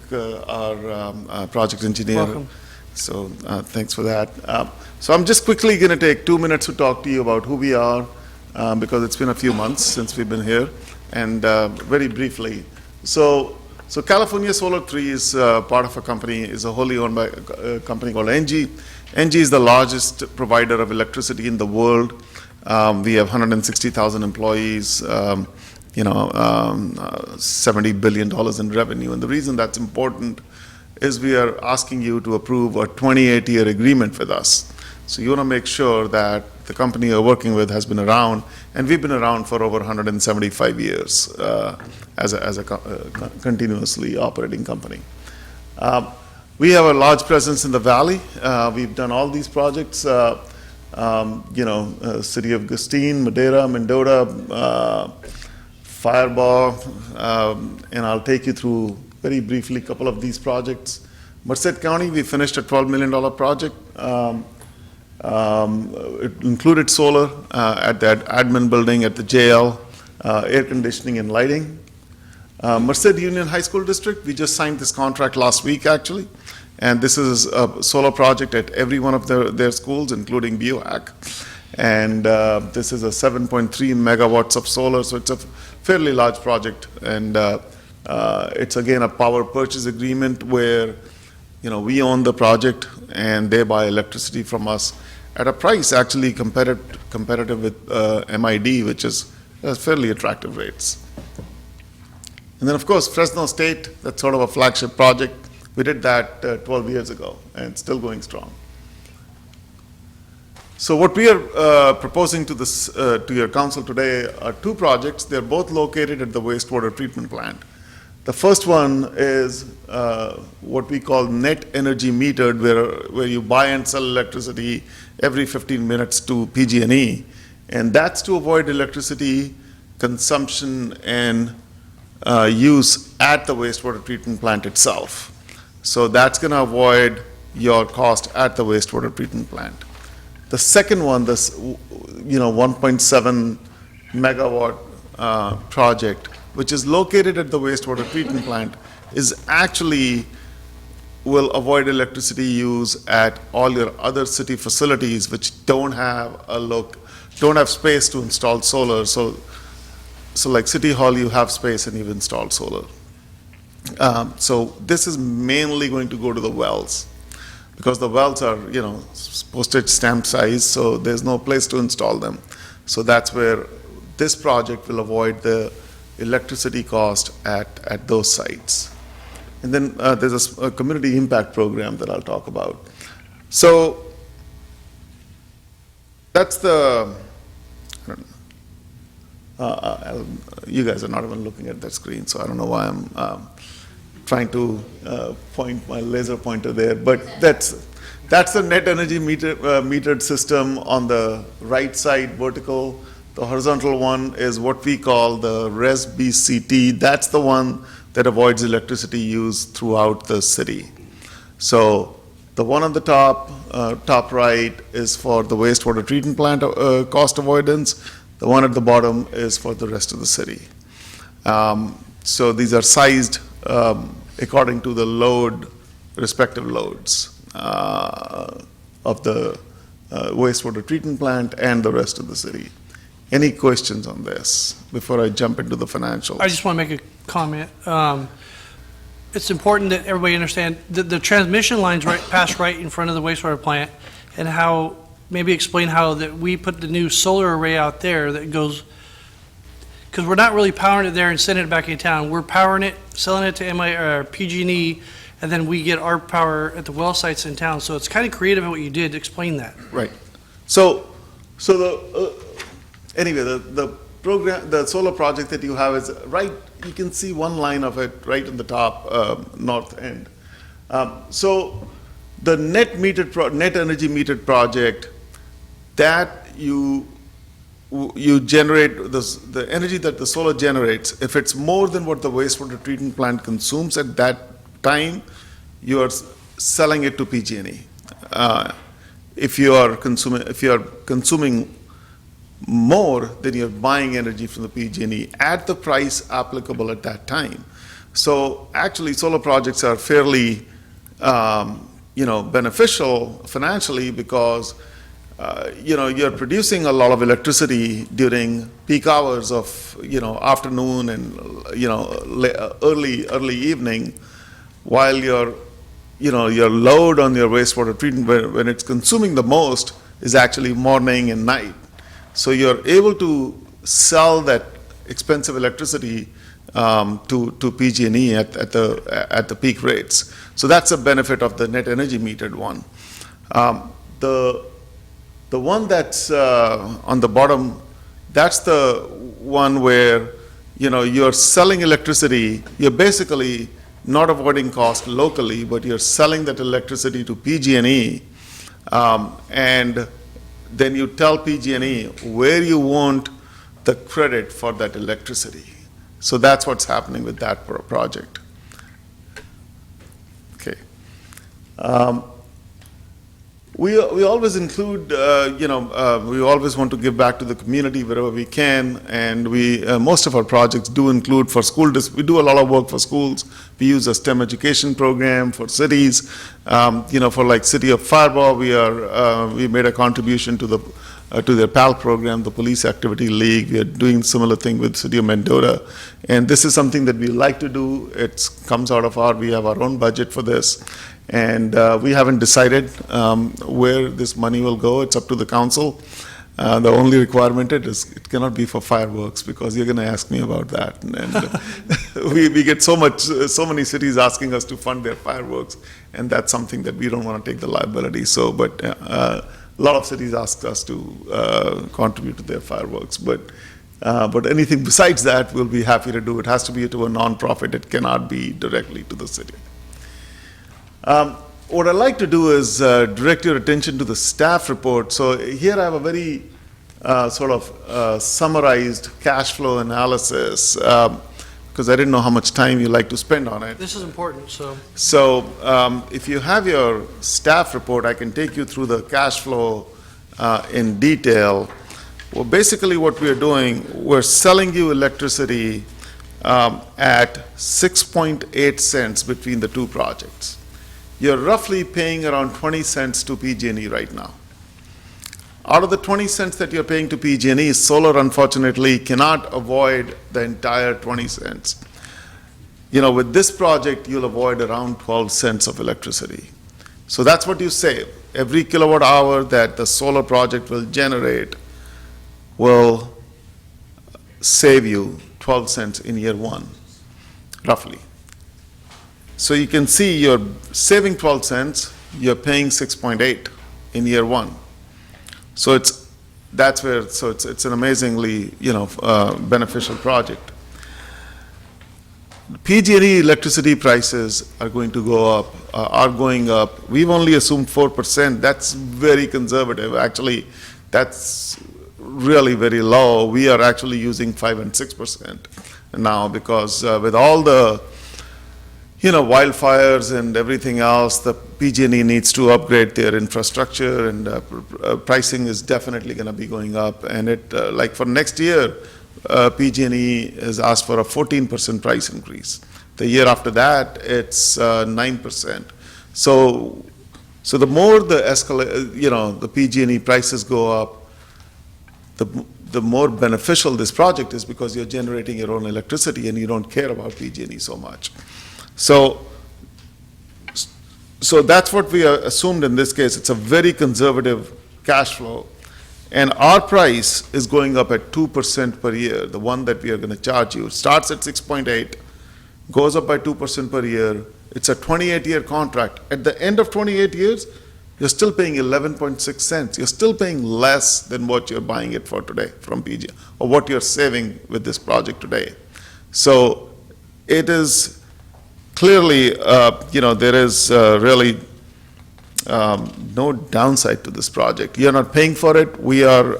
our Project Engineer. Welcome. So thanks for that. So I'm just quickly going to take 2 minutes to talk to you about who we are, because it's been a few months since we've been here, and very briefly. So California Solar 3 is part of a company, is wholly owned by a company called NG. NG is the largest provider of electricity in the world. We have 160,000 employees, $70 billion in revenue. And the reason that's important is we are asking you to approve a 28-year agreement with us. So you want to make sure that the company you're working with has been around, and we've been around for over 175 years as a continuously operating company. We have a large presence in the valley. We've done all these projects, City of Gustine, Madera, Mendota, Fireball, and I'll take you through very briefly a couple of these projects. Merced County, we finished a $12 million project. It included solar at that admin building, at the jail, air conditioning and lighting. Merced Union High School District, we just signed this contract last week, actually. And this is a solar project at every one of their schools, including BUAC. And this is a 7.3 megawatts of solar, so it's a fairly large project. And it's, again, a power purchase agreement where, we own the project and they buy electricity from us at a price actually competitive with MID, which is fairly attractive rates. And then, of course, Fresno State, that's sort of a flagship project. We did that 12 years ago, and it's still going strong. So what we are proposing to your council today are two projects. They're both located at the wastewater treatment plant. The first one is what we call net energy metered, where you buy and sell electricity every 15 minutes to PG&E, and that's to avoid electricity consumption and use at the wastewater treatment plant itself. So that's going to avoid your cost at the wastewater treatment plant. The second one, this 1.7 megawatt project, which is located at the wastewater treatment plant, is actually will avoid electricity use at all your other city facilities which don't have space to install solar. So like City Hall, you have space and you've installed solar. So this is mainly going to go to the wells, because the wells are, postage stamp size, so there's no place to install them. So that's where this project will avoid the electricity cost at those sites. And then there's a community impact program that I'll talk about. So that's the, you guys are not even looking at that screen, so I don't know why I'm trying to point my laser pointer there, but that's the net energy metered system on the right side, vertical. The horizontal one is what we call the RES-BCT. That's the one that avoids electricity use throughout the city. So the one on the top right is for the wastewater treatment plant cost avoidance. The one at the bottom is for the rest of the city. So these are sized according to the respective loads of the wastewater treatment plant and the rest of the city. Any questions on this before I jump into the financials? I just want to make a comment. It's important that everybody understand that the transmission lines pass right in front of the wastewater plant, and maybe explain how that we put the new solar array out there that goes, because we're not really powering it there and sending it back in town. We're powering it, selling it to PG&E, and then we get our power at the well sites in town. So it's kind of creative what you did. Explain that. Right. So anyway, the program, the solar project that you have is right. You can see one line of it right in the top north end. So the net energy metered project, that you generate the energy that the solar generates. If it's more than what the wastewater treatment plant consumes at that time, you are selling it to PG&E. If you are consuming more, then you're buying energy from the PG&E at the price applicable at that time. So actually, solar projects are fairly, beneficial financially, because you're producing a lot of electricity during peak hours of afternoon and early evening, while your load on your wastewater treatment, when it's consuming the most, is actually morning and night. So you're able to sell that expensive electricity to PG&E at the peak rates. So that's a benefit of the net energy metered one. The one that's on the bottom, that's the one where you're selling electricity. You're basically not avoiding cost locally, but you're selling that electricity to PG&E, and then you tell PG&E where you want the credit for that electricity. So that's what's happening with that project. Okay. We always include, we always want to give back to the community wherever we can, and most of our projects do include for we do a lot of work for schools. We use a STEM education program for cities. For like City of Fireball, we made a contribution to their PAL program, the Police Activity League. We are doing similar thing with City of Mendota, and this is something that we like to do. It comes out of we have our own budget for this. And we haven't decided where this money will go. It's up to the council. The only requirement is it cannot be for fireworks, because you're going to ask me about that. And we get so many cities asking us to fund their fireworks, and that's something that we don't want to take the liability. So, but a lot of cities ask us to contribute to their fireworks. But anything besides that, we'll be happy to do. It has to be to a nonprofit. It cannot be directly to the city. What I'd like to do is direct your attention to the staff report. So here I have a very summarized cash flow analysis, because I didn't know how much time you like to spend on it. This is important, so. So if you have your staff report, I can take you through the cash flow in detail. Well, basically what we are doing, we're selling you electricity at 6.8 cents between the two projects. You're roughly paying around 20 cents to PG&E right now. Out of the 20 cents that you're paying to PG&E, solar unfortunately cannot avoid the entire 20 cents. With this project, you'll avoid around 12 cents of electricity. So that's what you save. Every kilowatt hour that the solar project will generate will save you 12 cents in year one, roughly. So you can see you're saving 12 cents, you're paying 6.8 in year one. So it's an amazingly beneficial project. PG&E electricity prices are going to go up, are going up. We've only assumed 4%. That's very conservative. Actually, that's really very low. We are actually using 5 and 6% now, because with all the wildfires and everything else, the PG&E needs to upgrade their infrastructure, and pricing is definitely going to be going up. And like for next year, PG&E has asked for a 14% price increase. The year after that, it's 9%. So the more the PG&E prices go up, the more beneficial this project is, because you're generating your own electricity and you don't care about PG&E so much. So that's what we assumed in this case. It's a very conservative cash flow. And our price is going up at 2% per year, the one that we are going to charge you. It starts at 6.8, goes up by 2% per year. It's a 28-year contract. At the end of 28 years, you're still paying 11.6 cents. You're still paying less than what you're buying it for today from PG, or what you're saving with this project today. So it is clearly, there is really no downside to this project. You're not paying for it. We are,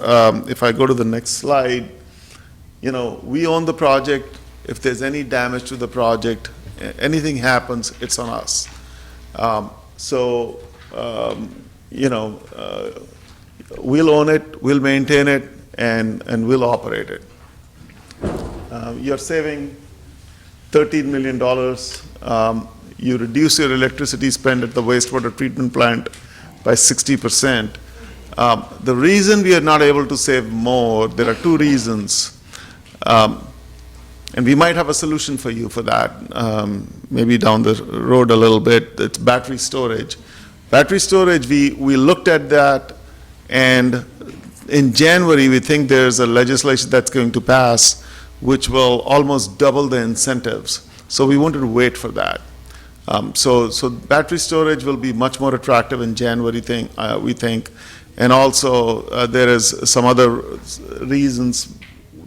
if I go to the next slide, we own the project. If there's any damage to the project, anything happens, it's on us. We'll own it, we'll maintain it, and we'll operate it. You're saving $13 million. You reduce your electricity spend at the wastewater treatment plant by 60%. The reason we are not able to save more, there are two reasons. And we might have a solution for you for that, maybe down the road a little bit. It's battery storage. Battery storage, we looked at that, and in January, we think there's a legislation that's going to pass which will almost double the incentives. So we wanted to wait for that. So battery storage will be much more attractive in January, we think. And also, there is some other reasons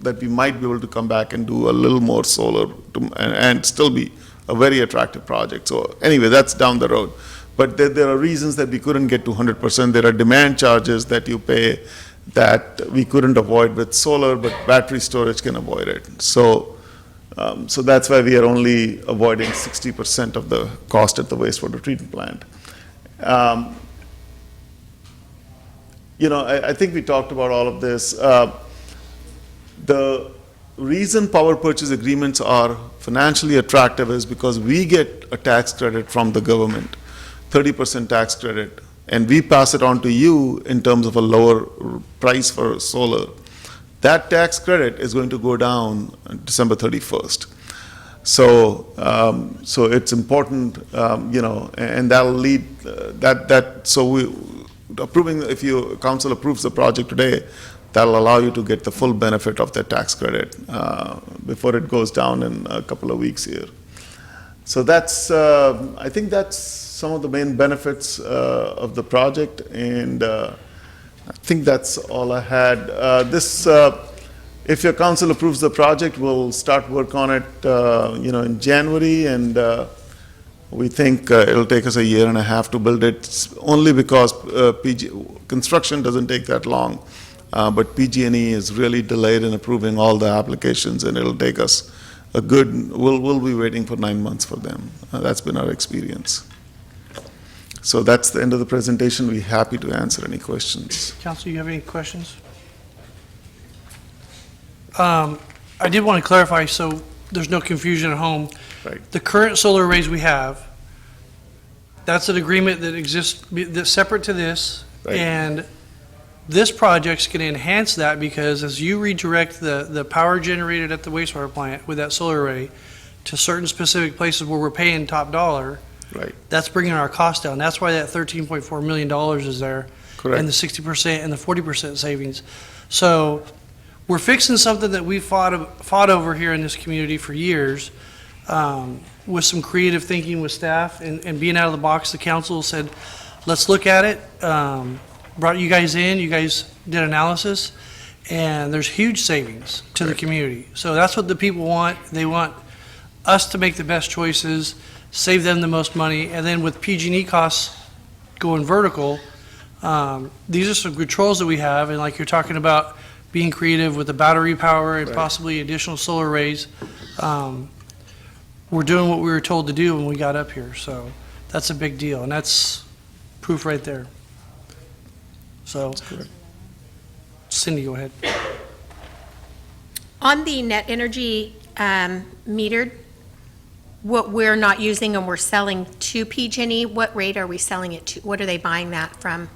that we might be able to come back and do a little more solar and still be a very attractive project. So anyway, that's down the road. But there are reasons that we couldn't get to 100%. There are demand charges that you pay that we couldn't avoid with solar, but battery storage can avoid it. So that's why we are only avoiding 60% of the cost at the wastewater treatment plant. I think we talked about all of this. The reason power purchase agreements are financially attractive is because we get a tax credit from the government, 30% tax credit, and we pass it on to you in terms of a lower price for solar. That tax credit is going to go down on December 31st. So it's important, and that'll lead, if your council approves the project today, that'll allow you to get the full benefit of that tax credit before it goes down in a couple of weeks here. So I think that's some of the main benefits of the project, and I think that's all I had. If your council approves the project, we'll start work on it, in January, and we think it'll take us a year and a half to build it, only because construction doesn't take that long. But PG&E is really delayed in approving all the applications, and it'll take us we'll be waiting for 9 months for them. That's been our experience. So that's the end of the presentation. We're happy to answer any questions. Council, you have any questions? I did want to clarify, so there's no confusion at home. Right. The current solar arrays we have, that's an agreement that exists, that's separate to this. Right. And this project's going to enhance that, because as you redirect the power generated at the wastewater plant with that solar array to certain specific places where we're paying top dollar, right, that's bringing our cost down. That's why that $13.4 million is there. Correct. And the 60% and the 40% savings. So we're fixing something that we fought over here in this community for years, with some creative thinking with staff and being out of the box. The council said, let's look at it. Brought you guys in, you guys did analysis, and there's huge savings to the community. So that's what the people want. They want us to make the best choices, save them the most money, and then with PG&E costs going vertical, these are some controls that we have, and like you're talking about being creative with the battery power and possibly additional solar arrays. We're doing what we were told to do when we got up here, so that's a big deal, and that's proof right there. So, Cindy, go ahead. On the net energy metered, what we're not using and we're selling to PG&E, what rate are we selling it to? What are they buying that from?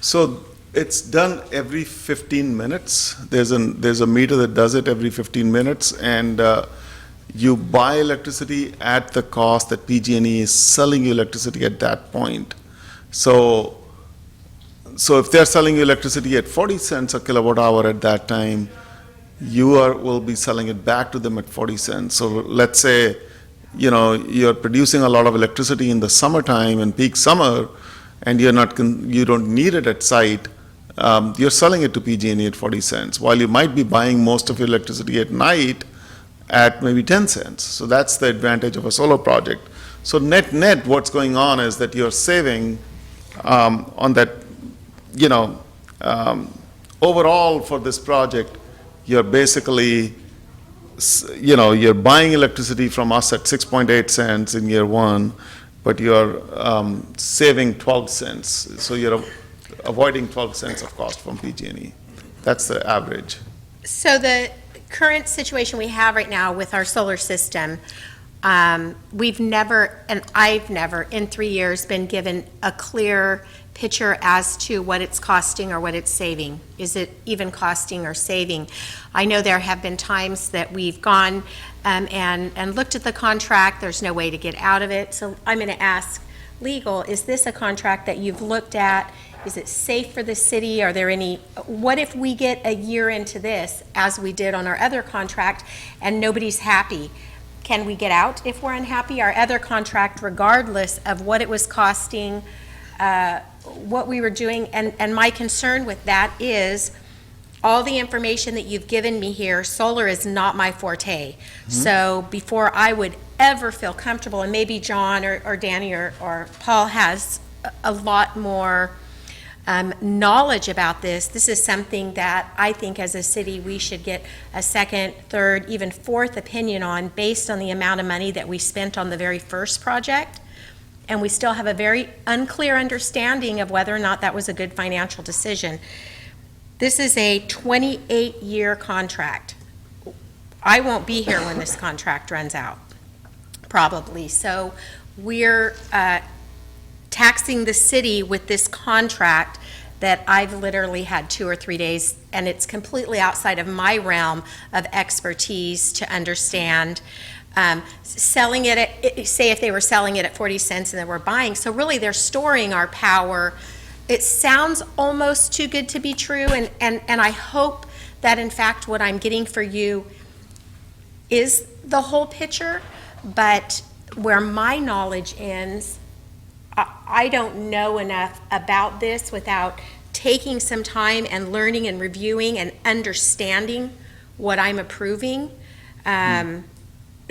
So it's done every 15 minutes. There's a meter that does it every 15 minutes, and you buy electricity at the cost that PG&E is selling you electricity at that point. So if they're selling you electricity at 40 cents a kilowatt hour at that time, will be selling it back to them at 40 cents. So let's say, you're producing a lot of electricity in the summertime, in peak summer, and you don't need it at site, you're selling it to PG&E at 40 cents, while you might be buying most of your electricity at night at maybe 10 cents. So that's the advantage of a solar project. So net, what's going on is that you're saving on that, overall for this project, you're basically, you're buying electricity from us at 6.8 cents in year one, but you're saving 12 cents. So you're avoiding 12 cents of cost from PG&E. That's the average. So the current situation we have right now with our solar system, we've never, and I've never in 3 years been given a clear picture as to what it's costing or what it's saving. Is it even costing or saving? I know there have been times that we've gone and looked at the contract. There's no way to get out of it. So I'm going to ask legal, is this a contract that you've looked at? Is it safe for the city? Are there any, what if we get a year into this, as we did on our other contract, and nobody's happy? Can we get out if we're unhappy? Our other contract, regardless of what it was costing, what we were doing, and my concern with that is all the information that you've given me here, solar is not my forte. Mm-hmm. So before I would ever feel comfortable, and maybe John or Danny or Paul has a lot more knowledge about this, this is something that I think as a city we should get a second, third, even fourth opinion on based on the amount of money that we spent on the very first project and we still have a very unclear understanding of whether or not that was a good financial decision. This is a 28-year contract. I won't be here when this contract runs out, probably. So we're taxing the city with this contract that I've literally had 2 or 3 days, and it's completely outside of my realm of expertise to understand. Selling it at, say if they were selling it at 40 cents and then we're buying, so really they're storing our power. It sounds almost too good to be true, and I hope that in fact what I'm getting for you is the whole picture, but where my knowledge ends, I don't know enough about this without taking some time and learning and reviewing and understanding what I'm approving.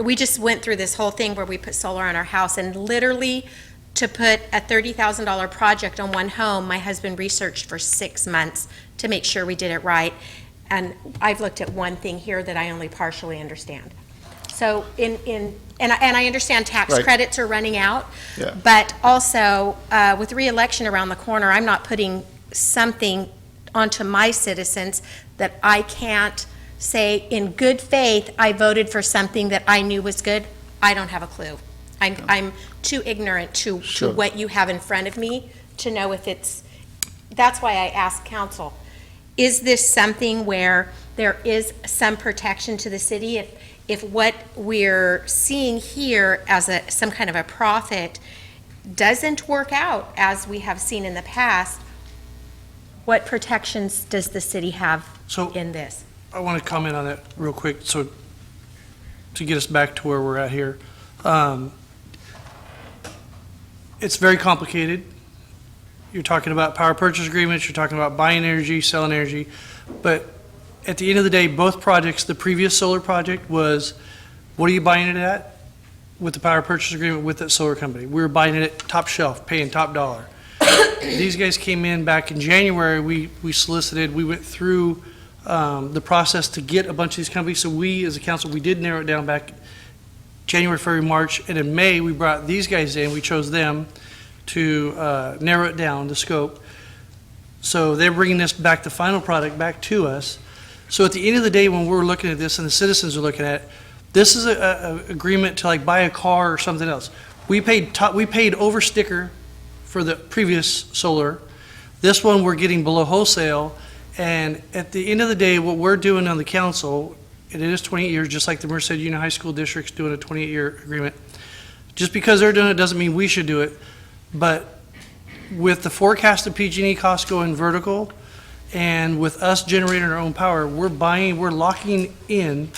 We just went through this whole thing where we put solar on our house, and literally to put a $30,000 project on one home, my husband researched for 6 months to make sure we did it right. And I've looked at one thing here that I only partially understand. So and I understand tax Right. credits are running out, Yeah. but also with re-election around the corner, I'm not putting something onto my citizens that I can't say in good faith I voted for something that I knew was good. I don't have a clue. I'm too ignorant to Sure. what you have in front of me to know if it's, that's why I asked council, is this something where there is some protection to the city if what we're seeing here as some kind of a profit doesn't work out as we have seen in the past? What protections does the city have in this? I want to comment on that real quick, so to get us back to where we're at here. It's very complicated. You're talking about power purchase agreements, you're talking about buying energy, selling energy, but at the end of the day, both projects, the previous solar project was, what are you buying it at? With the power purchase agreement with that solar company. We were buying it at top shelf, paying top dollar. These guys came in back in January, we solicited, we went through the process to get a bunch of these companies. So we, as a council, we did narrow it down back January, February, March, and in May, we brought these guys in. We chose them to narrow it down, the scope. So they're bringing this back, the final product, back to us. So at the end of the day, when we're looking at this and the citizens are looking at it, this is a agreement to like buy a car or something else. We paid over sticker for the previous solar. This one we're getting below wholesale. And at the end of the day, what we're doing on the council, and it is 28 years, just like the Merced Union High School District's doing a 28-year agreement. Just because they're doing it doesn't mean we should do it. But with the forecasted PG&E costs going vertical, and with us generating our own power, we're locking in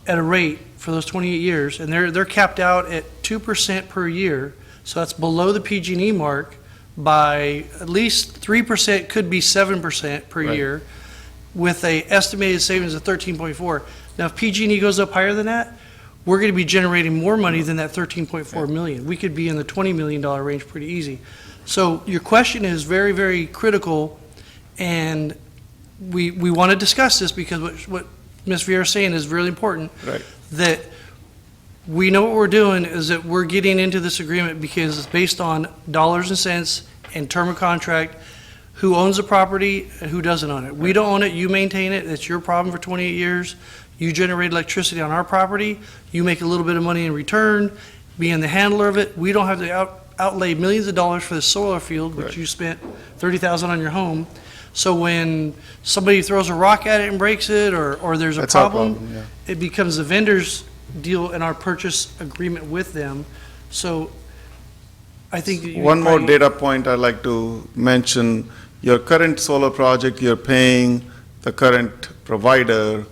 at a rate for those 28 years, and they're capped out at 2% per year. So that's below the PG&E mark by at least 3%, could be 7% per Right. year, with a estimated savings of 13.4. Now, if PG&E goes up higher than that, we're going to be generating more money than that 13.4 million. We could be in the $20 million range pretty easy. So your question is very, very critical, and we want to discuss this because what Ms. Vieira is saying is really important. Right. That we know what we're doing is that we're getting into this agreement because it's based on dollars and cents and term of contract, who owns the property and who doesn't own it. We don't own it, you maintain it, it's your problem for 28 years. You generate electricity on our property, you make a little bit of money in return, being the handler of it. We don't have to outlay millions of dollars for the solar field, which Right. you spent $30,000 on your home. So when somebody throws a rock at it and breaks it, or there's a That's our problem, problem, yeah. it becomes the vendor's deal in our purchase agreement with them. So I think that you One more probably- data point I'd like to mention. Your current solar project, you're paying the current provider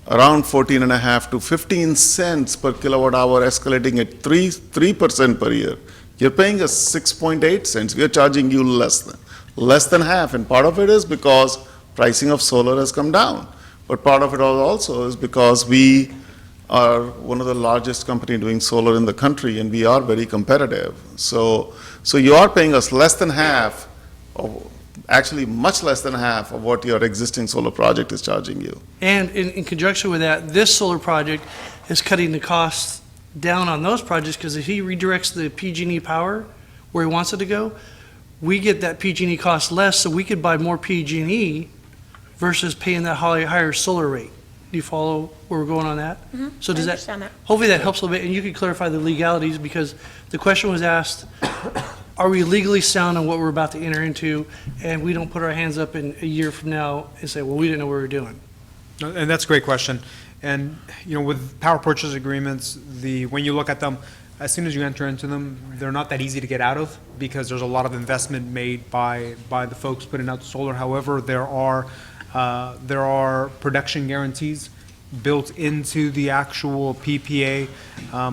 around 14.5 to 15 cents per kilowatt hour, escalating at 3% per year. You're paying us 6.8 cents. We are charging you less than half. And part of it is because pricing of solar has come down. But part of it also is because we are one of the largest company doing solar in the country, and we are very competitive. So you are paying us less than half, actually much less than half of what your existing solar project is charging you. And in conjunction with that, this solar project is cutting the costs down on those projects, because if he redirects the PG&E power where he wants it to go, we get that PG&E cost less, so we could buy more PG&E versus paying that higher solar rate. Do you follow where we're going on that? So does I that, understand that. hopefully that helps a little bit, and you could clarify the legalities, because the question was asked, are we legally sound on what we're about to enter into, and we don't put our hands up in a year from now and say, well, we didn't know what we were doing? And that's a great question. And, with power purchase agreements, when you look at them, as soon as you enter into them, they're not that easy to get out of because there's a lot of investment made by the folks putting out the solar. However, there are production guarantees built into the actual PPA.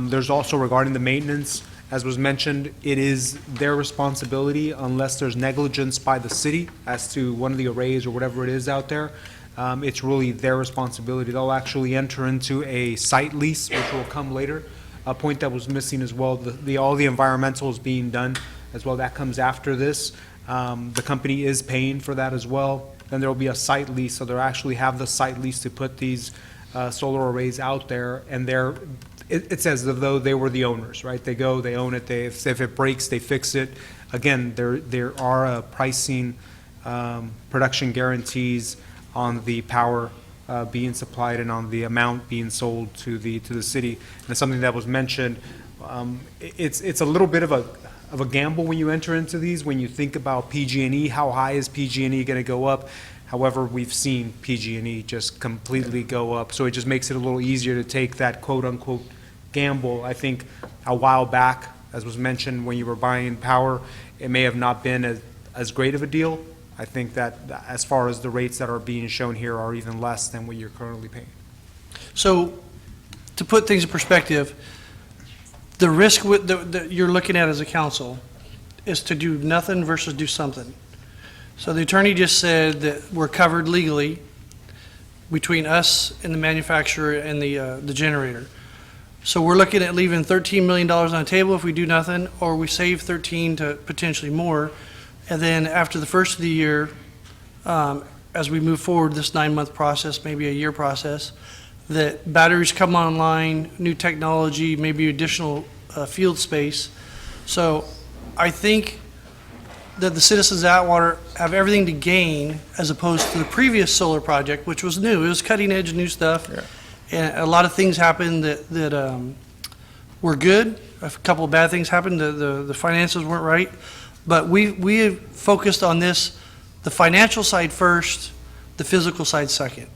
There's also regarding the maintenance, as was mentioned, it is their responsibility unless there's negligence by the city as to one of the arrays or whatever it is out there. It's really their responsibility. They'll actually enter into a site lease, which will come later. A point that was missing as well, all the environmental is being done as well. That comes after this. The company is paying for that as well. Then there will be a site lease, so they'll actually have the site lease to put these solar arrays out there, and it's as though they were the owners, right? They go, they own it, if it breaks, they fix it. Again, there are pricing production guarantees on the power being supplied and on the amount being sold to the city. And it's something that was mentioned. It's a little bit of a gamble when you enter into these, when you think about PG&E, how high is PG&E going to go up? However, we've seen PG&E just completely go up, so it just makes it a little easier to take that quote-unquote gamble. I think a while back, as was mentioned, when you were buying power, it may have not been as great of a deal. I think that as far as the rates that are being shown here are even less than what you're currently paying. So, to put things in perspective, the risk that you're looking at as a council is to do nothing versus do something. So the attorney just said that we're covered legally between us and the manufacturer and the generator. So we're looking at leaving $13 million on the table if we do nothing, or we save 13 to potentially more. And then after the first of the year, as we move forward, this 9-month process, maybe a year process, that batteries come online, new technology, maybe additional field space. So I think that the citizens of Atwater have everything to gain as opposed to the previous solar project, which was new. It was cutting edge, new stuff. Yeah. And a lot of things happened that were good. A couple of bad things happened. The finances weren't right. But we have focused on this, the financial side first, the physical side second.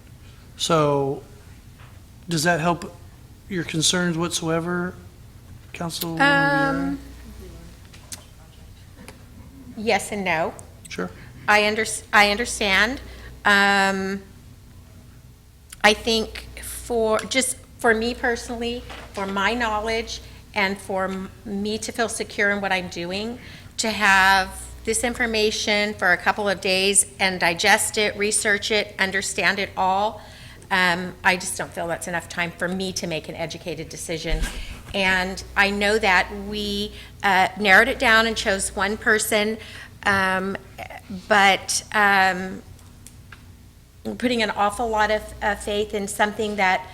So does that help your concerns whatsoever, Council? Yes and no. Sure. I understand. I think for me personally, for my knowledge, and for me to feel secure in what I'm doing, to have this information for a couple of days and digest it, research it, understand it all, I just don't feel that's enough time for me to make an educated decision. And I know that we narrowed it down and chose one person, but putting an awful lot of faith in something that,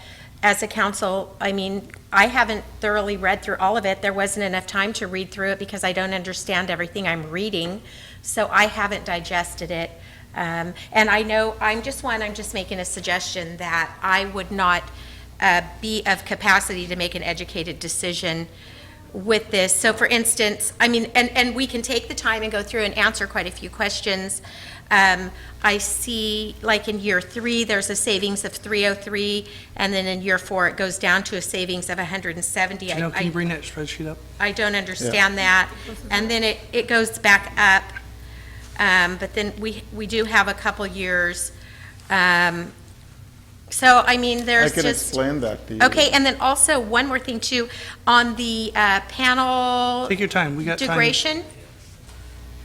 as a council, I mean, I haven't thoroughly read through all of it. There wasn't enough time to read through it because I don't understand everything I'm reading, so I haven't digested it. And I know I'm just making a suggestion that I would not be of capacity to make an educated decision with this. So for instance, I mean, and we can take the time and go through and answer quite a few questions. I see, like in year 3, there's a savings of 303, and then in year 4, it goes down to a savings of 170. Can you bring that spreadsheet up? I don't understand that. And then it goes back up, but then we do have a couple years. So, I mean, there's just... I can explain that to you. Okay, and then also, one more thing too, on the panel... Take your time, we got time. Degradation,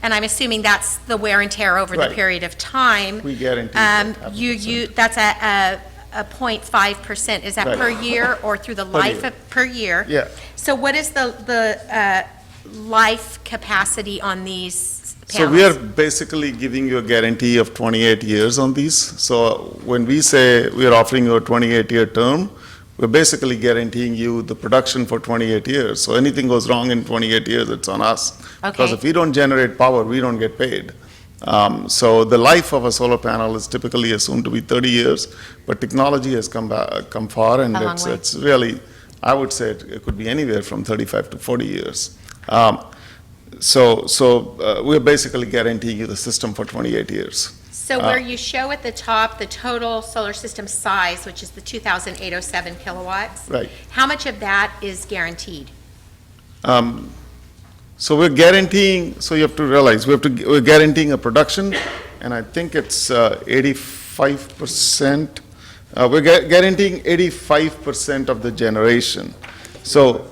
and I'm assuming that's the wear and tear over the period of time. We guarantee that's a 0.5%. Is that per year or through the life of per year? Yeah. So what is the life capacity on these panels? So we are basically giving you a guarantee of 28 years on these. So when we say we are offering you a 28-year term, we're basically guaranteeing you the production for 28 years. So anything goes wrong in 28 years, it's on us. Because Okay. if we don't generate power, we don't get paid. So the life of a solar panel is typically assumed to be 30 years, but technology has come far, and A long way. it's really, I would say it could be anywhere from 35 to 40 years. We're basically guaranteeing you the system for 28 years. So where you show at the top the total solar system size, which is the 2,807 kilowatts, Right. how much of that is guaranteed? So we're guaranteeing, so you have to realize, we're guaranteeing a production, and I think it's 85%. We're guaranteeing 85% of the generation. So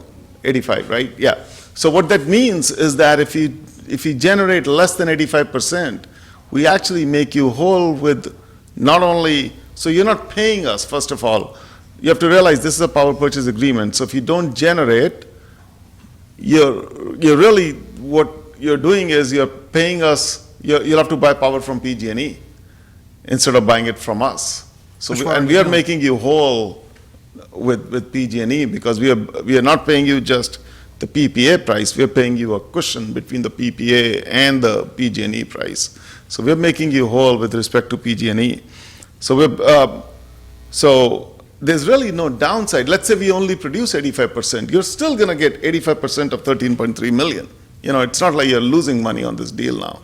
85, right? Yeah. So what that means is that if you generate less than 85%, we actually make you whole with not only, so you're not paying us, first of all. You have to realize this is a power purchase agreement, so if you don't generate, you're really, what you're doing is you're paying us, you'll have to buy power from PG&E instead of buying it from us. So we are making you whole with PG&E because we are not paying you just the PPA price, we are paying you a cushion between the PPA and the PG&E price. So we're making you whole with respect to PG&E. So there's really no downside. Let's say we only produce 85%. You're still going to get 85% of 13.3 million. It's not like you're losing money on this deal now.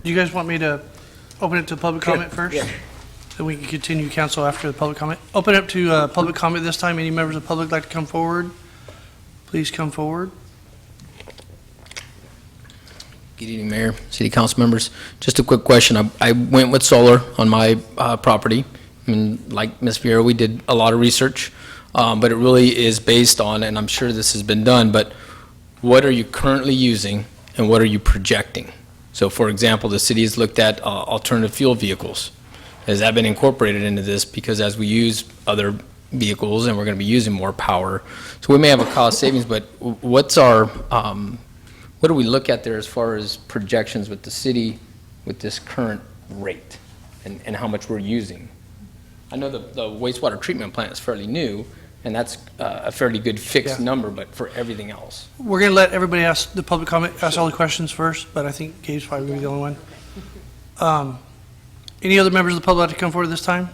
Do you guys want me to open it to public comment first? Yeah. Then we can continue council after the public comment. Open up to public comment this time. Any members of the public like to come forward? Please come forward. Good evening, Mayor, City Council members. Just a quick question. I went with solar on my property. Like Ms. Vieira, we did a lot of research, but it really is based on, and I'm sure this has been done, but what are you currently using and what are you projecting? So for example, the city has looked at alternative fuel vehicles. Has that been incorporated into this? Because as we use other vehicles and we're going to be using more power, so we may have a cost savings, but what's our, what do we look at there as far as projections with the city with this current rate and how much we're using? I know the wastewater treatment plant is fairly new, and that's a fairly good fixed number, but for everything else. We're going to let everybody ask the public comment, ask all the questions first, but I think Gabe's probably going to be the only one. Any other members of the public like to come forward this time?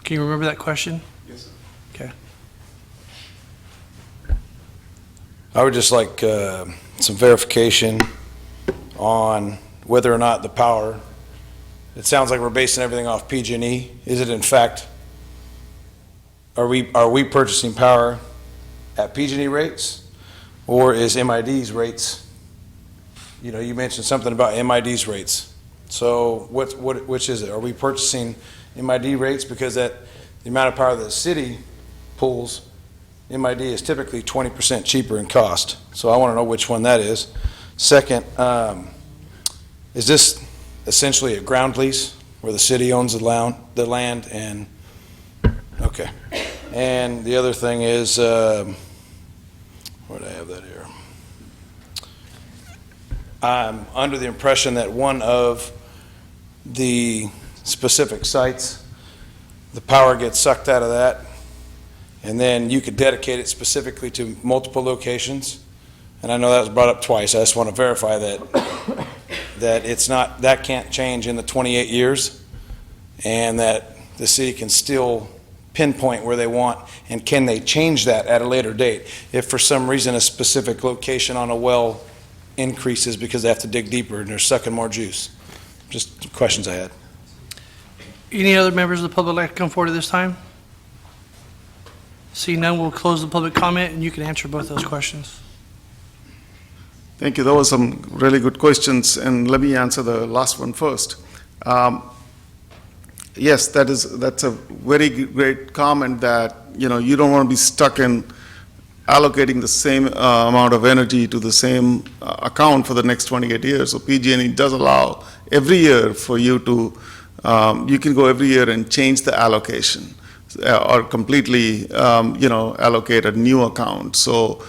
Can you remember that question? Yes, sir. Okay. I would just like some verification on whether or not the power, it sounds like we're basing everything off PG&E. Is it in fact, are we purchasing power at PG&E rates or is MID's rates? You mentioned something about MID's rates. So which is it? Are we purchasing MID rates because the amount of power that the city pulls, MID is typically 20% cheaper in cost. So I want to know which one that is. Second, is this essentially a ground lease where the city owns the land and, okay. And the other thing is, where do I have that here? I'm under the impression that one of the specific sites, the power gets sucked out of that, and then you could dedicate it specifically to multiple locations. And I know that was brought up twice. I just want to verify that it's not, that can't change in the 28 years, and that the city can still pinpoint where they want, and can they change that at a later date if for some reason a specific location on a well increases because they have to dig deeper and they're sucking more juice. Just questions I had. Any other members of the public like to come forward at this time? Seeing none, we'll close the public comment and you can answer both those questions. Thank you. Those were some really good questions, and let me answer the last one first. Yes, that's a very great comment that, you don't want to be stuck in allocating the same amount of energy to the same account for the next 28 years. So PG&E does allow every year for you to, you can go every year and change the allocation or completely, allocate a new account. So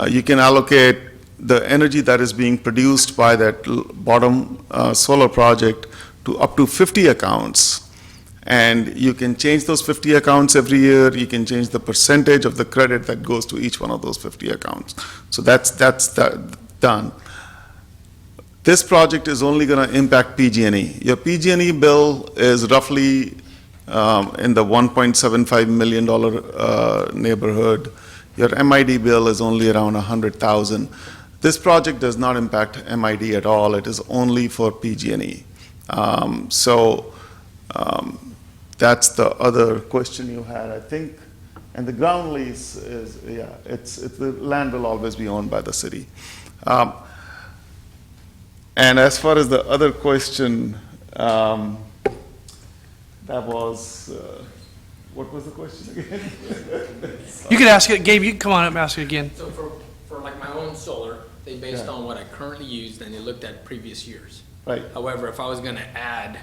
you can allocate the energy that is being produced by that bottom solar project to up to 50 accounts. And you can change those 50 accounts every year. You can change the percentage of the credit that goes to each one of those 50 accounts. So that's done. This project is only going to impact PG&E. Your PG&E bill is roughly in the $1.75 million neighborhood. Your MID bill is only around $100,000. This project does not impact MID at all. It is only for PG&E. That's the other question you had, I think. And the ground lease is, yeah, the land will always be owned by the city. And as far as the other question, that was, what was the question again? You could ask it, Gabe, you can come on up and ask it again. So for like my own solar, they based on what I currently used and they looked at previous years. Right. However, if I was gonna add,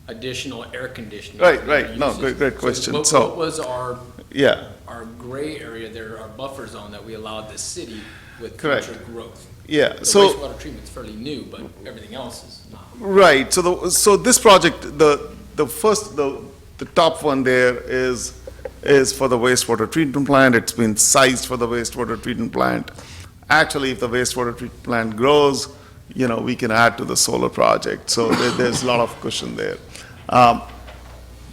additional air conditioning. Right. No, uses, great question. What was our yeah, gray area there, our buffer zone that we allowed the city with Correct. future growth? Yeah, The so- wastewater treatment's fairly new, but everything else is not. right. So this project, the top one there is for the wastewater treatment plant. It's been sized for the wastewater treatment plant. Actually, if the wastewater treatment plant grows, we can add to the solar project. So there's a lot of cushion there.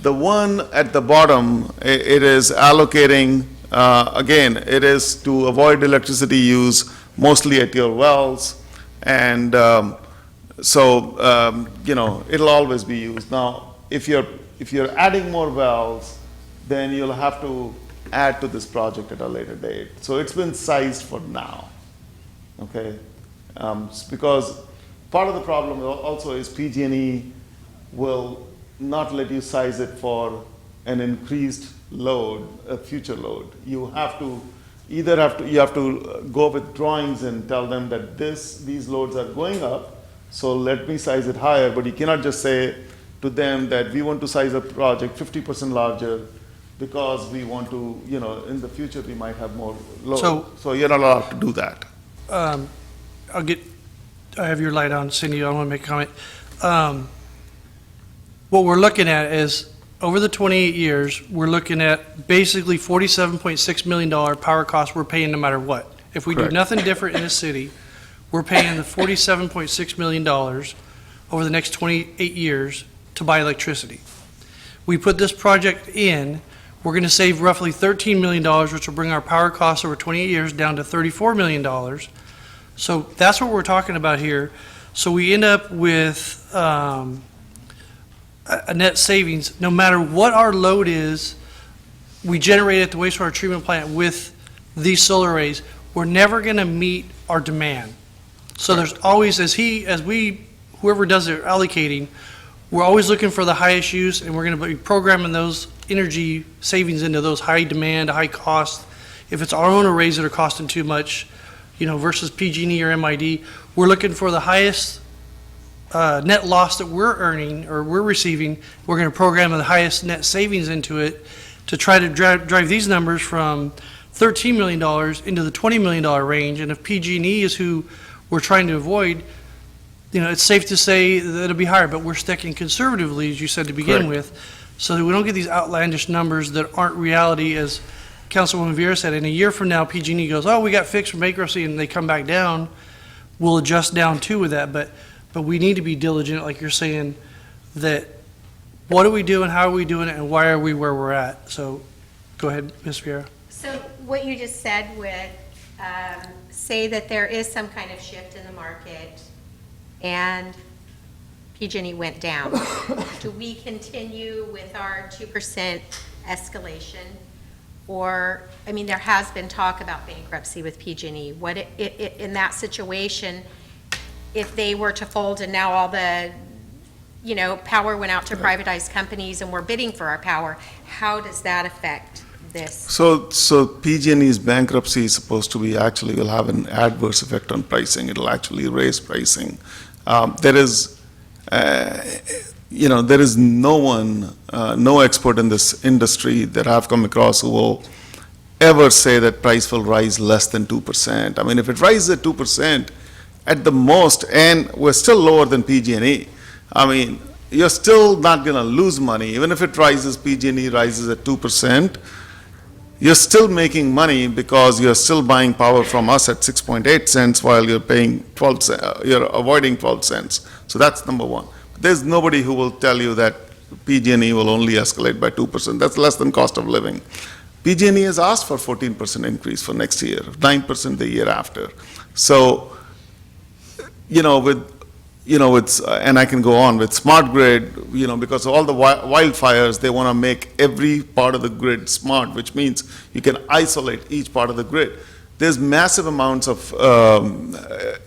The one at the bottom, it is allocating, again, it is to avoid electricity use mostly at your wells. And it'll always be used. Now, if you're adding more wells, then you'll have to add to this project at a later date. So it's been sized for now, okay? Because part of the problem also is PG&E will not let you size it for an increased load, a future load. You have to go with drawings and tell them that these loads are going up, so let me size it higher. But you cannot just say to them that we want to size a project 50% larger because we want to, in the future we might have more load. So you're not allowed to do that. I have your light on, Cindy, I want to make a comment. What we're looking at is, over the 28 years, we're looking at basically $47.6 million power costs we're paying no matter what. If we do Correct. nothing different in the city, we're paying the $47.6 million over the next 28 years to buy electricity. We put this project in, we're going to save roughly $13 million, which will bring our power costs over 28 years down to $34 million. So that's what we're talking about here. So we end up with a net savings. No matter what our load is, we generate at the wastewater treatment plant with these solar arrays, we're never going to meet our demand. So there's always, whoever does it allocating, we're always looking for the highest use, and we're going to be programming those energy savings into those high demand, high cost. If it's our own arrays that are costing too much, versus PG&E or MID, we're looking for the highest net loss that we're earning or we're receiving. We're going to program the highest net savings into it to try to drive these numbers from $13 million into the $20 million range. And if PG&E is who we're trying to avoid, it's safe to say that it'll be higher, but we're sticking conservatively, as you said to begin Correct. with, so that we don't get these outlandish numbers that aren't reality. As Councilwoman Vieira said, in a year from now, PG&E goes, oh, we got fixed from bankruptcy, and they come back down, we'll adjust down too with that. But we need to be diligent, like you're saying, that what are we doing, how are we doing it, and why are we where we're at? So go ahead, Ms. Vieira. So what you just said would say that there is some kind of shift in the market and PG&E went down. Do we continue with our 2% escalation? Or, there has been talk about bankruptcy with PG&E. What in that situation, if they were to fold and now all the, power went out to privatized companies and we're bidding for our power, how does that affect this? So PG&E's bankruptcy is supposed to be will have an adverse effect on pricing. It'll actually raise pricing. There is no one, no expert in this industry that I've come across who will ever say that price will rise less than 2%. I mean, if it rises at 2% at the most, and we're still lower than PG&E, I mean, you're still not going to lose money. Even if it rises, PG&E rises at 2%, you're still making money because you're still buying power from us at 6.8 cents while you're paying 12 cents, you're avoiding 12 cents. So that's number one. There's nobody who will tell you that PG&E will only escalate by 2%. That's less than cost of living. PG&E has asked for 14% increase for next year, 9% the year after. So, and I can go on with smart grid, because of all the wildfires, they want to make every part of the grid smart, which means you can isolate each part of the grid. There's massive amounts of,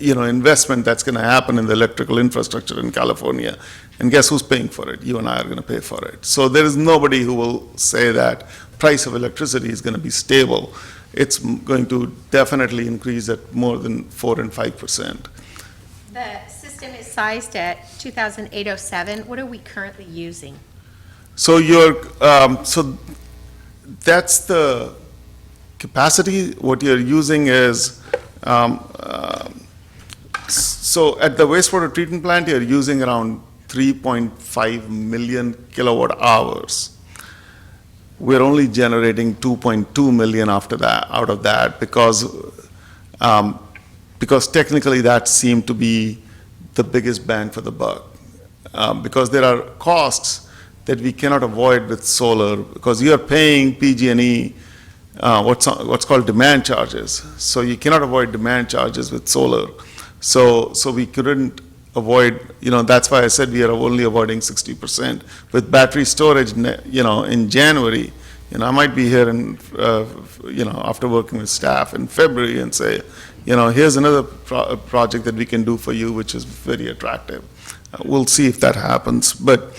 investment that's going to happen in the electrical infrastructure in California. And guess who's paying for it? You and I are going to pay for it. So there is nobody who will say that price of electricity is going to be stable. It's going to definitely increase at more than 4 and 5%. The system is sized at 2,807. What are we currently using? So so that's the capacity. What you're using is, so at the wastewater treatment plant, you're using around 3.5 million kilowatt hours. We're only generating 2.2 million out of that because technically that seemed to be the biggest bang for the buck. Because there are costs that we cannot avoid with solar, because you are paying PG&E what's called demand charges. So you cannot avoid demand charges with solar. So we couldn't avoid, that's why I said we are only avoiding 60%. With battery storage, in January, I might be here in, after working with staff in February and say, here's another project that we can do for you, which is very attractive. We'll see if that happens. But,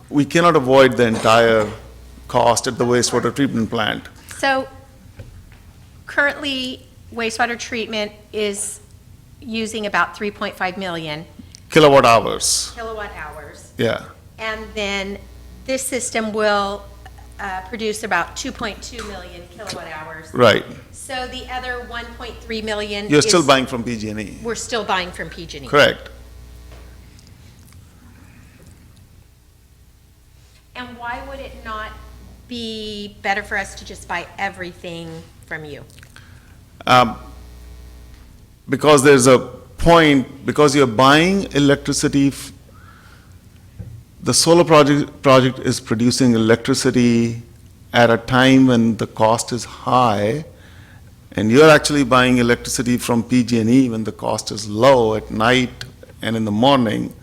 we cannot avoid the entire cost at the wastewater treatment plant. So currently, wastewater treatment is using about 3.5 million Kilowatt hours. kilowatt hours. Yeah, And then this system will produce about 2.2 million kilowatt hours. right. So the other 1.3 million You're is. still buying from PG&E. We're still buying from PG&E. Correct. And why would it not be better for us to just buy everything from you? Because there's a point, because you're buying electricity, the solar project is producing electricity at a time when the cost is high, and you're actually buying electricity from PG&E when the cost is low at night and in the morning.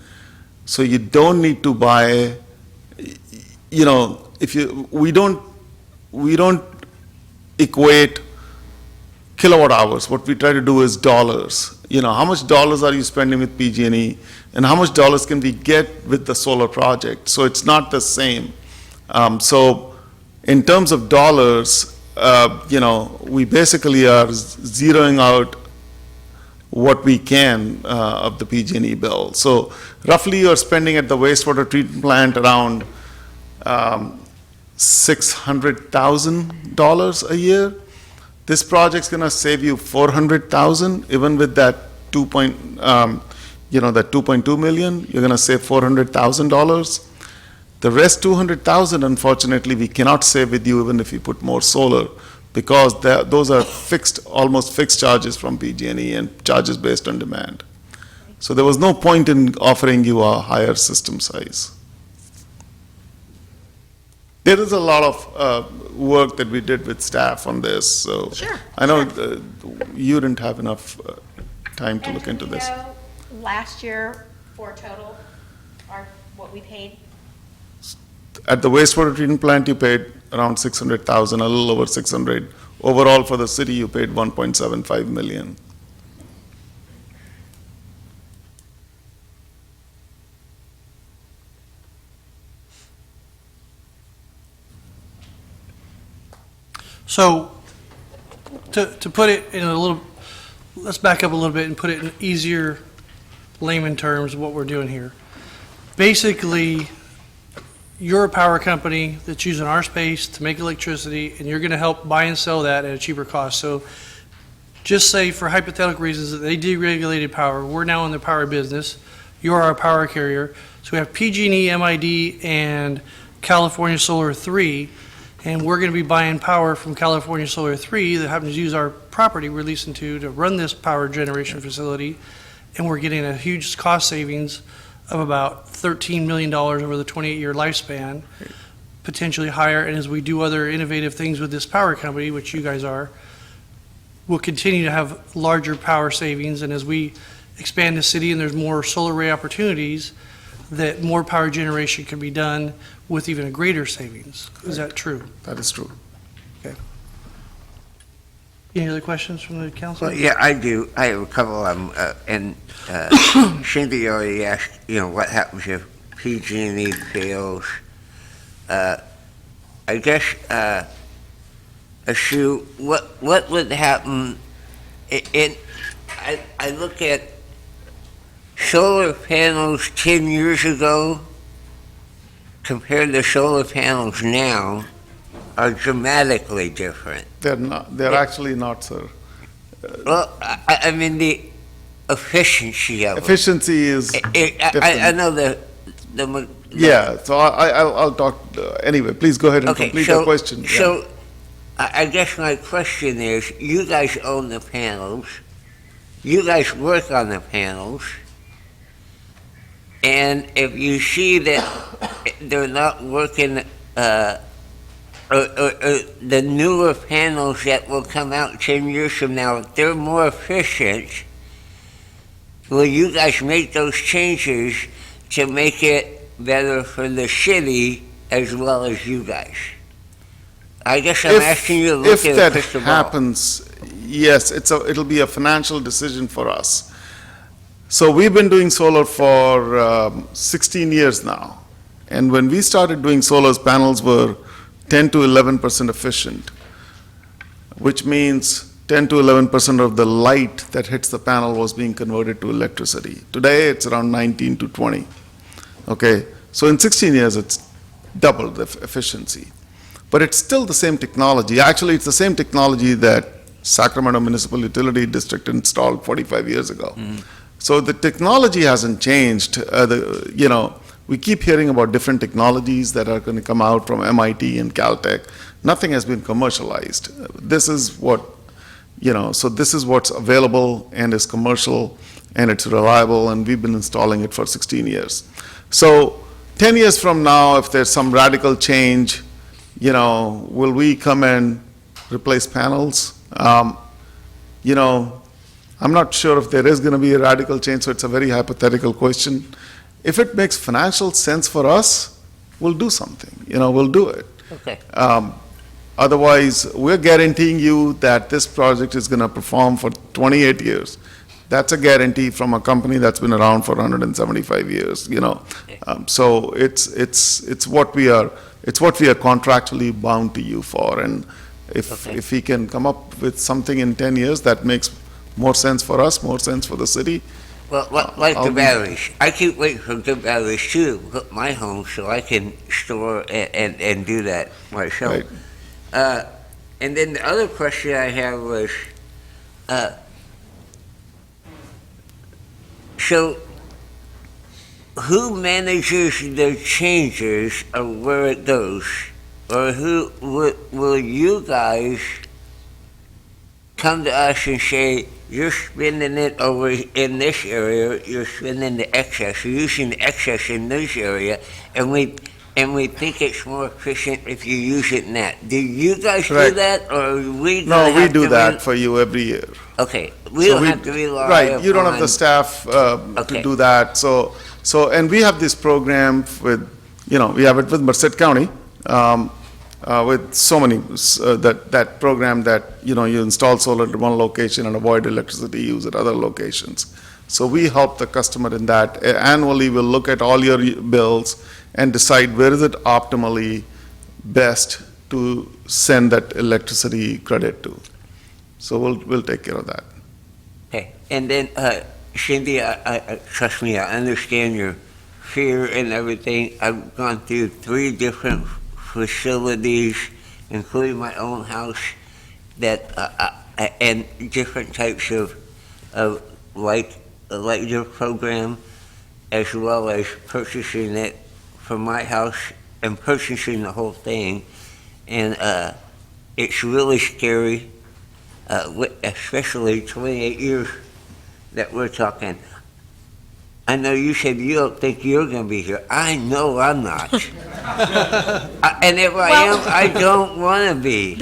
So you don't need to buy, we don't equate kilowatt hours. What we try to do is dollars. How much dollars are you spending with PG&E, and how much dollars can we get with the solar project? So it's not the same. So in terms of dollars, we basically are zeroing out what we can of the PG&E bill. So roughly you're spending at the wastewater treatment plant around $600,000 a year. This project's going to save you $400,000, even with that that 2.2 million. You're going to save $400,000. The rest $200,000, unfortunately, we cannot save with you even if you put more solar, because those are almost fixed charges from PG&E and charges based on demand. So there was no point in offering you a higher system size. There is a lot of work that we did with staff on this, so Sure, I know you didn't have enough time to look into this. And do we know last year for total, what we paid? At the wastewater treatment plant, you paid around 600,000, a little over 600. Overall, for the city, you paid 1.75 million. So, to put it in a little, let's back up a little bit and put it in easier layman terms of what we're doing here. Basically, you're a power company that's using our space to make electricity, and you're going to help buy and sell that at a cheaper cost. So just say, for hypothetical reasons, that they deregulated power. We're now in the power business. You're our power carrier. So we have PG&E, MID, and California Solar 3, and we're going to be buying power from California Solar 3 that happens to use our property we're leasing to run this power generation facility, and we're getting a huge cost savings of about $13 million over the 28-year lifespan, potentially higher. And as we do other innovative things with this power company, which you guys are, we'll continue to have larger power savings. And as we expand the city and there's more solar array opportunities, that more power generation can be done with even a greater savings. Is that true? That is true. Okay. Any other questions from the council? Well, yeah, I do. I have a couple of them. Cindy already asked, what happens if PG&E fails. I guess, Sue, what would happen I look at solar panels 10 years ago compared to solar panels now are dramatically different. They're actually not, sir. Well, I mean, the efficiency of Efficiency is I know the yeah, so I'll talk, anyway, please go ahead and complete your question. Yeah. So, I guess my question is, you guys own the panels, you guys work on the panels, and if you see that they're not working, or the newer panels that will come out 10 years from now, if they're more efficient, will you guys make those changes to make it better for the city as well as you guys? I guess I'm asking you to look at the crystal ball. If that happens, yes, it'll be a financial decision for us. So we've been doing solar for 16 years now. And when we started doing solar, panels were 10 to 11% efficient, which means 10 to 11% of the light that hits the panel was being converted to electricity. Today, it's around 19 to 20. Okay, so in 16 years, it's doubled the efficiency. But it's still the same technology. Actually, it's the same technology that Sacramento Municipal Utility District installed 45 years ago. Mm-hmm. So the technology hasn't changed. We keep hearing about different technologies that are going to come out from MIT and Caltech. Nothing has been commercialized. This is what, so this is what's available and is commercial and it's reliable, and we've been installing it for 16 years. So 10 years from now, if there's some radical change, will we come and replace panels? I'm not sure if there is going to be a radical change, so it's a very hypothetical question. If it makes financial sense for us, we'll do something, we'll do it. Okay. Otherwise, we're guaranteeing you that this project is going to perform for 28 years. That's a guarantee from a company that's been around for 175 years, So it's what we are contractually bound to you for. And if we can come up with something in 10 years that makes more sense for us, more sense for the city. Well, like the batteries. I keep waiting for good batteries too, to put my home so I can store and do that myself. Right. And then the other question I have was, so who manages the changes of where it goes? Or who will you guys come to us and say, you're spending it over in this area, you're spending the excess, you're using the excess in this area, and we think it's more efficient if you use it in that. Do you guys do that, or are we No, we do that for you every year. Okay, we don't have to rely Right, you don't have the staff to do that. So, and we have this program with, we have it with Merced County, with so many, that program that, you install solar at one location and avoid electricity use at other locations. So we help the customer in that. Annually, we'll look at all your bills and decide where is it optimally best to send that electricity credit to. So we'll take care of that. Okay, and then Cindy, trust me, I understand your fear and everything. I've gone through 3 different facilities, including my own house, that and different types of elective program, as well as purchasing it from my house and purchasing the whole thing. And it's really scary, especially 28 years that we're talking. I know you said you don't think you're going to be here. I know I'm not. And if I am, I don't want to be.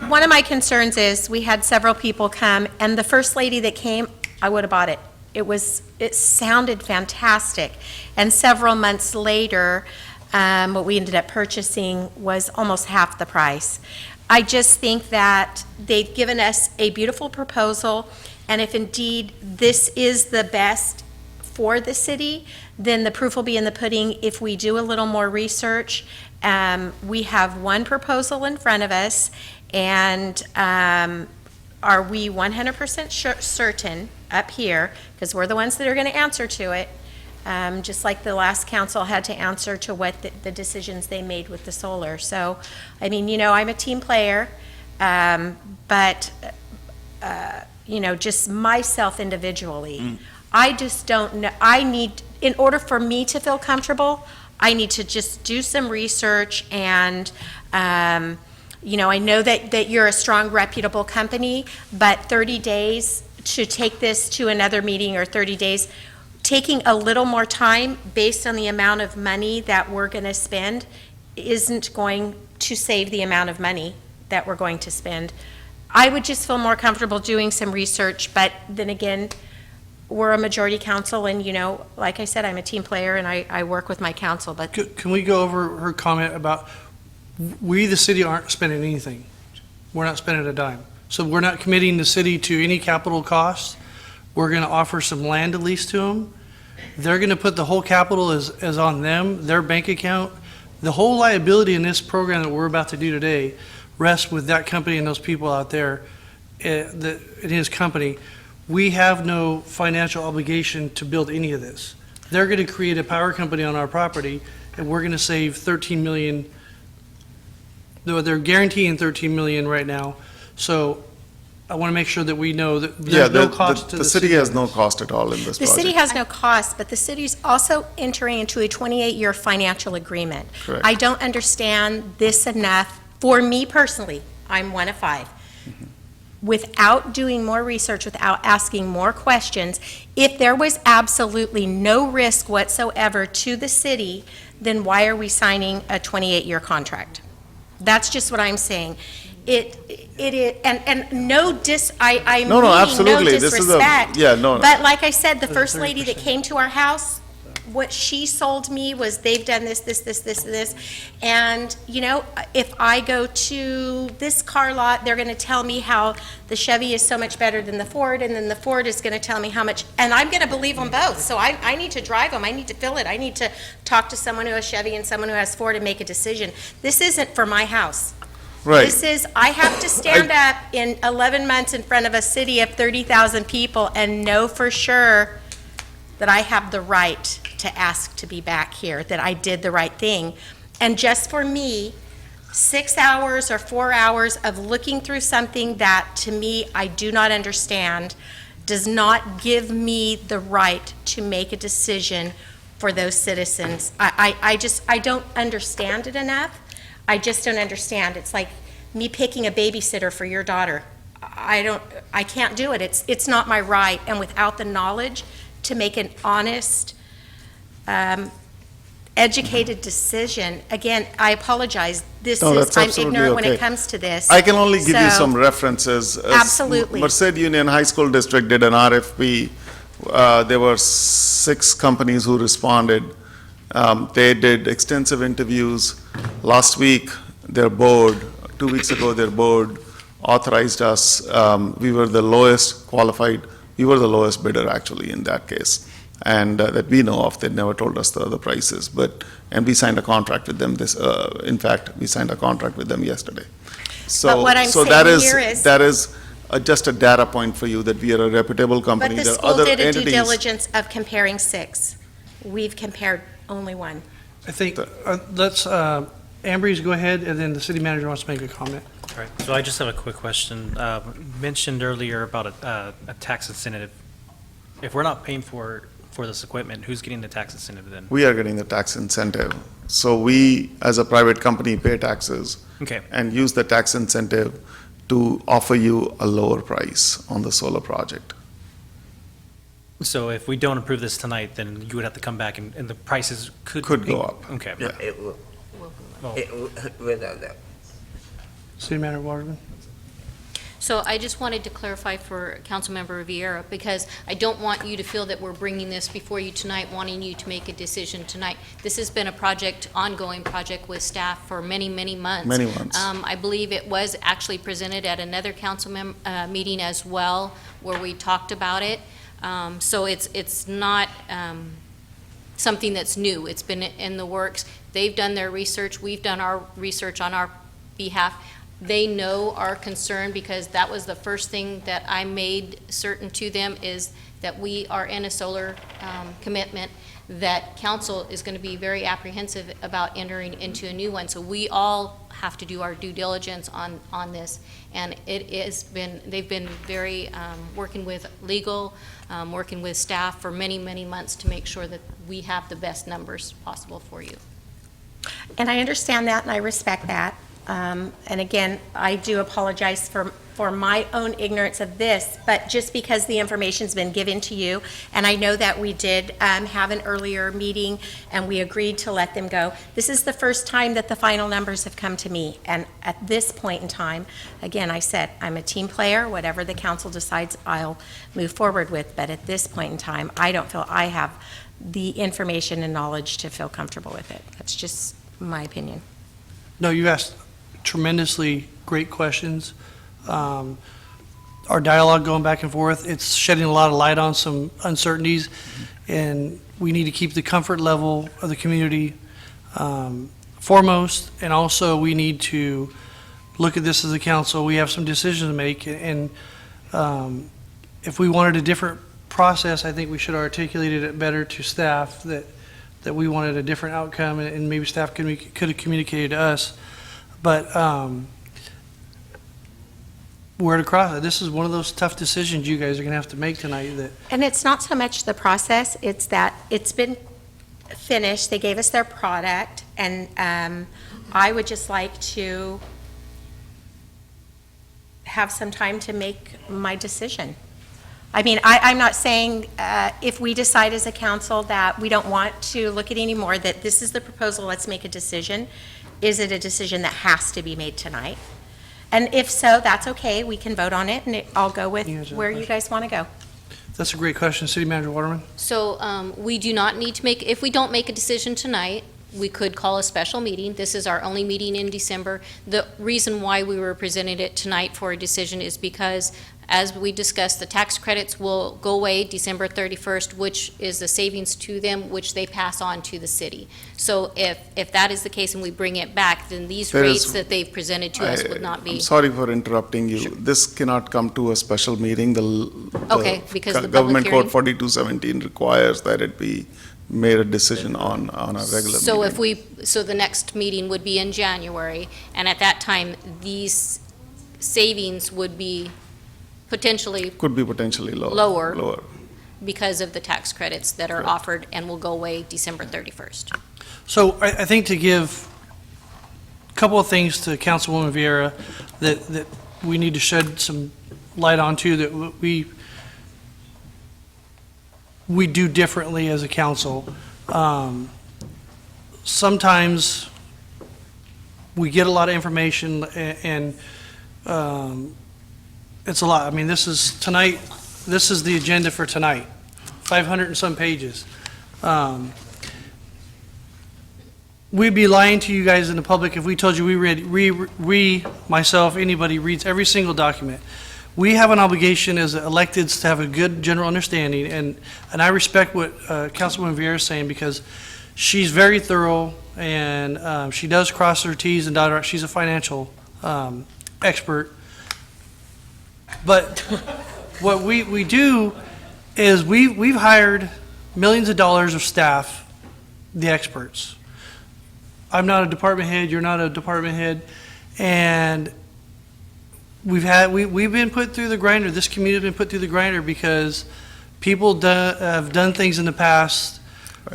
One of my concerns is, we had several people come, and the first lady that came, I would have bought it. It sounded fantastic. And several months later, what we ended up purchasing was almost half the price. I just think that they've given us a beautiful proposal, and if indeed this is the best for the city, then the proof will be in the pudding if we do a little more research. We have one proposal in front of us, and are we 100% certain up here, because we're the ones that are going to answer to it, just like the last council had to answer to what the decisions they made with the solar. So, I mean, I'm a team player, but, just myself individually, I just don't know. In order for me to feel comfortable, I need to just do some research, and, I know that you're a strong, reputable company, but 30 days to take this to another meeting, or 30 days, taking a little more time based on the amount of money that we're going to spend isn't going to save the amount of money that we're going to spend. I would just feel more comfortable doing some research, but then again, we're a majority council, and, like I said, I'm a team player, and I work with my council, but. Can we go over her comment about, we, the city, aren't spending anything? We're not spending a dime. So we're not committing the city to any capital costs. We're going to offer some land to lease to them. They're going to put the whole capital as on them, their bank account. The whole liability in this program that we're about to do today rests with that company and those people out there, in his company. We have no financial obligation to build any of this. They're going to create a power company on our property, and we're going to save 13 million. They're guaranteeing 13 million right now. So I want to make sure that we know that there's no cost to the city. The city has no cost at all in this The project. city has no cost, but the city's also entering into a 28-year financial agreement. Correct. I don't understand this enough. For me personally, I'm one of 5. Without doing more research, without asking more questions, if there was absolutely no risk whatsoever to the city, then why are we signing a 28-year contract? That's just what I'm saying. It is, and no absolutely. disrespect. This is But like I said, the first lady that came to our house, what she sold me was, they've done this, and, if I go to this car lot, they're going to tell me how the Chevy is so much better than the Ford, and then the Ford is going to tell me how much, and I'm going to believe them both. So I need to drive them. I need to feel it. I need to talk to someone who has Chevy and someone who has Ford and make a decision. This isn't for my house. Right. This is, I have to stand up in 11 months in front of a city of 30,000 people and know for sure that I have the right to ask to be back here, that I did the right thing. And just for me, 6 hours or 4 hours of looking through something that, to me, I do not understand, does not give me the right to make a decision for those citizens. I don't understand it enough. I just don't understand. It's like me picking a babysitter for your daughter. I can't do it. It's not my right. And without the knowledge to make an honest, educated decision, again, I apologize. I'm ignorant when it comes to this. I can only give you So, some references. Absolutely. Merced Union High School District did an RFP. There were 6 companies who responded. They did extensive interviews. Last week, their board, 2 weeks ago, their board authorized us. We were the lowest qualified, we were the lowest bidder actually in that case. And that we know of, they never told us the other prices, and we signed a contract with them in fact, we signed a contract with them yesterday. But what I'm saying here is- that is just a data point for you that we are a reputable company. But the There are school other did a due entities- diligence of comparing 6. we've compared only one. I think, let's, Ambrose, go ahead, and then the city manager wants to make a comment. All right, so I just have a quick question. Mentioned earlier about a tax incentive. If we're not paying for this equipment, who's getting the tax incentive then? We are getting the tax incentive. So we, as a private company, pay taxes. Okay. And use the tax incentive to offer you a lower price on the solar project. So if we don't approve this tonight, then you would have to come back and the prices could go up. Okay. Yeah. It will. Oh. It will, without that. City manager Waterman? So I just wanted to clarify for Councilmember Vieira, because I don't want you to feel that we're bringing this before you tonight, wanting you to make a decision tonight. This has been a project, ongoing project with staff for many, many months. Many months. I believe it was actually presented at another council meeting as well, where we talked about it. So it's not something that's new. It's been in the works. They've done their research. We've done our research on our behalf. They know our concern, because that was the first thing that I made certain to them, is that we are in a solar commitment, that council is going to be very apprehensive about entering into a new one. So we all have to do our due diligence on this. And they've been very, working with legal, working with staff for many, many months to make sure that we have the best numbers possible for you. And I understand that, and I respect that. And again, I do apologize for my own ignorance of this, but just because the information's been given to you, and I know that we did have an earlier meeting, and we agreed to let them go. This is the first time that the final numbers have come to me, and at this point in time, again, I said, I'm a team player. Whatever the council decides, I'll move forward with, but at this point in time, I don't feel I have the information and knowledge to feel comfortable with it. That's just my opinion. No, you asked tremendously great questions. Our dialogue going back and forth, it's shedding a lot of light on some uncertainties, and we need to keep the comfort level of the community foremost, and also we need to look at this as a council. We have some decisions to make, and if we wanted a different process, I think we should have articulated it better to staff that we wanted a different outcome, and maybe staff could have communicated to us. But we're at a crossroads. This is one of those tough decisions you guys are going to have to make tonight. And it's not so much the process, it's that it's been finished, they gave us their product, and I would just like to have some time to make my decision. I mean, I'm not saying if we decide as a council that we don't want to look at it anymore, that this is the proposal, let's make a decision. Is it a decision that has to be made tonight? And if so, that's okay, we can vote on it, and I'll go with where you guys want to go. That's a great question. City Manager Waterman? So we do not need to make, if we don't make a decision tonight, we could call a special meeting. This is our only meeting in December. The reason why we were presenting it tonight for a decision is because, as we discussed, the tax credits will go away December 31st, which is the savings to them, which they pass on to the city. So if that is the case and we bring it back, then these rates that they've presented to us would not be. I'm sorry for interrupting you. This cannot come to a special meeting. Okay, because the public Government hearing? Code 4217 requires that it be made a decision on a regular So meeting. so the next meeting would be in January, and at that time, these savings would be potentially Could be potentially lower. lower because of the tax credits that are offered and will go away December 31st. So I think to give a couple of things to Councilwoman Vieira that we need to shed some light onto, that we do differently as a council. Sometimes we get a lot of information, and it's a lot. I mean, this is the agenda for tonight, 500 and some pages. We'd be lying to you guys in the public if we told you myself, anybody reads every single document. We have an obligation as electeds to have a good general understanding, and I respect what Councilwoman Vieira is saying, because she's very thorough, and she does cross her T's and dot her. She's a financial expert. But what we do is we've hired millions of dollars of staff, the experts. I'm not a department head, you're not a department head, and we've been put through the grinder, this community has been put through the grinder because people have done things in the past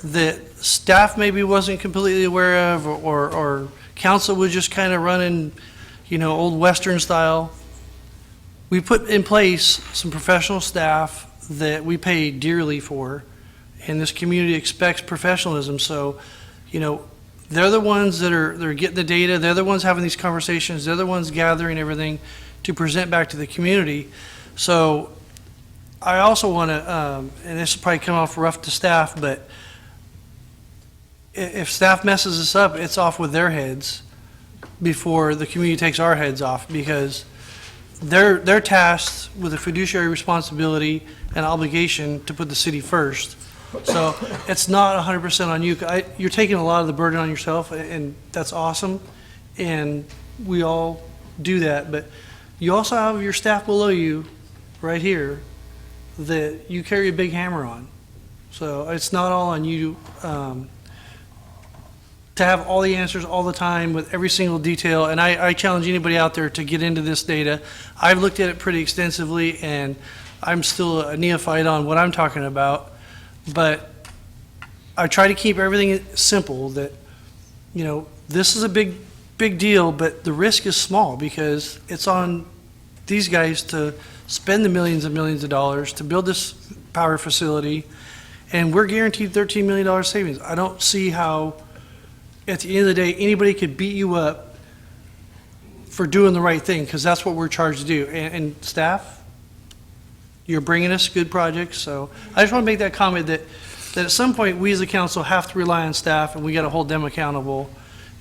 that staff maybe wasn't completely aware of, or council was just kind of running, old Western style. We put in place some professional staff that we pay dearly for, and this community expects professionalism. So, they're the ones that are getting the data. They're the ones having these conversations. They're the ones gathering everything to present back to the community. So I also want to, and this will probably come off rough to staff, but if staff messes this up, it's off with their heads before the community takes our heads off, because they're tasked with a fiduciary responsibility and obligation to put the city first. So it's not 100% on you. You're taking a lot of the burden on yourself, and that's awesome, and we all do that. But you also have your staff below you right here that you carry a big hammer on. So it's not all on you to have all the answers all the time with every single detail. And I challenge anybody out there to get into this data. I've looked at it pretty extensively, and I'm still a neophyte on what I'm talking about. But I try to keep everything simple, that, this is a big deal, but the risk is small because it's on these guys to spend the millions and millions of dollars to build this power facility, and we're guaranteed $13 million savings. I don't see how, at the end of the day, anybody could beat you up for doing the right thing, because that's what we're charged to do. And staff, you're bringing us good projects. So I just want to make that comment that at some point we as a council have to rely on staff, and we got to hold them accountable.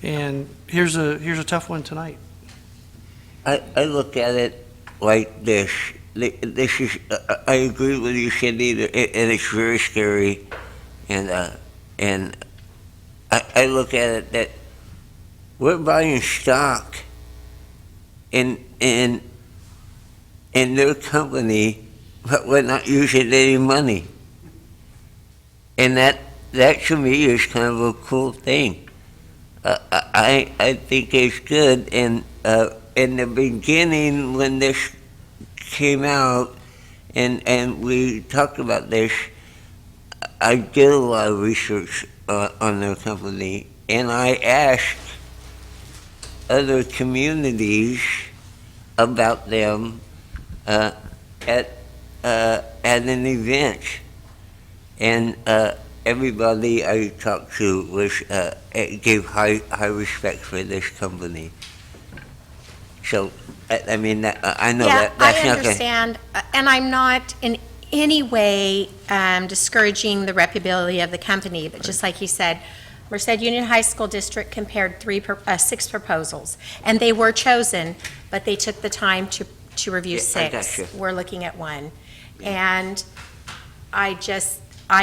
And here's a tough one tonight. I look at it like this. This is, I agree with you, Cindy, and it's very scary. And I look at it that we're buying stock in their company, but we're not using any money. And that to me is kind of a cool thing. I think it's good. And in the beginning, when this came out and we talked about this, I did a lot of research on their company, and I asked other communities about them at an event, and everybody I talked to gave high respect for this company. So I mean, I know that's not I understand, and I'm not in any way discouraging the reputability of the company, but just like you said, Merced Union High School District compared 6 proposals, and they were chosen, but they took the time to review 6. We're looking at 1. And I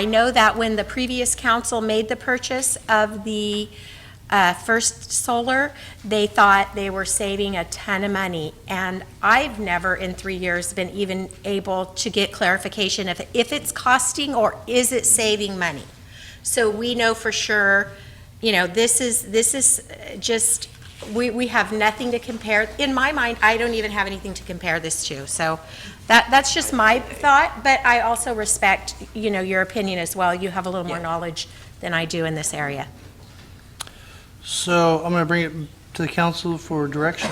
know that when the previous council made the purchase of the First Solar, they thought they were saving a ton of money. And I've never in 3 years been even able to get clarification if it's costing or is it saving money. So we know for sure, this is just, we have nothing to compare. In my mind, I don't even have anything to compare this to. So that's just my thought, but I also respect, your opinion as well. You have a little more knowledge than I do in this area. So I'm going to bring it to the council for direction.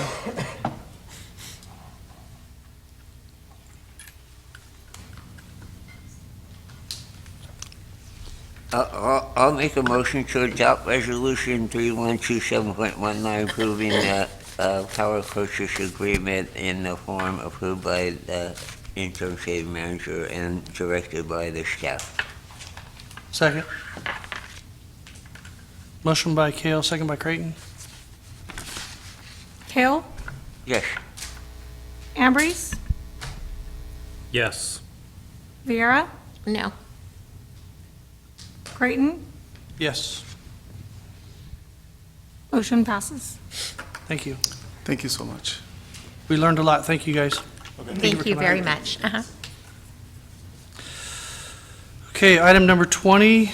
I'll make a motion to adopt Resolution 3127.19, approving the power purchase agreement in the form approved by the interim city manager and directed by the staff. Second. Motion by Kale, second by Creighton. Kale? Yes. Ambrose? Yes. Vieira? No. Creighton? Yes. Motion passes. Thank you. Thank you so much. We learned a lot. Thank you, guys. Thank you very much. Okay, item number 20,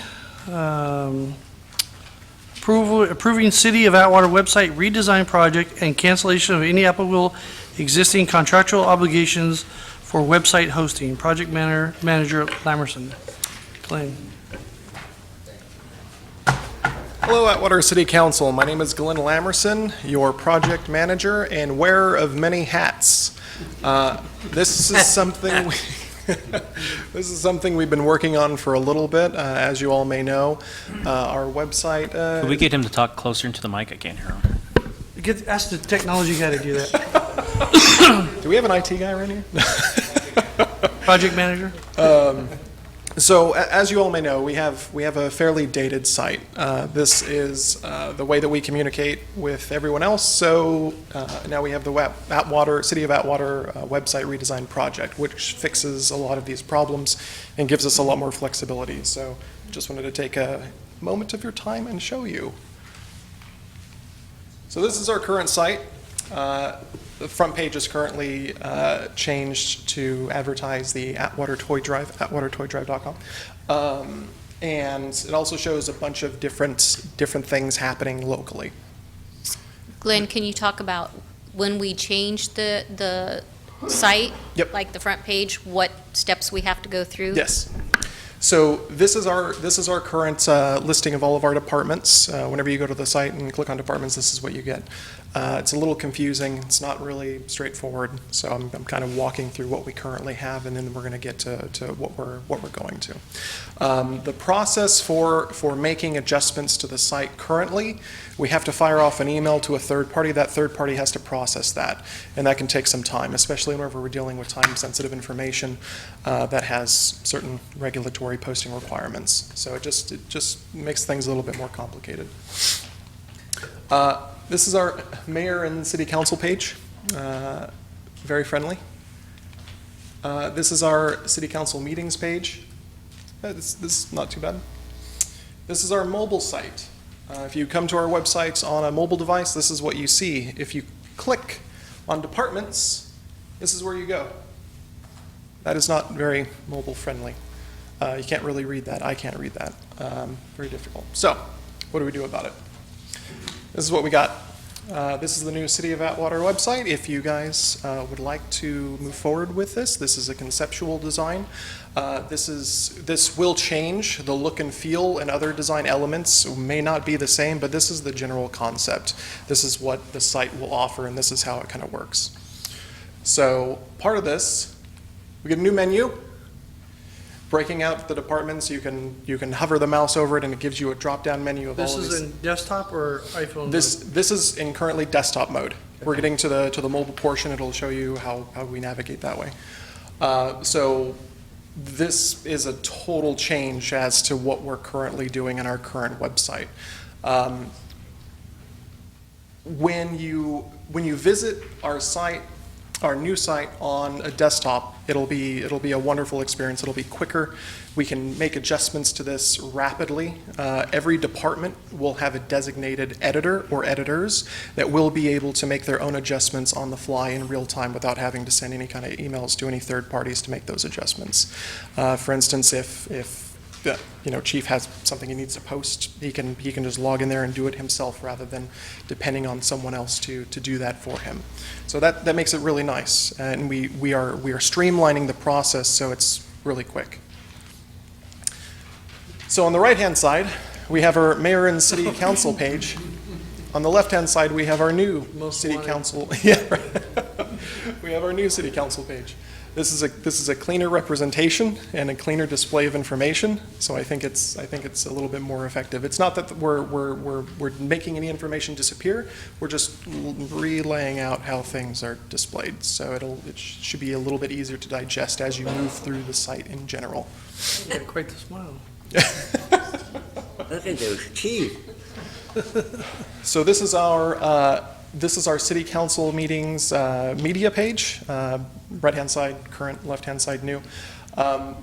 approving City of Atwater website redesign project and cancellation of any applicable existing contractual obligations for website hosting. Project Manager Lamerson. Glenn. Hello, Atwater City Council. My name is Glenn Lamerson, your project manager and wearer of many hats. This is something this is something we've been working on for a little bit, as you all may know. Our website. Could we get him to talk closer into the mic? I can't hear him. Ask the technology guy to do that. Do we have an IT guy right here? Project manager? So, as you all may know, we have a fairly dated site. This is the way that we communicate with everyone else. So now we have the City of Atwater website redesign project, which fixes a lot of these problems and gives us a lot more flexibility. So, just wanted to take a moment of your time and show you. So this is our current site. The front page is currently changed to advertise the Atwater Toy Drive, atwatertoydrive.com. And it also shows a bunch of different things happening locally. Glenn, can you talk about when we changed the site? Yep. Like the front page, what steps we have to go through? Yes. So this is our current listing of all of our departments. Whenever you go to the site and click on departments, this is what you get. It's a little confusing. It's not really straightforward. So I'm kind of walking through what we currently have, and then we're going to get to what we're going to. The process for making adjustments to the site currently, we have to fire off an email to a third party. That third party has to process that, and that can take some time, especially whenever we're dealing with time-sensitive information that has certain regulatory posting requirements. So it just makes things a little bit more complicated. This is our mayor and city council page. Very friendly. This is our city council meetings page. This is not too bad. This is our mobile site. If you come to our website on a mobile device, this is what you see. If you click on departments, this is where you go. That is not very mobile friendly. You can't really read that. I can't read that. Very difficult. So, what do we do about it? This is what we got. This is the new City of Atwater website. If you guys would like to move forward with this is a conceptual design. This will change. The look and feel and other design elements may not be the same, but this is the general concept. This is what the site will offer, and this is how it kind of works. So part of this, we get a new menu. Breaking out the departments, you can hover the mouse over it, and it gives you a drop-down menu of all of these. This is in desktop or iPhone? This is in currently desktop mode. Okay. We're getting to the mobile portion. It'll show you how we navigate that way. So this is a total change as to what we're currently doing in our current website. When you visit our site, our new site on a desktop, it'll be a wonderful experience. It'll be quicker. We can make adjustments to this rapidly. Every department will have a designated editor or editors that will be able to make their own adjustments on the fly in real time without having to send any kind of emails to any third parties to make those adjustments. For instance, if Chief has something he needs to post, he can just log in there and do it himself rather than depending on someone else to do that for him. So that makes it really nice, and we are streamlining the process so it's really quick. So on the right-hand side, we have our mayor and city council page. On the left-hand side, we have our new city council. Yeah, right. We have our new city council page. This is a cleaner representation and a cleaner display of information. So I think it's a little bit more effective. It's not that we're making any information disappear. We're just relaying out how things are displayed. So it should be a little bit easier to digest as you move through the site in general. You got quite the smile. Look at those teeth. So this is our city council meetings media page. Right-hand side current, left-hand side new.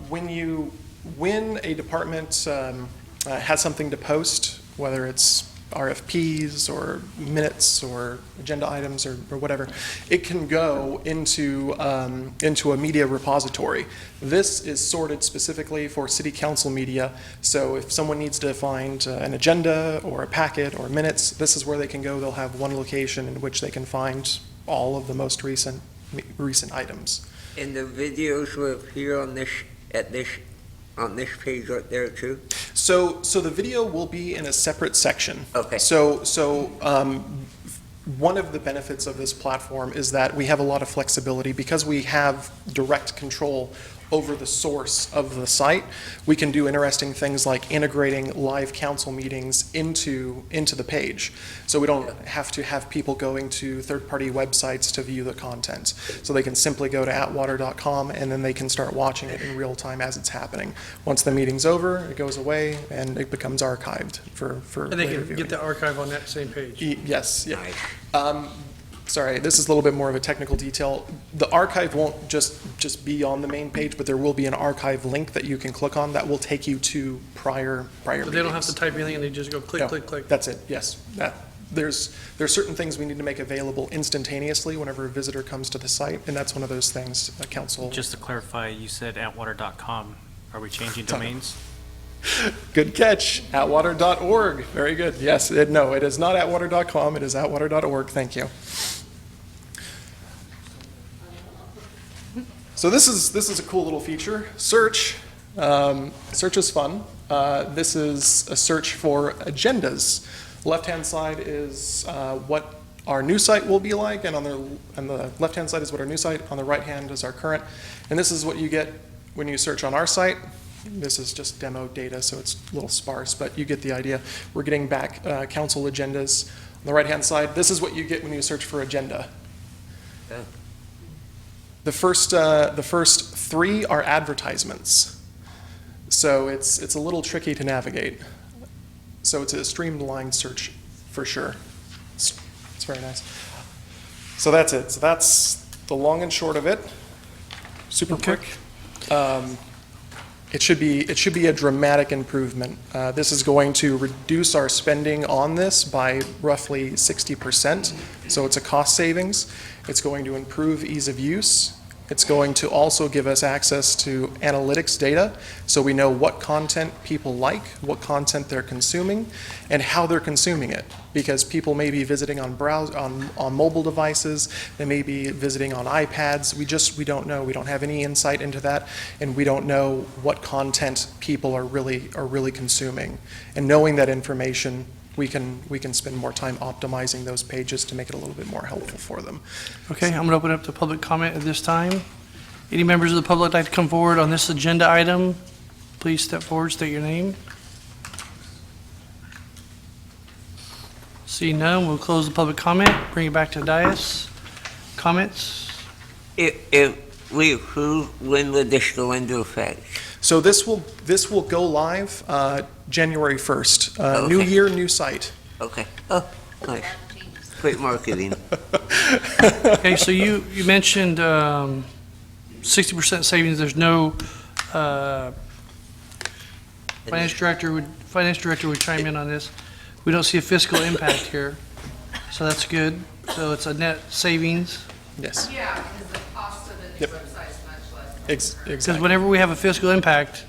When a department has something to post, whether it's RFPs or minutes or agenda items or whatever, it can go into a media repository. This is sorted specifically for city council media. So if someone needs to find an agenda or a packet or minutes, this is where they can go. They'll have one location in which they can find all of the most recent items. And the videos will appear on this page right there too? So the video will be in a separate section. Okay. One of the benefits of this platform is that we have a lot of flexibility because we have direct control over the source of the site. We can do interesting things like integrating live council meetings into the page. So we don't have to have people going to third-party websites to view the content. So they can simply go to atwater.com and then they can start watching it in real time as it's happening. Once the meeting's over, it goes away and it becomes archived for And they later can viewing. get the archive on that same page. Yes, yeah. Sorry, this is a little bit more of a technical detail. The archive won't just be on the main page, but there will be an archive link that you can click on that will take you to prior But they don't have meetings. to type anything, and they just go click, No, click, click. That's it, yes. There's certain things we need to make available instantaneously whenever a visitor comes to the site, and that's one of those things council. Just to clarify, you said atwater.com. Are we changing domains? Good catch, atwater.org. Very good. Yes, no, it is not atwater.com, it is atwater.org. Thank you. So this is a cool little feature. Search. Search is fun. This is a search for agendas. Left-hand side is what our new site will be like, and on the left-hand side is what our new site, on the right-hand is our current. And this is what you get when you search on our site. This is just demo data, so it's a little sparse, but you get the idea. We're getting back council agendas. On the right-hand side, this is what you get when you search for agenda. Okay. The first three are advertisements. So it's a little tricky to navigate. So it's a streamlined search for sure. It's very nice. So that's it. So that's the long and short of it. Super quick. It should be a dramatic improvement. This is going to reduce our spending on this by roughly 60%. So it's a cost savings. It's going to improve ease of use. It's going to also give us access to analytics data, so we know what content people like, what content they're consuming, and how they're consuming it. Because people may be visiting on mobile devices, they may be visiting on iPads. We don't know. We don't have any insight into that, and we don't know what content people are really consuming. And knowing that information, we can spend more time optimizing those pages to make it a little bit more helpful for them. Okay, I'm going to open up to public comment at this time. Any members of the public like to come forward on this agenda item? Please step forward, state your name. See none, we'll close the public comment, bring it back to dais. Comments? If we approve, when will this go into effect? So this will go live January 1st. New Okay. year, new site. Okay. Oh, nice. Great marketing. Okay, so you mentioned 60% savings, there's no, finance director would chime in on this. We don't see a fiscal impact here, so that's good. So it's a net savings. Yes. Yeah, because the cost of the new Yep. website is much less. Exactly. Because whenever we have a fiscal impact,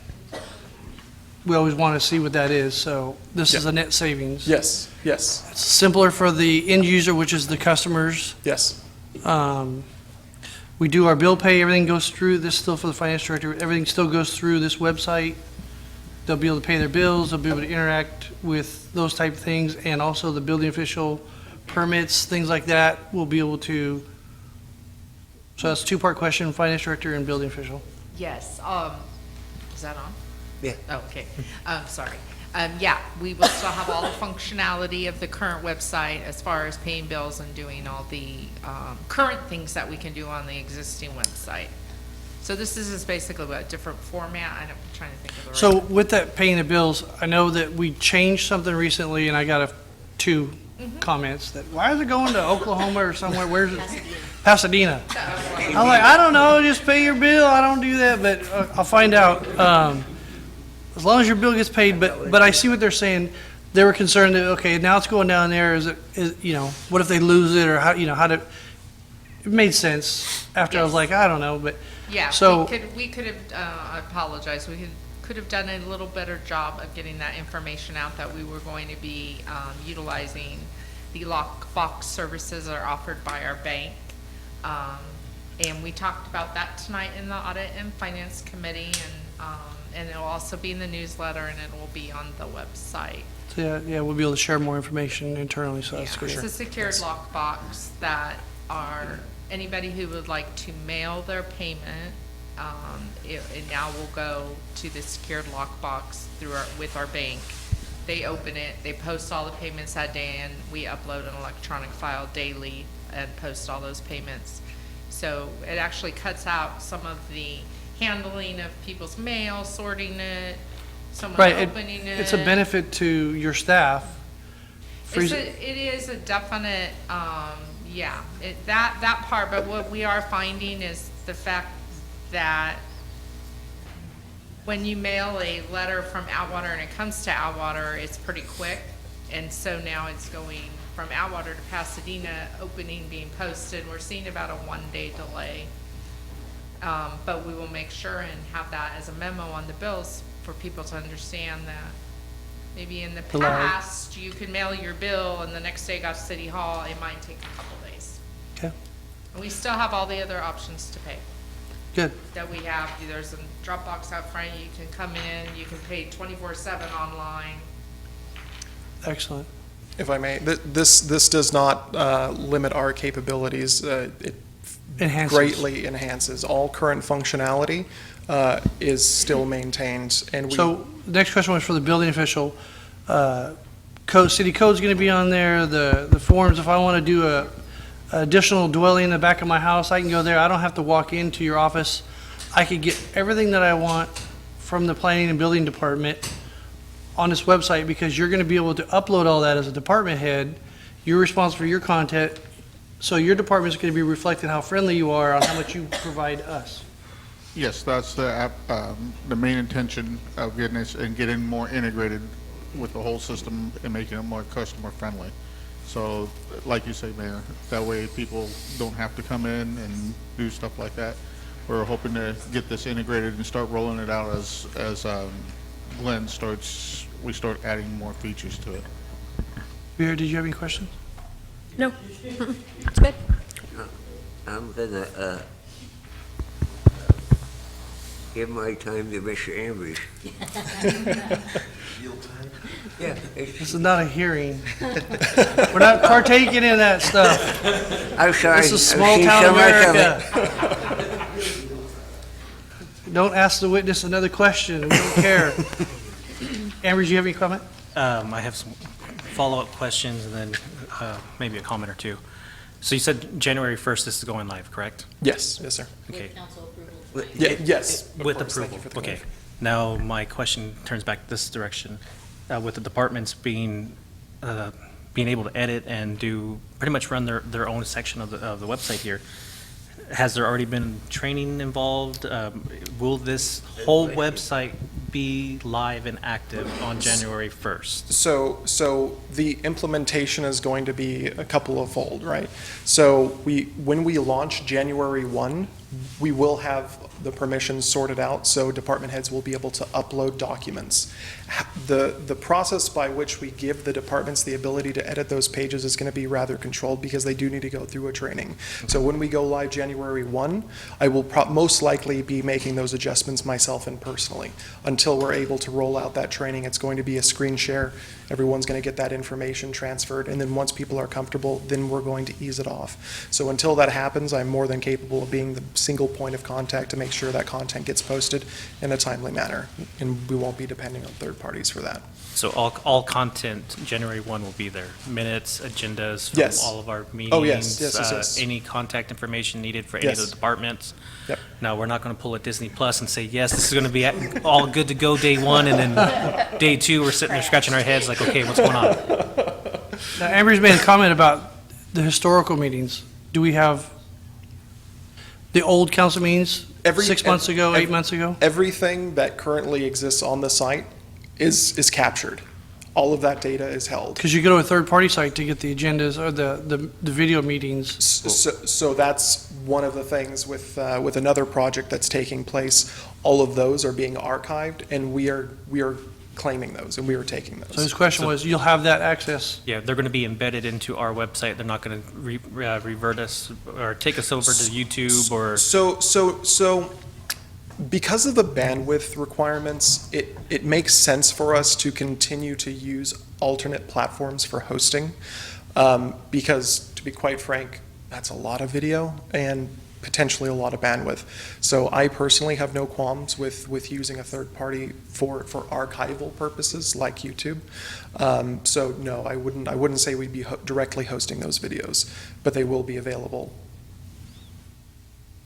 we always want to see what that is, so this is Yeah. a net savings. Yes, yes, It's simpler for the end user, which is the customers. yes. We do our bill pay, everything goes through, this is still for the finance director, everything still goes through this website. They'll be able to pay their bills, they'll be able to interact with those type of things, and also the building official permits, things like that, we'll be able to. So that's a two-part question, finance director and building official. Yes, is that on? Yeah. Oh, okay, sorry. Yeah, we will still have all the functionality of the current website as far as paying bills and doing all the, current things that we can do on the existing website. So this is just basically a different format, I'm trying to think of the right. So with that paying the bills, I know that we changed something recently, and I got two comments that, why is it going to Oklahoma or somewhere, where's it? Pasadena. I'm like, I don't know, just pay your bill, I don't do that, but I'll find out. As long as your bill gets paid, but I see what they're saying. they were concerned that, okay, now it's going down there, what if they lose it, or how to, it made sense after I was like, I don't know, but, Yeah, so. we could have, I apologize, we could have done a little better job of getting that information out, that we were going to be utilizing the lockbox services that are offered by our bank. And we talked about that tonight in the Audit and Finance Committee, and it'll also be in the newsletter, and it will be on the website. So, yeah, we'll be able to share more information internally, so that's good. It's a secured lockbox that anybody who would like to mail their payment, it now will go to the secured lockbox with our bank. They open it, they post all the payments that day, and we upload an electronic file daily and post all those payments. So it actually cuts out some of the handling of people's mail, sorting it, someone Right, opening it. it's a benefit to your staff. It is a definite, that part, but what we are finding is the fact that when you mail a letter from Atwater and it comes to Atwater, it's pretty quick. And so now it's going from Atwater to Pasadena, opening, being posted. We're seeing about a 1-day delay. But we will make sure and have that as a memo on the bills for people to understand that maybe in the past, you could mail your bill and the next day got to City Hall, it might take a couple days. Okay. And we still have all the other options to pay. Good. That we have, there's a Dropbox out front, you can come in, you can pay 24/7 online. Excellent. If I may, this does not limit our capabilities. It Enhances. greatly enhances. All current functionality is still maintained, and we. So, the next question was for the building official. City code's gonna be on there, the forms, if I wanna do a additional dwelling in the back of my house, I can go there, I don't have to walk into your office. I could get everything that I want from the planning and building department on this website, because you're gonna be able to upload all that as a department head. You're responsible for your content, so your department's gonna be reflecting how friendly you are on how much you provide us. Yes, that's the main intention of getting this and getting more integrated with the whole system and making it more customer friendly. So, like you say, Mayor, that way people don't have to come in and do stuff like that. We're hoping to get this integrated and start rolling it out as Glenn we start adding more features to it. Vera, did you have any questions? No. It's good. I'm gonna give my time to Mr. Ambridge. Yeah. This is not a hearing. We're not partaking in that stuff. I'm sorry. This is I've small seen town so much of America. Don't ask the witness another question. We don't care. Amber, do you have any comment? I have some follow-up questions and then maybe a comment or two. So you said January 1st this is going live, correct? Yes, sir. Okay. Yes. With of course. Thank approval, you for the okay. clarification. Now, my question turns back this direction. With the departments being able to edit and do, pretty much run their own section of the website here, has there already been training involved? Will this whole website be live and active on January 1st? So the implementation is going to be a couple of fold, right? So when we launch January 1, we will have the permissions sorted out, so department heads will be able to upload documents. The process by which we give the departments the ability to edit those pages is going to be rather controlled, because they do need to go through a training. So when we go live January 1, I will most likely be making those adjustments myself and personally. Until we're able to roll out that training, it's going to be a screen share. Everyone's going to get that information transferred, and then once people are comfortable, then we're going to ease it off. So until that happens, I'm more than capable of being the single point of contact to make sure that content gets posted in a timely manner, and we won't be depending on third parties for that. So all content, January 1 will be there? Minutes, agendas from Yes. all of our meetings? Oh, yes. Any contact information needed for any of Yes. the departments? Yep. Now, we're not going to pull a Disney Plus and say, yes, this is going to be all good to go day 1, and then day 2, we're sitting there scratching our heads like, okay, what's going on? Now, Amber's made a comment about the historical meetings. Do we have the old council meetings 6 months ago, 8 months ago? Everything that currently exists on the site is captured. all of that data is held. Because you go to a third-party site to get the agendas or the video meetings. So that's one of the things with another project that's taking place. All of those are being archived, and we are claiming those, and we are taking those. So his question was, you'll have that access? Yeah, they're going to be embedded into our website. They're not going to revert us or take us over to YouTube or. So because of the bandwidth requirements, it makes sense for us to continue to use alternate platforms for hosting, because to be quite frank, that's a lot of video and potentially a lot of bandwidth. So I personally have no qualms with using a third party for archival purposes like YouTube. So no, I wouldn't say we'd be directly hosting those videos, but they will be available.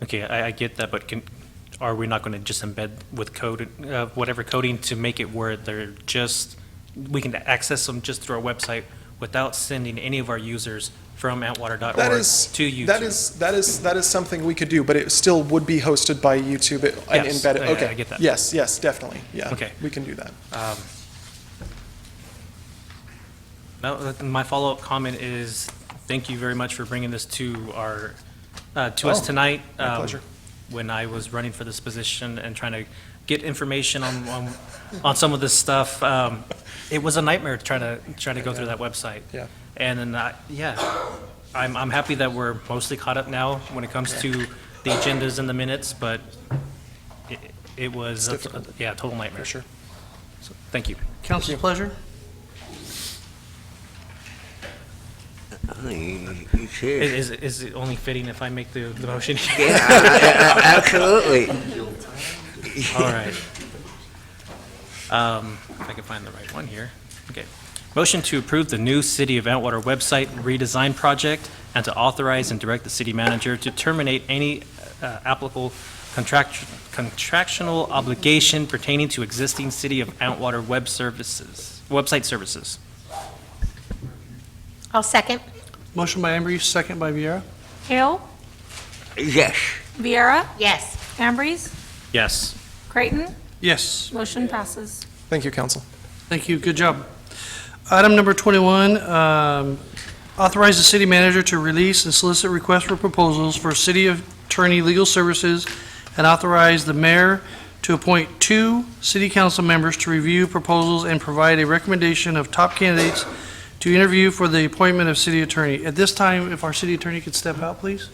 Okay, I get that, but are we not going to just embed with code, whatever coding to make it where we can access them just through our website without sending any of our users from Atwater.org to YouTube? That is something we could do, but it still would be hosted by YouTube and Yes, embedded. Okay, I get that. Yes, definitely. Yeah, Okay. we can do that. Now, my follow-up comment is, thank you very much for bringing this to us tonight. My pleasure. When I was running for this position and trying to get information on some of this stuff, it was a nightmare trying to go through that website. Yeah. And then, I'm happy that we're mostly caught up now when it comes to the agendas and the minutes, but it was a total nightmare. For sure. So, thank you. Council's pleasure? Is it only fitting if I make the motion? Yeah, absolutely. All right. If I can find the right one here. Okay. Motion to approve the new City of Atwater website redesign project and to authorize and direct the city manager to terminate any applicable contractual obligation pertaining to existing City of Atwater website services. I'll second. Motion by Ambrose, second by Viera. Hale, Yes. Viera, Yes. Ambrose, Yes. Creighton, Yes. motion passes. Thank you, council. Thank you, good job. Item number 21, authorize the city manager to release and solicit requests for proposals for city attorney legal services and authorize the mayor to appoint 2 city council members to review proposals and provide a recommendation of top candidates to interview for the appointment of city attorney. At this time, if our city attorney could step out, please.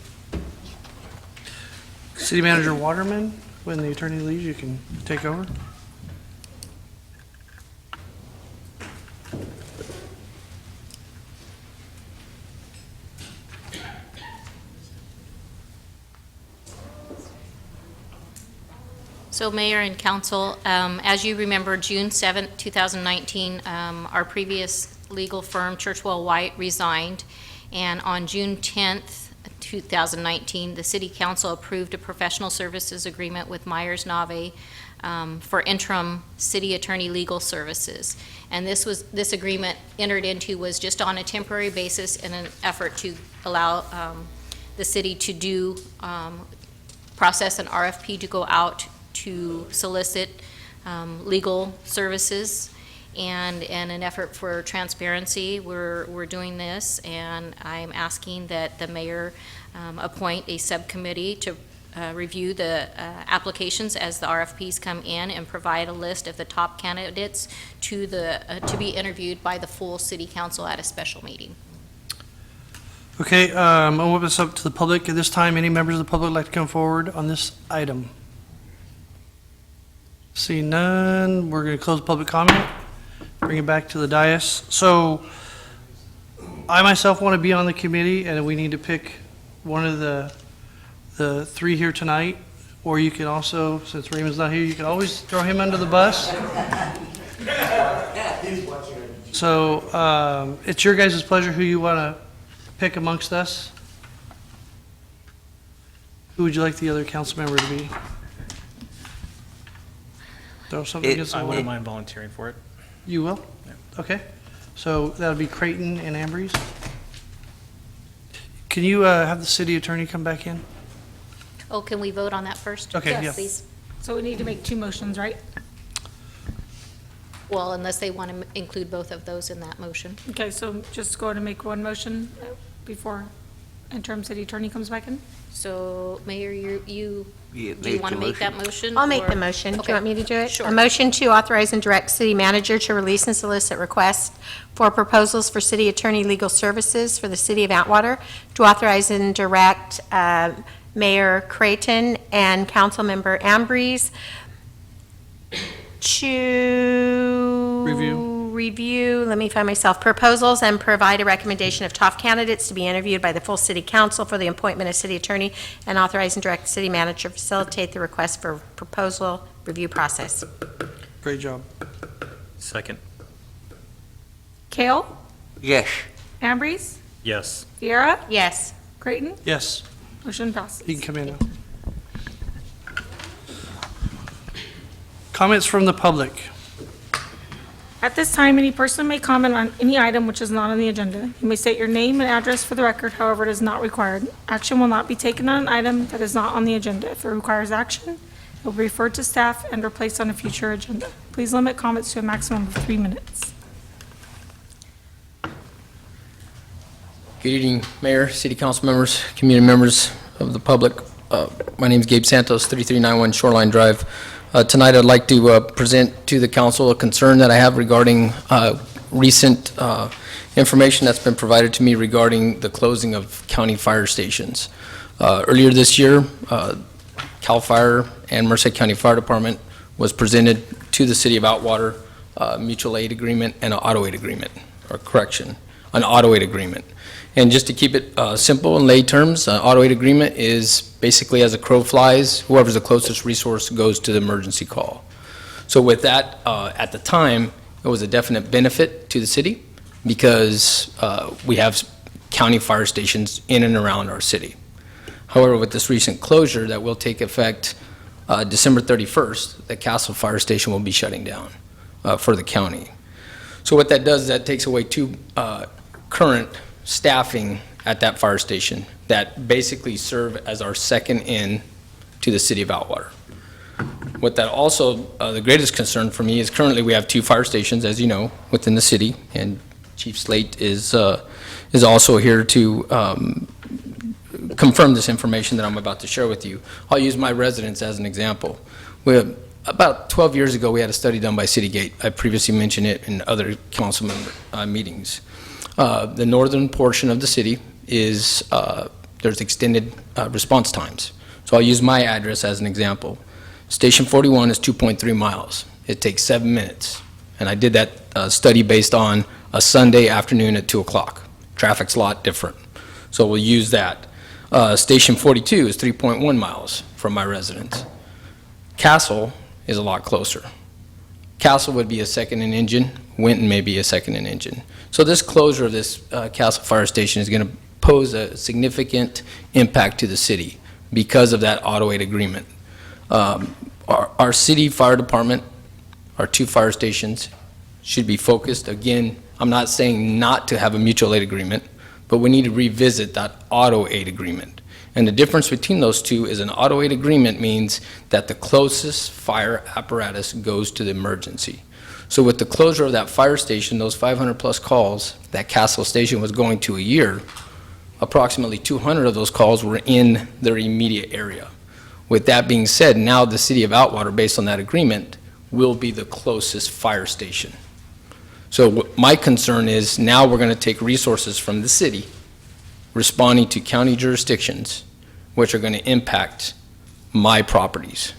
City Manager Waterman, when the attorney leaves, you can take over. So Mayor and Council, as you remember, June 7th, 2019, our previous legal firm, Churchwell White, resigned. And on June 10th, 2019, the City Council approved a professional services agreement with Myers-Nave for interim city attorney legal services. And this agreement entered into was just on a temporary basis in an effort to allow the city to process an RFP to go out to solicit legal services, and in an effort for transparency, we're doing this, and I'm asking that the mayor appoint a subcommittee to review the applications as the RFPs come in and provide a list of the top candidates to be interviewed by the full city council at a special meeting. Okay, I'll open this up to the public. At this time, any members of the public like to come forward on this item? See none, we're going to close public comment, bring it back to the dais. So I myself want to be on the committee, and we need to pick one of the 3 here tonight, or you can also, since Raymond's not here, you can always throw him under the bus. So it's your guys' pleasure who you want to pick amongst us. Who would you like the other council member to be? Throw something against the I wall. wouldn't mind volunteering for it. You will? Okay. So that would be Creighton and Ambrose. Can you have the city attorney come back in? Oh, can we vote on that first? Okay, Yes, yeah. please. So we need to make 2 motions, right? Well, unless they want to include both of those in that motion. Okay, so just go ahead and make one motion before interim city attorney comes back in? So, Mayor, do you make want to the make that motion? I'll make or- the motion. Do Okay. you want me to do it? Sure. A motion to authorize and direct city manager to release and solicit requests for proposals for city attorney legal services for the city of Atwater, to authorize and direct Mayor Creighton and Councilmember Ambrose to review, let me find myself, proposals and provide a recommendation of top candidates to be interviewed by the full city council for the appointment of city attorney, and authorize and direct the city manager to facilitate the request for proposal review process. Great job. Second. Kale? Yes. Ambrose? Yes. Viera? Yes. Creighton? Yes, Motion passes. you can come in now. Comments from the public. At this time, any person may comment on any item which is not on the agenda. You may state your name and address for the record, however, it is not required. Action will not be taken on an item that is not on the agenda. If it requires action, it will be referred to staff and or placed on a future agenda. Please limit comments to a maximum of 3 minutes. Good evening, Mayor, City Council members, community members of the public. My name is Gabe Santos, 3391 Shoreline Drive. Tonight, I'd like to present to the council a concern that I have regarding recent information that's been provided to me regarding the closing of county fire stations. Earlier this year, CAL FIRE and Merced County Fire Department was presented to the city of Atwater mutual aid agreement and an auto aid agreement, or correction, an auto aid agreement. And just to keep it simple in lay terms, auto aid agreement is basically as a crow flies, whoever's the closest resource goes to the emergency call. So with that, at the time, it was a definite benefit to the city because we have county fire stations in and around our city. However, with this recent closure that will take effect December 31st, the Castle Fire Station will be shutting down for the county. So what that does is that takes away two current staffing at that fire station that basically serve as our second in to the city of Atwater. What that also, the greatest concern for me is currently we have two fire stations, as you know, within the city, and Chief Slate is also here to confirm this information that I'm about to share with you. I'll use my residence as an example. About 12 years ago, we had a study done by Citygate. I previously mentioned it in other council member meetings. The northern portion of the city is, there's extended response times. So I'll use my address as an example. Station 41 is 2.3 miles. It takes 7 minutes. And I did that study based on a Sunday afternoon at 2 o'clock. Traffic's a lot different. So we'll use that. Station 42 is 3.1 miles from my residence. Castle is a lot closer. Castle would be a second in engine. Winton may be a second in engine. So this closure of this Castle Fire Station is going to pose a significant impact to the city because of that auto aid agreement. Our city fire department, our two fire stations, should be focused. Again, I'm not saying not to have a mutual aid agreement, but we need to revisit that auto aid agreement. And the difference between those two is an auto aid agreement means that the closest fire apparatus goes to the emergency. So with the closure of that fire station, those 500 plus calls that Castle Station was going to a year, approximately 200 of those calls were in their immediate area. With that being said, now the city of Atwater, based on that agreement, will be the closest fire station. So my concern is now we're going to take resources from the city responding to county jurisdictions, which are going to impact my properties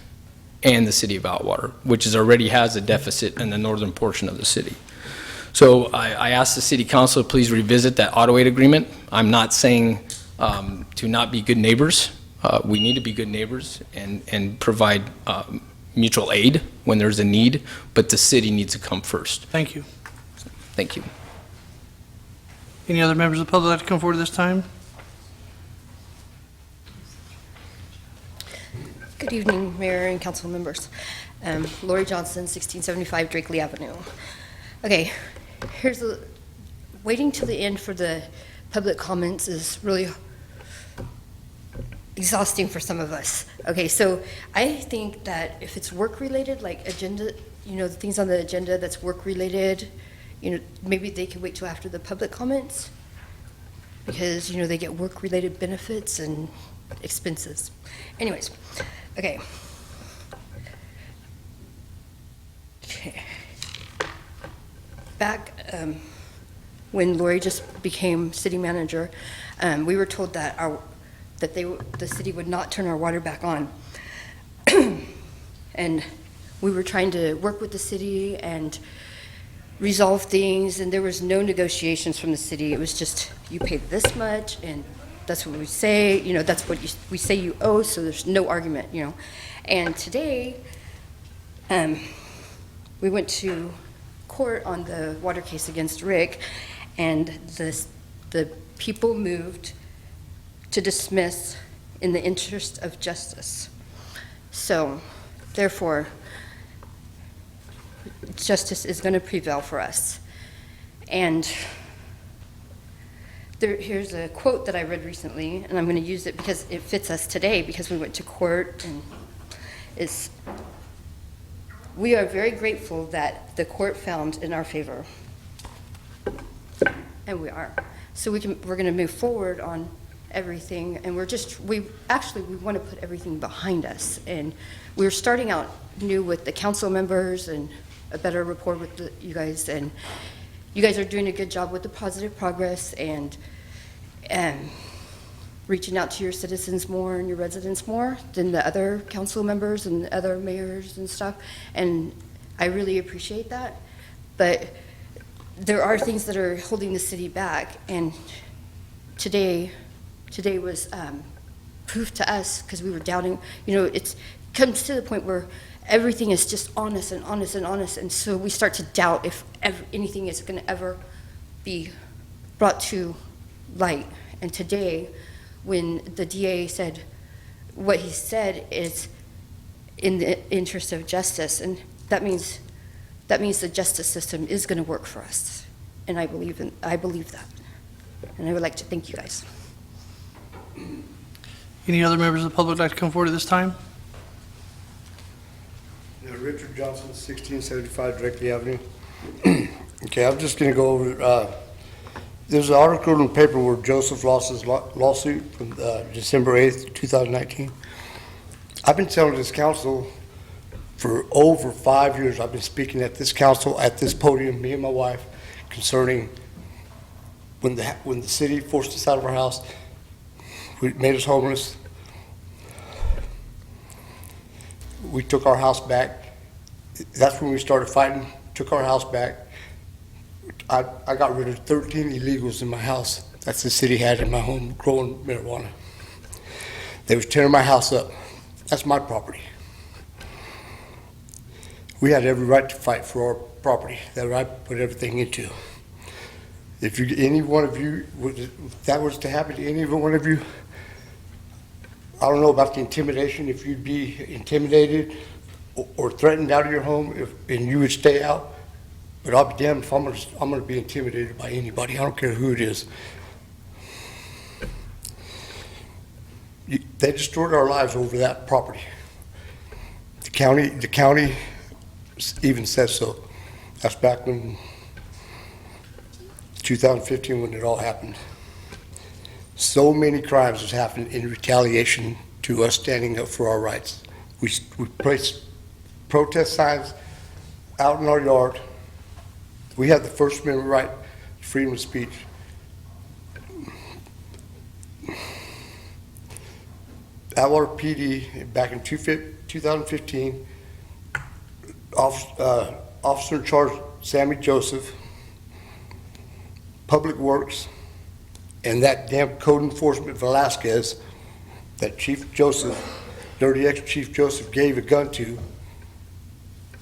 and the city of Atwater, which already has a deficit in the northern portion of the city. So I asked the city council to please revisit that auto aid agreement. I'm not saying to not be good neighbors. We need to be good neighbors and provide mutual aid when there's a need, but the city needs to come first. Thank you. Thank you. Any other members of the public like to come forward this time? Good evening, Mayor and council members. Lori Johnson, 1675 Drakeley Avenue. Okay, waiting till the end for the public comments is really exhausting for some of us. Okay, so I think that if it's work-related, like agenda the things on the agenda that's work-related, maybe they could wait till after the public comments, because, they get work-related benefits and expenses. Anyways, okay. Back when Lori just became city manager, we were told that the city would not turn our water back on. And we were trying to work with the city and resolve things, and there was no negotiations from the city. It was just, you pay this much, and that's what we say, that's what we say you owe, so there's no argument, And today, we went to court on the water case against Rick, and the people moved to dismiss in the interest of justice. So, therefore, justice is going to prevail for us. And here's a quote that I read recently, and I'm going to use it because it fits us today, because we went to court, and we are very grateful that the court found in our favor. And we are. So we're going to move forward on everything, and we want to put everything behind us. And we're starting out new with the council members and a better rapport with you guys, and you guys are doing a good job with the positive progress and reaching out to your citizens more and your residents more than the other council members and the other mayors and stuff, and I really appreciate that. But there are things that are holding the city back, and today was proof to us, because we were doubting. It comes to the point where everything is just honest and honest and honest, and so we start to doubt if anything is going to ever be brought to light. And today, when the DA said what he said is in the interest of justice, and that means the justice system is going to work for us, and I believe that, and I would like to thank you guys. Any other members of the public like to come forward at this time? Richard Johnson, 1675 Drakely Avenue. Okay, I'm just going to go over, there's an article in the paper where Joseph lost his lawsuit from December 8th, 2019. I've been telling this council for over 5 years, I've been speaking at this council, at this podium, me and my wife, concerning when the city forced us out of our house, made us homeless. We took our house back. That's when we started fighting, took our house back. I got rid of 13 illegals in my house. That's the city had in my home growing marijuana. They was tearing my house up. That's my property. We had every right to fight for our property that I put everything into. If any one of you, if that was to happen to any one of you, I don't know about the intimidation, if you'd be intimidated or threatened out of your home and you would stay out, but I'll be damned if I'm gonna be intimidated by anybody. I don't care who it is. They destroyed our lives over that property. The county even says so. That's back in 2015 when it all happened. So many crimes has happened in retaliation to us standing up for our rights. We placed protest signs out in our yard. We have the First Amendment right, freedom of speech. Atwater PD, back in 2015, officer in charge, Sammy Joseph, Public Works, and that damn code enforcement Velasquez that Chief Joseph, Dirty ex-Chief Joseph gave a gun to.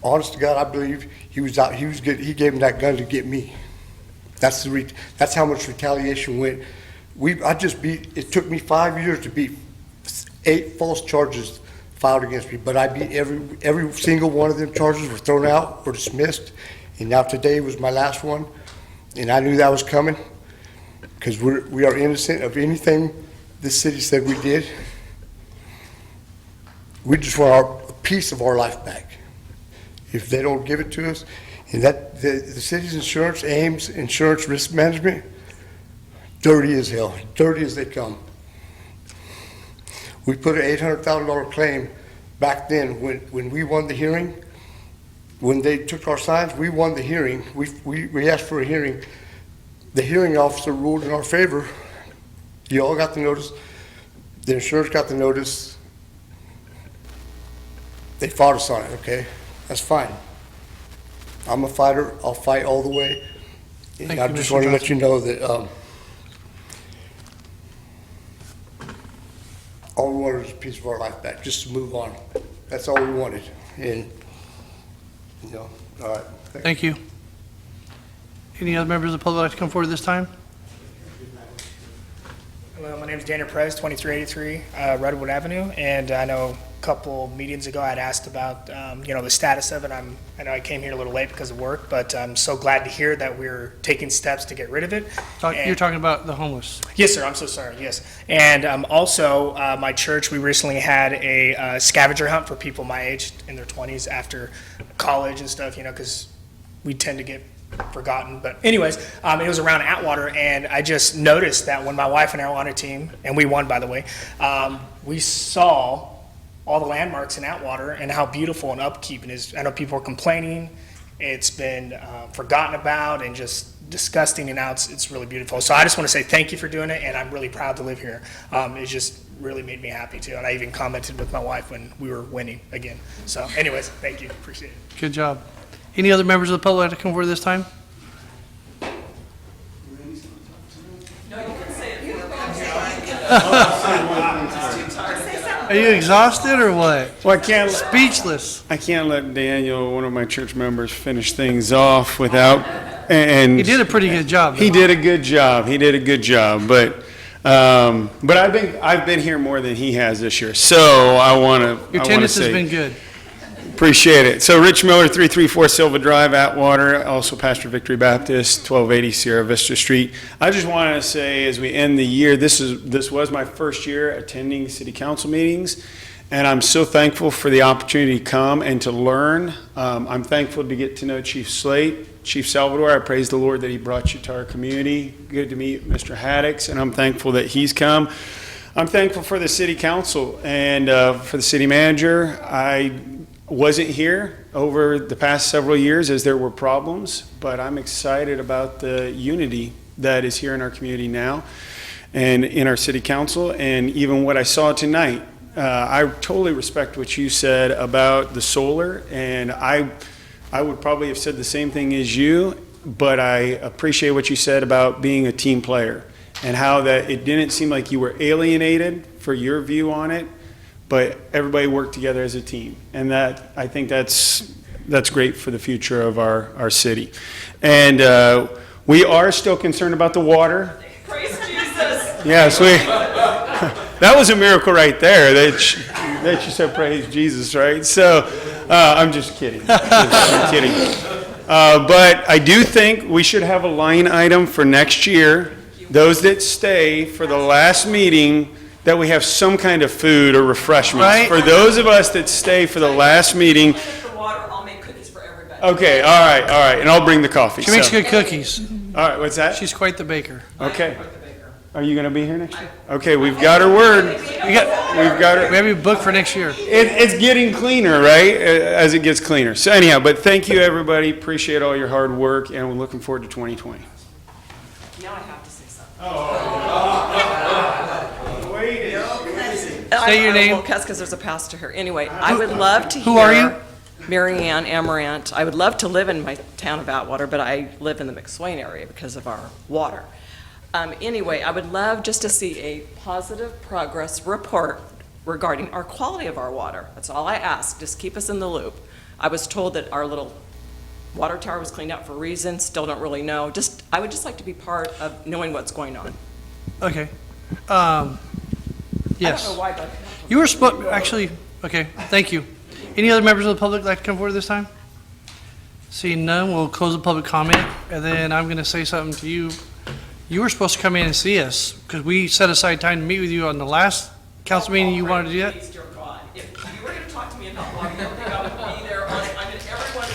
Honest to God, I believe he gave him that gun to get me. That's how much retaliation went. It took me 5 years to beat 8 false charges filed against me, but I beat every single one of them. Charges were thrown out or dismissed, and now today was my last one, and I knew that was coming because we are innocent of anything this city said we did. We just want a piece of our life back, if they don't give it to us. And that, the city's insurance, Ames Insurance Risk Management, dirty as hell, dirty as they come. We put an $800,000 claim back then when we won the hearing. When they took our signs, we won the hearing. We asked for a hearing. The hearing officer ruled in our favor. You all got the notice. The insurance got the notice. They fought us on it, okay? That's fine. I'm a fighter. I'll fight all the way. And I just want to let you know that all we wanted was a piece of our life back, just to move on. That's all we wanted. And, you know, all right. Thank you. Any other members of the public like to come forward this time? Hello, my name is Daniel Perez, 2383 Redwood Avenue, and I know a couple meetings ago I'd asked about, the status of it. I know I came here a little late because of work, but I'm so glad to hear that we're taking steps to get rid of it. You're talking about the homeless. Yes, sir, I'm so sorry, yes. And also, my church, we recently had a scavenger hunt for people my age, in their 20s, after college and stuff, because we tend to get forgotten. But anyways, it was around Atwater, and I just noticed that when my wife and I were on a team, and we won, by the way, we saw all the landmarks in Atwater and how beautiful and upkeep it is. I know people are complaining. It's been forgotten about and just disgusting, and now it's really beautiful. So I just want to say thank you for doing it, and I'm really proud to live here. It just really made me happy too, and I even commented with my wife when we were winning again. So anyways, thank you, appreciate it. Good job. Any other members of the public like to come forward this time? Are you exhausted or what? Well, I can't. Speechless. I can't let Daniel, one of my church members, finish things off without. And He did a pretty good job. He did a good job. He did a good job. But I've been here more than he has this year. So I want to. Your attendance has been good. Appreciate it. So Rich Miller, 334 Silva Drive, Atwater, also Pastor Victory Baptist, 1280 Sierra Vista Street. I just want to say, as we end the year, this was my first year attending city council meetings, and I'm so thankful for the opportunity to come and to learn. I'm thankful to get to know Chief Slate, Chief Salvador. I praise the Lord that he brought you to our community. Good to meet Mr. Haddix, and I'm thankful that he's come. I'm thankful for the city council and for the city manager. I wasn't here over the past several years as there were problems, but I'm excited about the unity that is here in our community now and in our city council, and even what I saw tonight. I totally respect what you said about the solar, and I would probably have said the same thing as you, but I appreciate what you said about being a team player and how that it didn't seem like you were alienated for your view on it, but everybody worked together as a team. And that, I think that's great for the future of our city. And we are still concerned about the water. Praise Jesus. Yes, that was a miracle right there that you said praise Jesus, right? So I'm just kidding. I'm kidding. But I do think we should have a line item for next year. Those that stay for the last meeting, that we have some kind of food or refreshments. Right. For those of us that stay for the last meeting. For water, I'll make cookies for everybody. Okay, all right, and I'll bring the coffee. She makes good cookies. All right, what's that? She's quite the baker. Okay. Are you going to be here next year? Okay, we've got her word. We've got her. We have you booked for next year. It's getting cleaner, right? As it gets cleaner. So anyhow, but thank you, everybody. Appreciate all your hard work, and we're looking forward to 2020. Now I have to say something. Say your name. Well, because there's a pastor here. Anyway, I would love to hear. Who are you? Mary Ann Amarant. I would love to live in my town of Atwater, but I live in the McSwain area because of our water. Anyway, I would love just to see a positive progress report regarding our quality of our water. That's all I ask. Just keep us in the loop. I was told that our little water tower was cleaned out for a reason. Still don't really know. I would just like to be part of knowing what's going on. Okay. Yes. I don't know why, but You were supposed, actually, okay, thank you. Any other members of the public like to come forward this time? Seeing none, we'll close the public comment, and then I'm going to say something to you. You were supposed to come in and see us, because we set aside time to meet with you on the last council meeting. You wanted to do that? Please, dear God, if you were going to talk to me about water, you don't think I would be there. I'm in every one of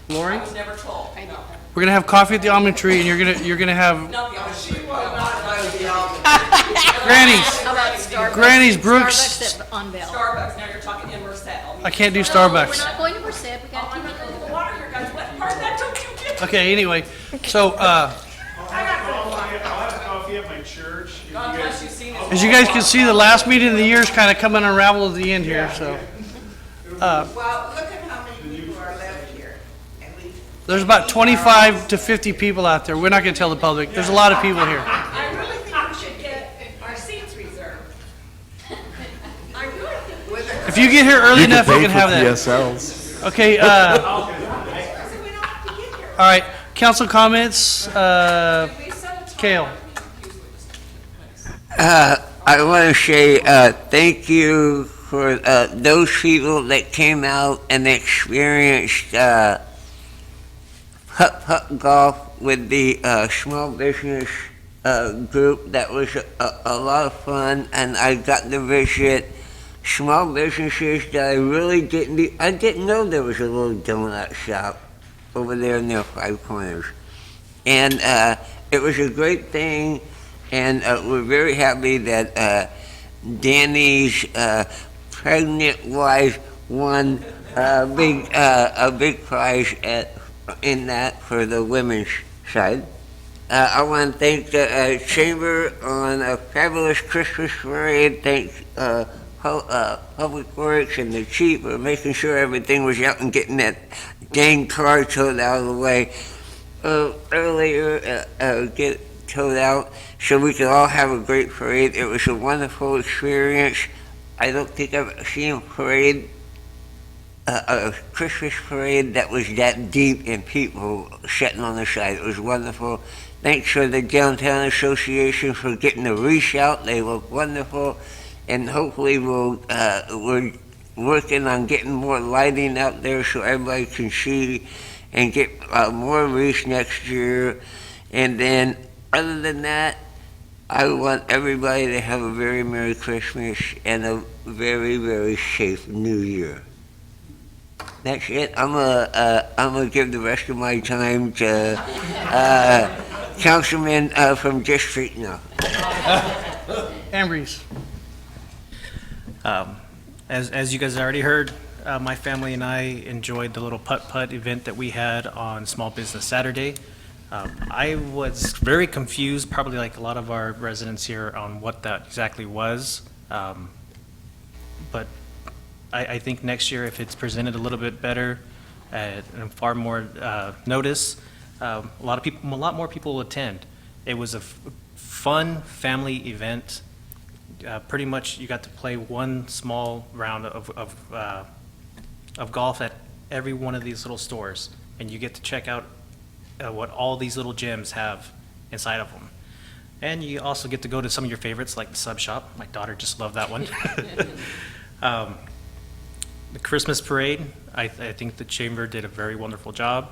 Lori? I was never told. No. We're gonna have coffee at the almond tree, and you're gonna have Not the almond tree. Not the almond Granny's. How about Starbucks? Granny's Brooks. Starbucks at on Bell. Starbucks, now you're talking in Merced. I can't do No, we're Starbucks. not going to Merced, we got to keep it The water here, guys, what part of that don't you get? Okay, anyway, so, I'll have coffee at my church. God bless you, seen it. as you guys can see, the last meeting of the year is kind of coming unraveled at the end here, so. Well, look at how many people are left here, at least. There's about 25 to 50 people out there. We're not gonna tell the public. There's a lot of people here. I really think we should get our seats reserved. I really think. If you get here early enough, you can have that. PSLs. Okay, all right, council comments, Kale. I want to say thank you for those people that came out and experienced putt-putt golf with the small business group. That was a lot of fun, and I got to visit small businesses that I didn't know there was a little donut shop over there in their Five Corners. And it was a great thing, and we're very happy that Danny's pregnant wife won a big prize in that for the women's side. I want to thank the Chamber on a fabulous Christmas parade. Thanks Public Works and the chief for making sure everything was out and getting that dang car towed out of the way earlier, get towed out so we could all have a great parade. It was a wonderful experience. I don't think I've seen a parade, a Christmas parade that was that deep in people sitting on the side. It was wonderful. Thanks for the Downtown Association for getting the wreaths out. They look wonderful. And hopefully we're working on getting more lighting out there so everybody can see and get more wreaths next year. And then, other than that, I want everybody to have a very Merry Christmas and a very, very safe New Year. That's it. I'm gonna give the rest of my time to Councilman from District No. Ambrose. As you guys already heard, my family and I enjoyed the little putt-putt event that we had on Small Business Saturday. I was very confused, probably like a lot of our residents here, on what that exactly was. But I think next year, if it's presented a little bit better and far more notice, a lot more people will attend. It was a fun family event. Pretty much, you got to play one small round of golf at every one of these little stores, and you get to check out what all these little gyms have inside of them. And you also get to go to some of your favorites, like the Sub Shop. My daughter just loved that one. The Christmas parade, I think the Chamber did a very wonderful job.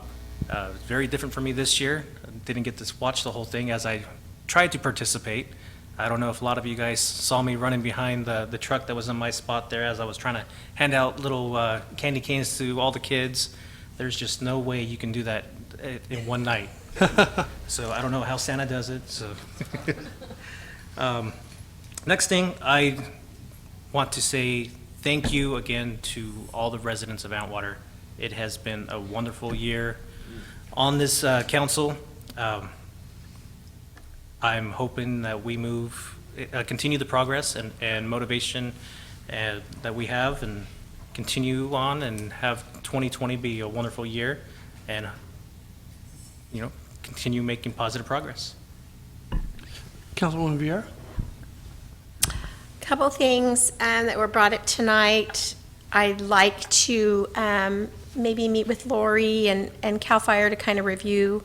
It was very different for me this year. I didn't get to watch the whole thing as I tried to participate. I don't know if a lot of you guys saw me running behind the truck that was in my spot there as I was trying to hand out little candy canes to all the kids. There's just no way you can do that in one night. So I don't know how Santa does it. So next thing, I want to say thank you again to all the residents of Atwater. It has been a wonderful year on this council. I'm hoping that we continue the progress and motivation that we have, and continue on and have 2020 be a wonderful year, and continue making positive progress. Councilwoman Vieira? Couple things that were brought up tonight. I'd like to maybe meet with Lori and CAL FIRE to kind of review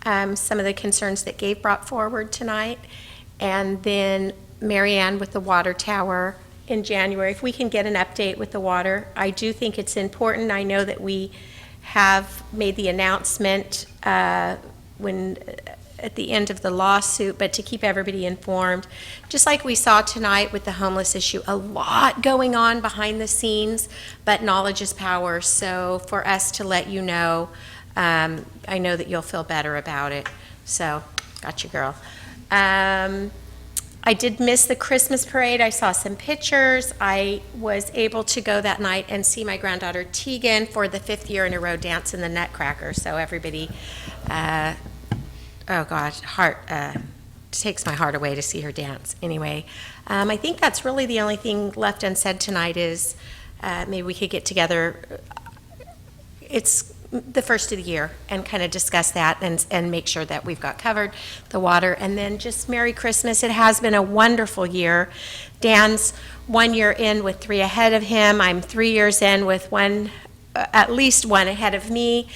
some of the concerns that Gabe brought forward tonight. And then Mary Ann with the water tower in January. If we can get an update with the water, I do think it's important. I know that we have made the announcement at the end of the lawsuit, but to keep everybody informed, just like we saw tonight with the homeless issue, a lot going on behind the scenes, but knowledge is power. So for us to let you know I know that you'll feel better about it. So, got you, girl. I did miss the Christmas parade. I saw some pictures. I was able to go that night and see my granddaughter Tegan for the 5th year in a row dance in the Nutcracker. So everybody, oh gosh, takes my heart away to see her dance. Anyway, I think that's really the only thing left unsaid tonight is maybe we could get together. It's the first of the year and kind of discuss that and make sure that we've got covered the water. And then just Merry Christmas. It has been a wonderful year. Dan's 1 year in with 3 ahead of him. I'm 3 years in with at least 1 ahead of me.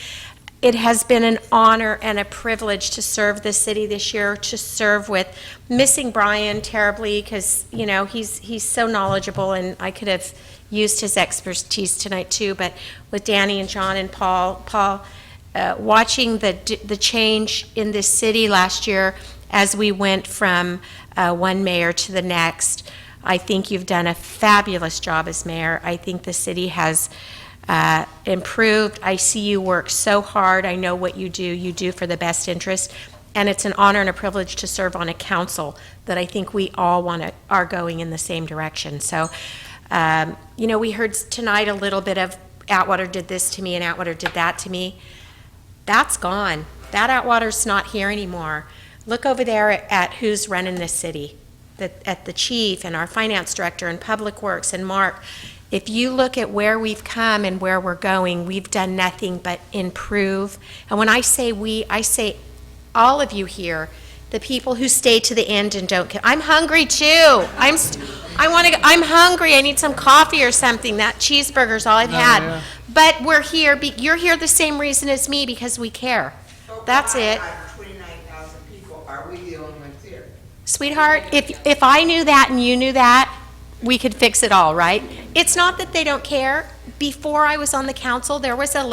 It has been an honor and a privilege to serve the city this year, to serve with missing Brian terribly because, you know, he's so knowledgeable and I could have used his expertise tonight too, but with Danny and John and Paul, watching the change in this city last year as we went from one mayor to the next, I think you've done a fabulous job as mayor. I think the city has improved. I see you work so hard. I know what you do for the best interest. And it's an honor and a privilege to serve on a council that I think we all are going in the same direction. So, you know, we heard tonight a little bit of Atwater did this to me and Atwater did that to me. That's gone. That Atwater's not here anymore. Look over there at who's running this city, at the chief and our finance director and public works and Mark. If you look at where we've come and where we're going, we've done nothing but improve. And when I say we, I say all of you here, the people who stay to the end and don't. I'm hungry too. I'm hungry. I need some coffee or something. That cheeseburger's all I've had. Yeah. But we're here. You're here the same reason as me because we care. That's it. 29,000 people, are we the only ones here? Sweetheart, if I knew that and you knew that, we could fix it all, right? It's not that they don't care. Before I was on the council, there was a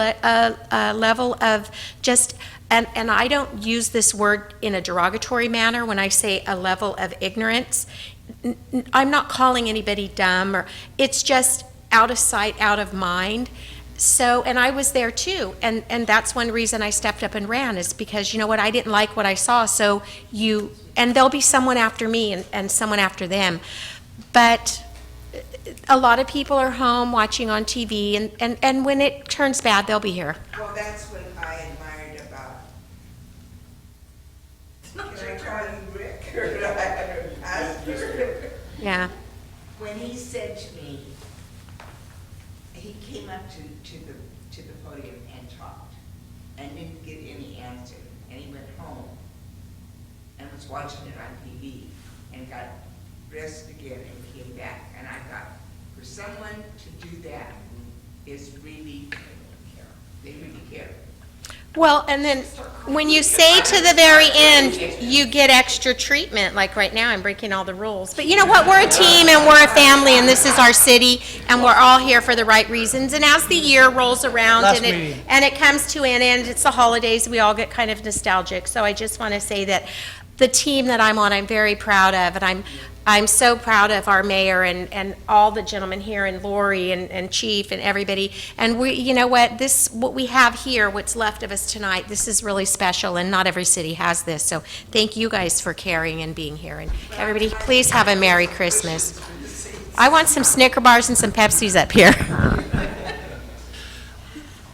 level of just, and I don't use this word in a derogatory manner when I say a level of ignorance. I'm not calling anybody dumb, or it's just out of sight, out of mind. So, and I was there too, and that's one reason I stepped up and ran is because, you know what, I didn't like what I saw, so and there'll be someone after me and someone after them. But a lot of people are home watching on TV, and when it turns bad, they'll be here. Well, that's what I admired about, can I call you Rick? Or Pastor? Yeah. When he said to me, he came up to the podium and talked and didn't get any answer. And he went home and was watching it on TV and got dressed again and came back. And I thought, for someone to do that is really, they really care. Well, and then when you say to the very end, you get extra treatment, like right now, I'm breaking all the rules. But you know what, we're a team and we're a family and this is our city and we're all here for the right reasons. And as the year rolls around and it comes to an end, it's the holidays, we all get kind of nostalgic. So I just want to say that the team that I'm on, I'm very proud of, and I'm so proud of our mayor and all the gentlemen here, and Lori and Chief and everybody. And we, you know what we have here, what's left of us tonight, this is really special, and not every city has this. So thank you guys for caring and being here. And everybody, please have a Merry Christmas. I want some Snicker bars and some Pepsis up here.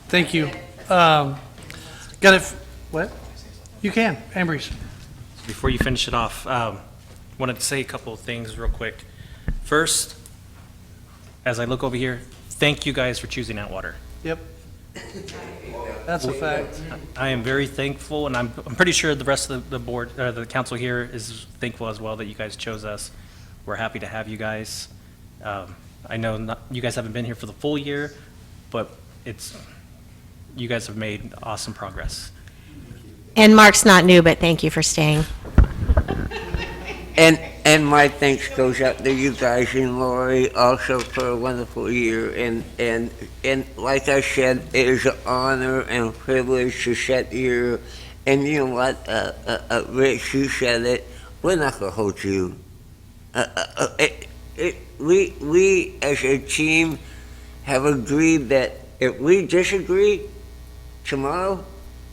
Thank you. What? You can, Ambries. Before you finish it off, wanted to say a couple of things real quick. First, as I look over here, thank you guys for choosing Atwater. Yep. That's a fact. I am very thankful, and I'm pretty sure the rest of the board, the council here is thankful as well that you guys chose us. We're happy to have you guys. I know you guys haven't been here for the full year, but you guys have made awesome progress. And Mark's not new, but thank you for staying. And my thanks goes out to you guys and Lori also for a wonderful year. And like I said, it is an honor and a privilege to sit here. And you know what, Rich, you said it. We're not gonna hold you. We as a team have agreed that if we disagree tomorrow,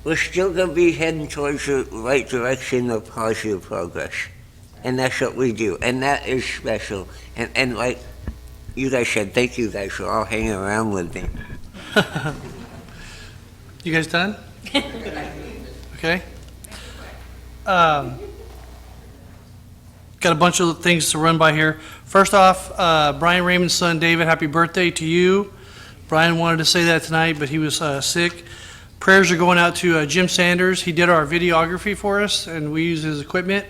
we're still gonna be heading towards the right direction of positive progress. And that's what we do, and that is special. And like you guys said, thank you guys for all hanging around with me. You guys done? Okay. Got a bunch of things to run by here. First off, Brian Raymond's son, David, happy birthday to you. Brian wanted to say that tonight, but he was sick. Prayers are going out to Jim Sanders. He did our videography for us, and we use his equipment.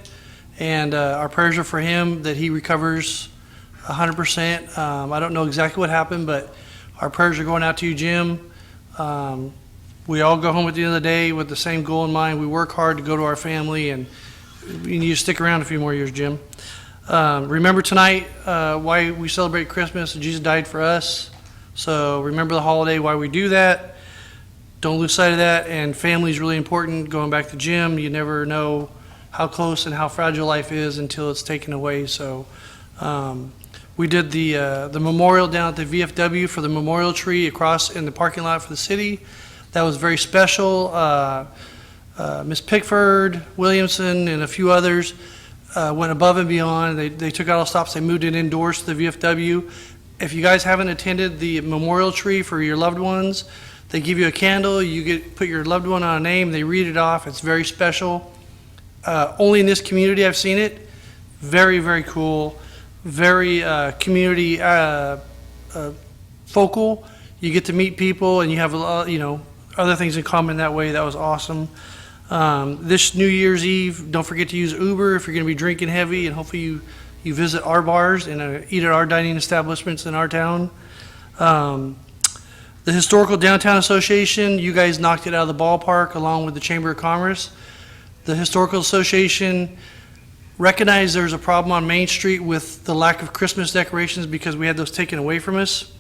And our prayers are for him that he recovers 100%. I don't know exactly what happened, but our prayers are going out to you, Jim. We all go home at the end of the day with the same goal in mind. We work hard to go to our family, and you need to stick around a few more years, Jim. Remember tonight why we celebrate Christmas. Jesus died for us. So remember the holiday, why we do that. Don't lose sight of that. And family is really important. Going back to Jim, you never know how close and how fragile life is until it's taken away. So we did the memorial down at the VFW for the memorial tree across in the parking lot for the city. That was very special. Ms. Pickford, Williamson, and a few others went above and beyond. They took out all stops. They moved it indoors to the VFW. If you guys haven't attended the memorial tree for your loved ones, they give you a candle. You put your loved one on a name. They read it off. It's very special. Only in this community I've seen it. Very, very cool. Very community focal. You get to meet people, and you have other things in common that way. That was awesome. This New Year's Eve, don't forget to use Uber if you're going to be drinking heavy, and hopefully you visit our bars and eat at our dining establishments in our town. The Historical Downtown Association, you guys knocked it out of the ballpark along with the Chamber of Commerce. The Historical Association recognized there's a problem on Main Street with the lack of Christmas decorations because we had those taken away from us.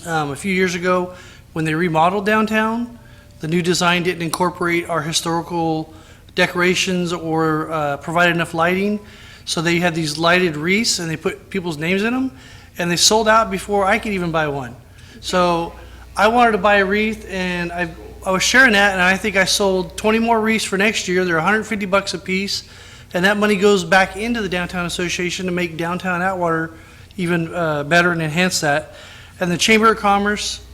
A few years ago, when they remodeled downtown, the new design didn't incorporate our historical decorations or provide enough lighting. So they had these lighted wreaths, and they put people's names in them, and they sold out before I could even buy one. So I wanted to buy a wreath, and I was sharing that, and I think I sold 20 more wreaths for next year. They're $150 a piece, and that money goes back into the Downtown Association to make downtown Atwater even better and enhance that. And the Chamber of Commerce,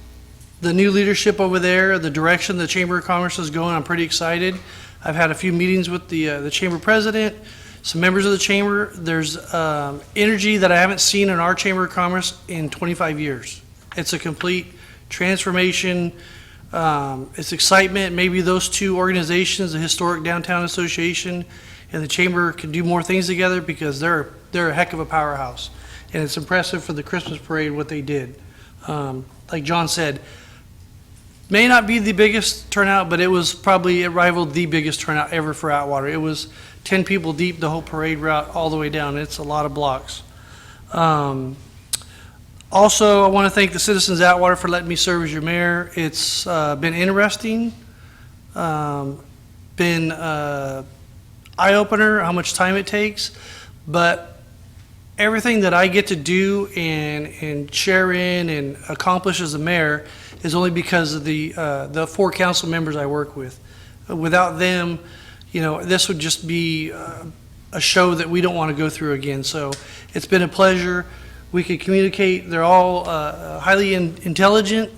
the new leadership over there, the direction the Chamber of Commerce is going, I'm pretty excited. I've had a few meetings with the Chamber President, some members of the Chamber. There's energy that I haven't seen in our Chamber of Commerce in 25 years. It's a complete transformation. It's excitement. Maybe those two organizations, the Historic Downtown Association and the Chamber, can do more things together because they're a heck of a powerhouse. And it's impressive for the Christmas parade what they did. Like John said, may not be the biggest turnout, but it rivaled the biggest turnout ever for Atwater. It was 10 people deep the whole parade route all the way down. It's a lot of blocks. Also, I want to thank the citizens of Atwater for letting me serve as your mayor. It's been interesting, been eye-opener how much time it takes, but everything that I get to do and share in and accomplish as a mayor is only because of the 4 council members I work with. Without them, this would just be a show that we don't want to go through again. So it's been a pleasure. We could communicate. They're all highly intelligent,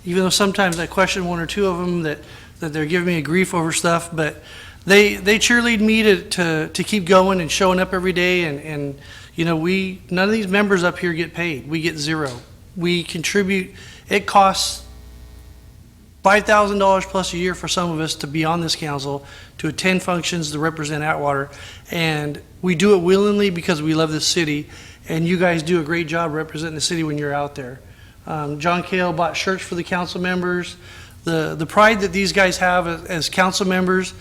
even though sometimes I question 1 or 2 of them that they're giving me a grief over stuff. But they cheerlead me to keep going and showing up every day. And none of these members up here get paid. We get 0. We contribute. It costs $5,000 plus a year for some of us to be on this council, to attend functions, to represent Atwater. And we do it willingly because we love this city. And you guys do a great job representing the city when you're out there. John Kale bought shirts for the council members. The pride that these guys have as council members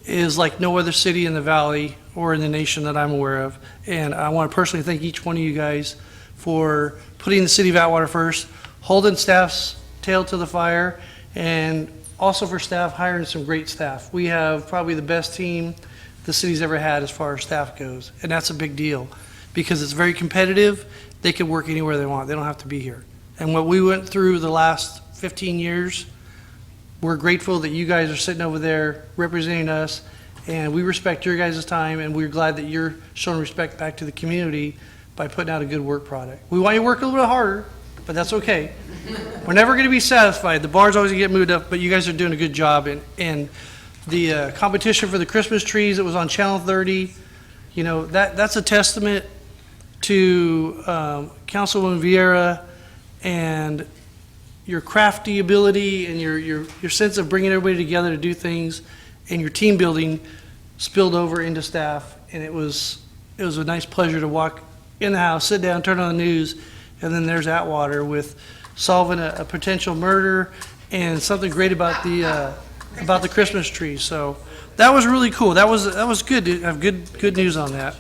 is like no other city in the valley or in the nation that I'm aware of. And I want to personally thank each one of you guys for putting the city of Atwater first, holding staff's tail to the fire, and also for staff hiring some great staff. We have probably the best team the city's ever had as far as staff goes. And that's a big deal, because it's very competitive. They can work anywhere they want. They don't have to be here. And what we went through the last 15 years, we're grateful that you guys are sitting over there representing us, and we respect your guys' time, and we're glad that you're showing respect back to the community by putting out a good work product. We want you to work a little bit harder, but that's okay. We're never going to be satisfied. The bar's always going to get moved up, but you guys are doing a good job. And the competition for the Christmas trees that was on Channel 30, you know, that's a testament to Councilwoman Vieira and your crafty ability and your sense of bringing everybody together to do things, and your team building spilled over into staff. And it was a nice pleasure to walk in the house, sit down, turn on the news, and then there's Atwater with solving a potential murder and something great about the Christmas tree. So that was really cool. That was good to have good news on that.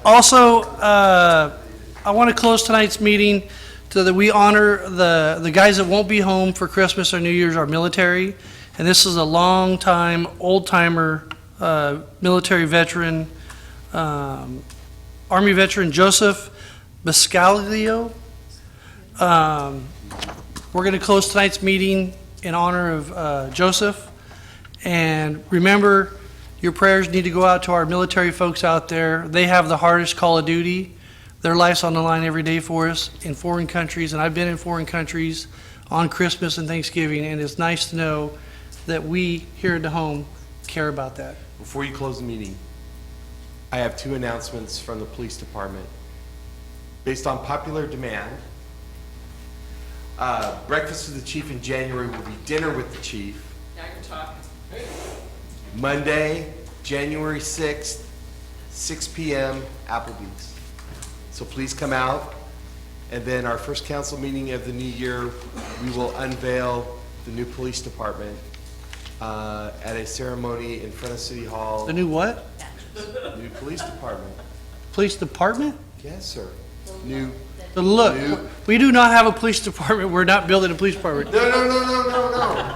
Also, I want to close tonight's meeting so that we honor the guys that won't be home for Christmas or New Year's, our military. And this is a long-time, old-timer military veteran, Army veteran Joseph Biscaglio. We're going to close tonight's meeting in honor of Joseph. And remember, your prayers need to go out to our military folks out there. They have the hardest call of duty. Their life's on the line every day for us in foreign countries, and I've been in foreign countries on Christmas and Thanksgiving, and it's nice to know that we here at the home care about that. Before you close the meeting, I have 2 announcements from the police department. Based on popular demand, breakfast with the chief in January will be dinner with the chief. Now you're talking. Monday, January 6th, 6 p.m., Applebee's. So please come out. And then our first council meeting of the new year, we will unveil the new police department at a ceremony in front of City Hall. The new what? New police department. Police department? Yes, sir. New. But look, we do not have a police department. We're not building a police department. No.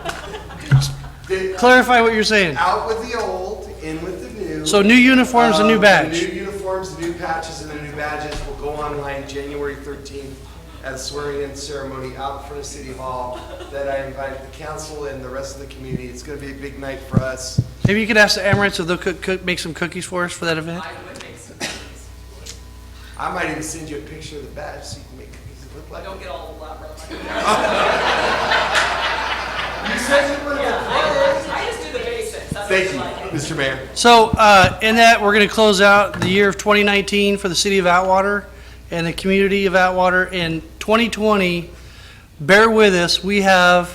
Clarify what you're saying. Out with the old, in with the new. So new uniforms and new badge. The new uniforms, the new patches, and the new badges will go online January 13th at a swearing-in ceremony out in front of City Hall that I invite the council and the rest of the community. It's going to be a big night for us. Maybe you could ask the Emirates if they'll make some cookies for us for that event. I would make some cookies. I might even send you a picture of the badge so you can make cookies that look like Don't get all elaborate. You said you wanted I just do the basics. That's Thank you, what I like. Mr. Mayor. So in that, we're going to close out the year of 2019 for the city of Atwater and the community of Atwater. In 2020, bear with us, we have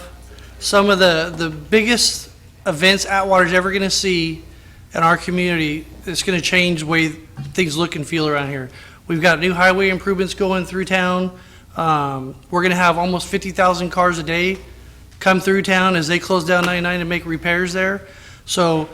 some of the biggest events Atwater's ever going to see in our community. It's going to change the way things look and feel around here. We've got new highway improvements going through town. We're going to have almost 50,000 cars a day come through town as they close down 99 and make repairs there. So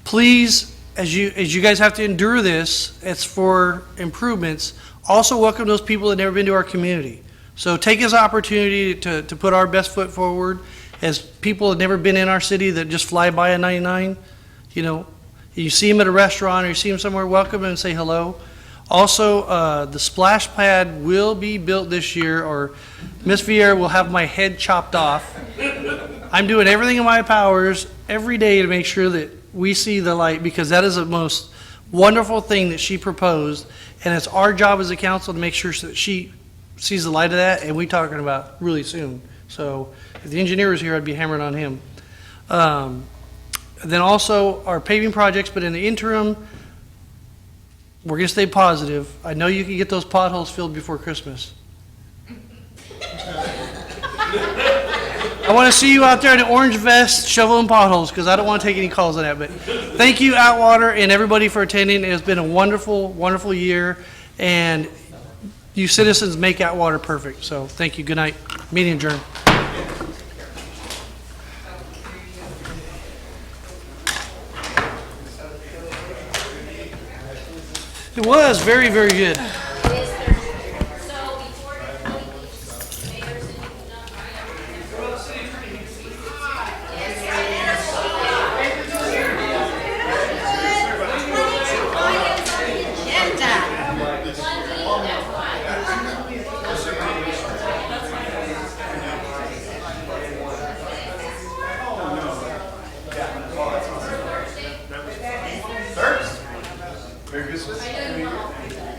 please, as you guys have to endure this, it's for improvements. Also welcome those people that have never been to our community. So take this opportunity to put our best foot forward as people that have never been in our city that just fly by a 99. You know, you see them at a restaurant or you see them somewhere, welcome them and say hello. Also, the splash pad will be built this year, or Miss Vieira will have my head chopped off. I'm doing everything in my powers every day to make sure that we see the light, because that is the most wonderful thing that she proposed, and it's our job as a council to make sure that she sees the light of that, and we're talking about really soon. So if the engineer was here, I'd be hammering on him. Then also our paving projects, but in the interim, we're going to stay positive. I know you can get those potholes filled before Christmas. I want to see you out there in an orange vest shoveling potholes, because I don't want to take any calls on that. But thank you, Atwater, and everybody for attending. It has been a wonderful, wonderful year, and you citizens make Atwater perfect. So thank you. Good night. Meeting adjourned. It was very, very good. Merry Christmas.